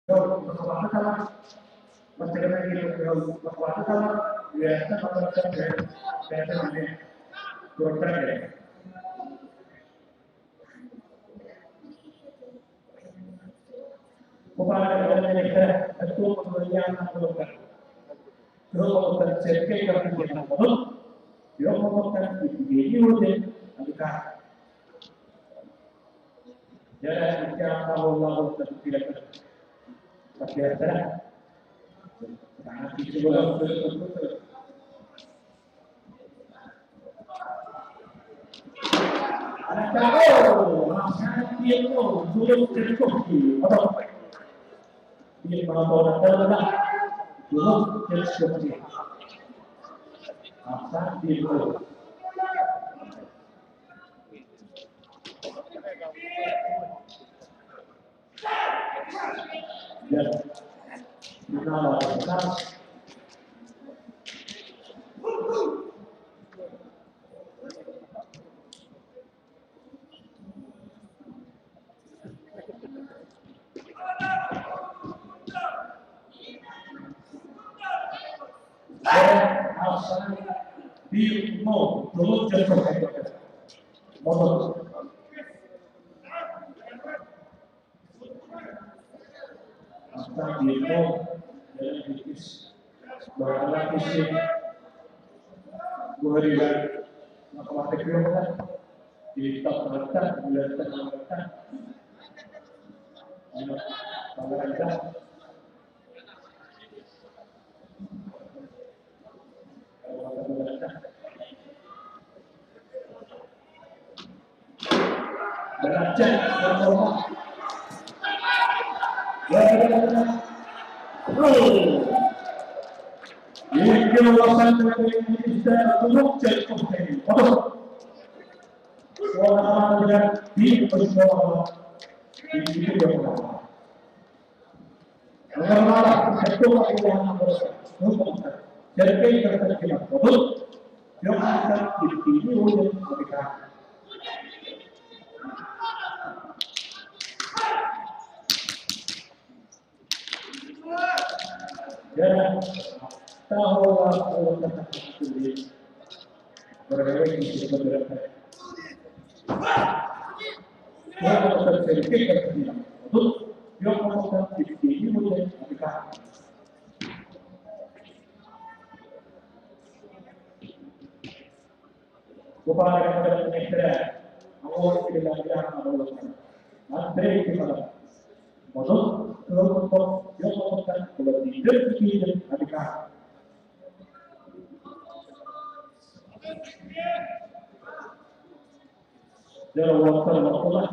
Speaker 1: berkekuatan masih lagi berkekuatan biasa melakukan biasa ini berkekuatan ya. Kepada mereka itu pemberian melakukan berkekuatan cerita kerjaan baru, berkekuatan video dan adakah jadi kita kalau tidak tapi ada nanti sebelum ada tahu masa dia tu dulu terkopi atau dia kalau nak dulu terkopi masa dia tu ya kita di mau dulu terkopi motor masa dia tu dalam bisnis bagaimana bisnis berikan matematik kan di top mereka bulan mereka pemerintah belajar bersama ini keluasan dari kita untuk cerita suara dengan di persoalan di video karena itu yang harus jadi kita tidak perlu yang akan dipilih oleh mereka. Dan tahulah Allah itu berarti beberapa. Kalau terserikit tidak, betul. Yang akan dipilih oleh mereka. Kepada mereka, Allah tidak akan melakukan. Nanti kita betul. Kalau yang akan tidak dipilih mereka. Dalam waktu lah.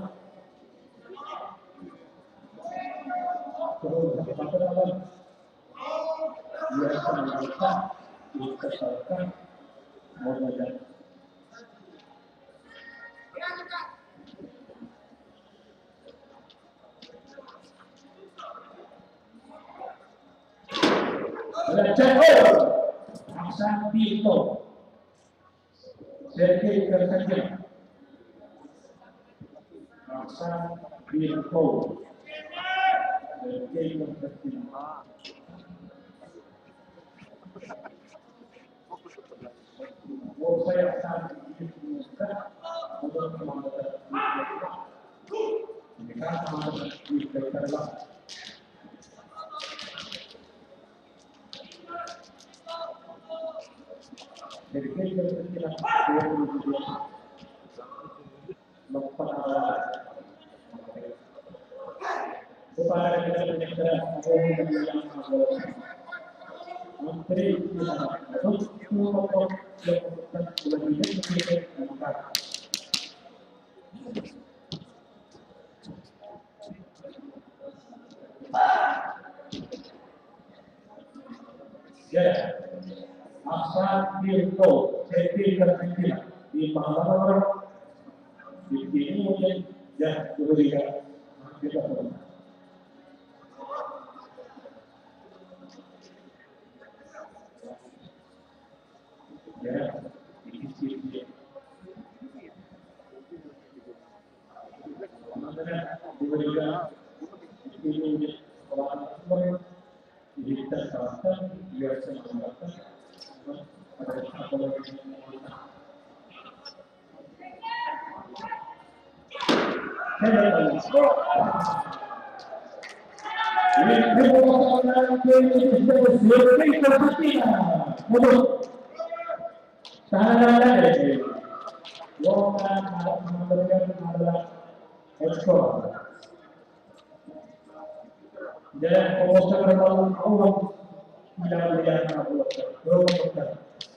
Speaker 1: Terus apa dia akan dikatakan mau belajar. Belajar asal itu sedikit saja asal itu saya sangat menyukai untuk membangun mereka sangat berkembang. Jadi kita tidak lepas kepada kita menyebar menteri untuk melakukan lebih dari ya asal itu sertifikat terkini di mana di sini mungkin ya berikan kita ya di sini mana berikan di sini orang biasa mengatakan ada apalagi dan pengusaha berbangun Allah tidak melihat Allah berbangun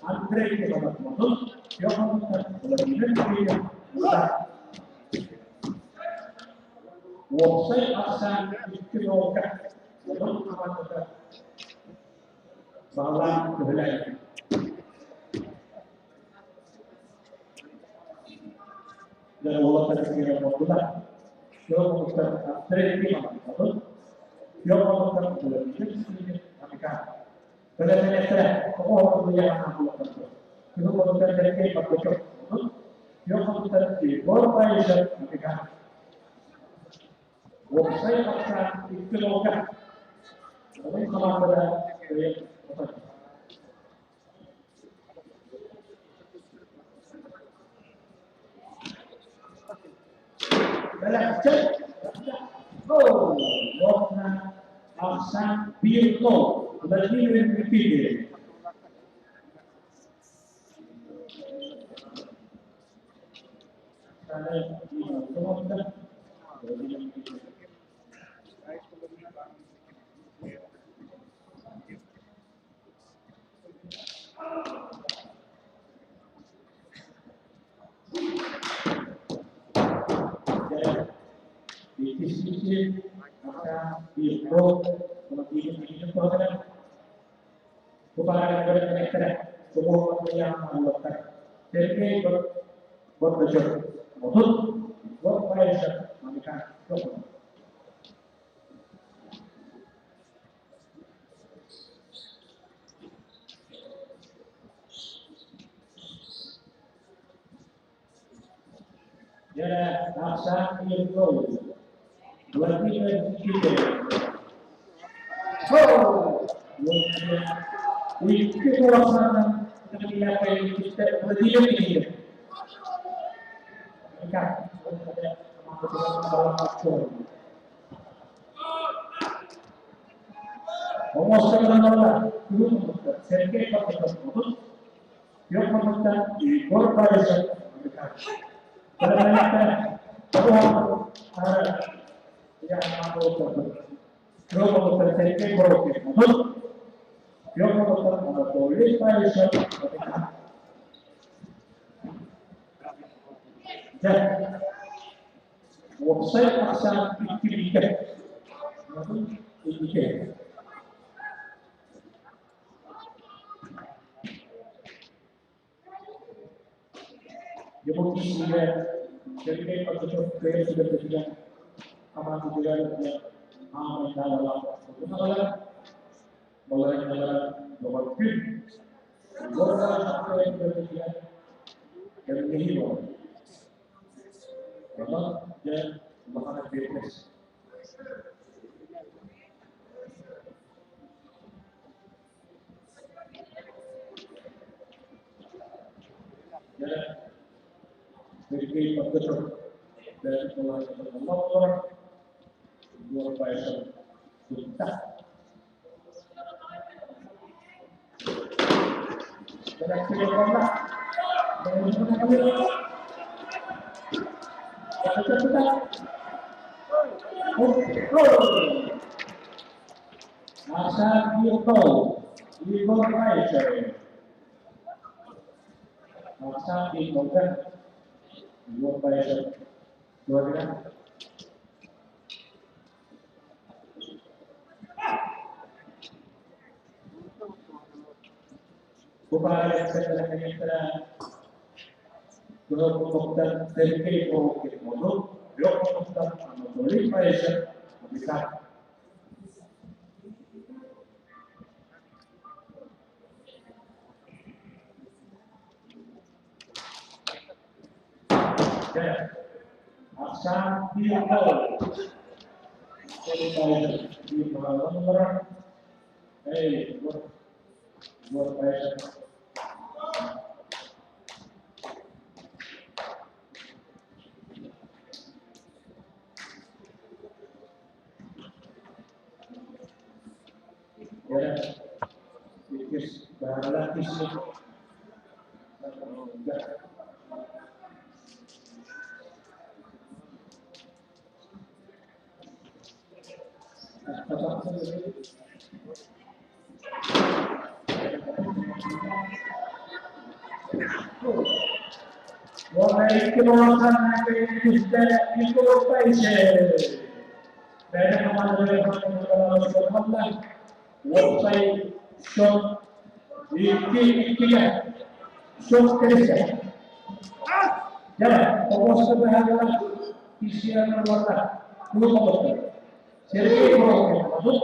Speaker 1: Andre ke bawah motor yang lebih dari website asan istirokat dalam amat bahwa kebenaran dan Allah terkira motor yang mengutar Andre ke bawah motor yang mengutar lebih dari Amerika. Pada saat Allah yang Allah itu mengutar dari motor yang mengutar di corporation Amerika. Website akan dikeluarkan oleh kepada proyek otak. Dalam cek, warna asan biru lebih repeated. Karena ini kemudian diskusi maka diimprove kemudian proses kepada negara semua yang melakukan jadi berbeda untuk berproses mereka ya rasa itu berarti kita itu perasaan ketika kita berdiri ini mereka dalam aktor almost sergei Pavlovich yang menemukan di corporation mereka karena ada yang mampu Robo sergei Pavlovich yang menemukan polis Paris mereka dan website akan diberikan indikasi Deputi Sudah dari Pastor Pres sudah berjalan aman juga dan aman dalam betul mulai dalam nomor film Gorka sampai berjalan dan kehidupan memang dan bahan bebas dan dari Pastor dari mulai motor dua pasal tuntas dan silakan masa Kyoto Igor Kaiser masa Igor Kaiser dua kan Upaya secara Dokter Sergei Pavlovich Dokter Anatoly Paisher Amerika Aksan Tito di bawah nomor luar biasa. Ya, sedikit berlatih sih. Vorrei che lo sanno il loro paese. Bene, comando delle forze della seconda, website shop di Kia, shop Krishna. Ya, fokus ke bahagia isian berwarna kulit. Jadi kalau masuk,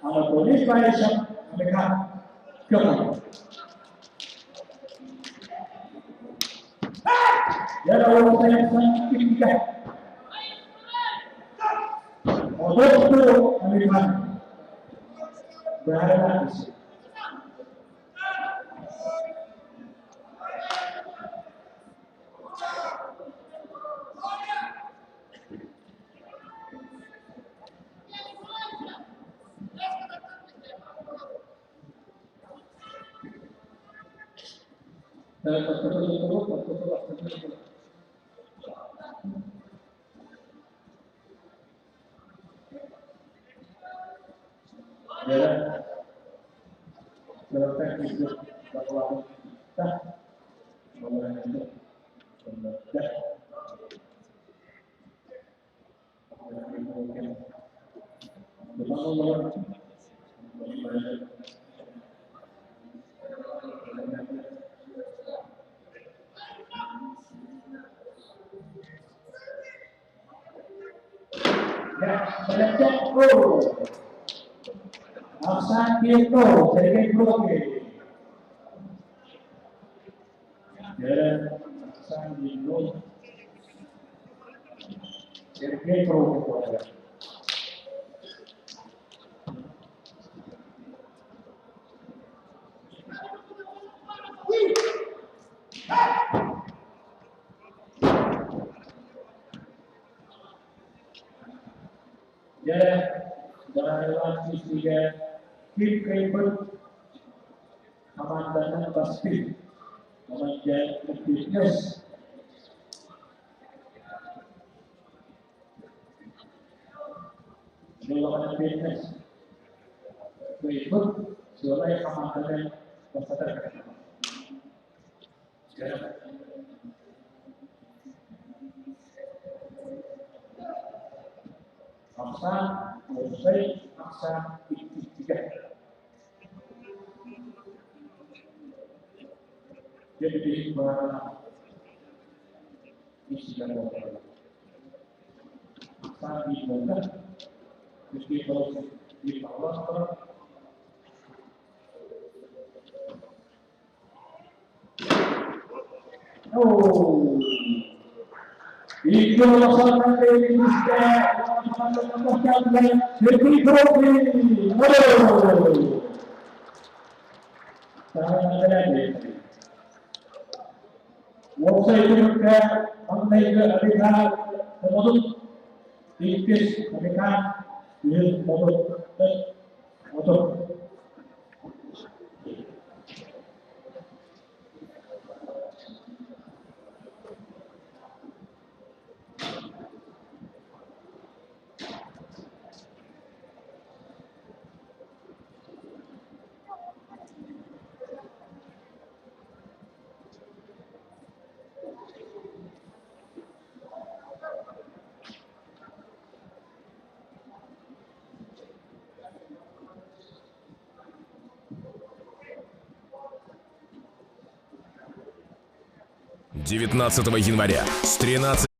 Speaker 1: ada polis paisa mereka kemana? Ya, kalau saya sangat tinggi. Untuk itu, Amerika berada di sini. Ya, berarti itu bahwa kita mengenai itu sudah mungkin betul. Ya, selesai pro. Aksan Kito, Sergei Proke. Ya, Aksan Kito, Sergei Proke. Ya, dari tiga tim Kraven Komandan Pasti Komandan Bisnis Komandan Bisnis Kraven sebagai Komandan Pasar. Aksan, Mosai, Aksan, tiga. Jadi bahwa istilah bahwa Aksan dibuka, meski kalau di bawah oh, itu masalah dari Indonesia. Sergei Proke. Website mereka online mereka modul tipis mereka modul.
Speaker 4: «19 января с 13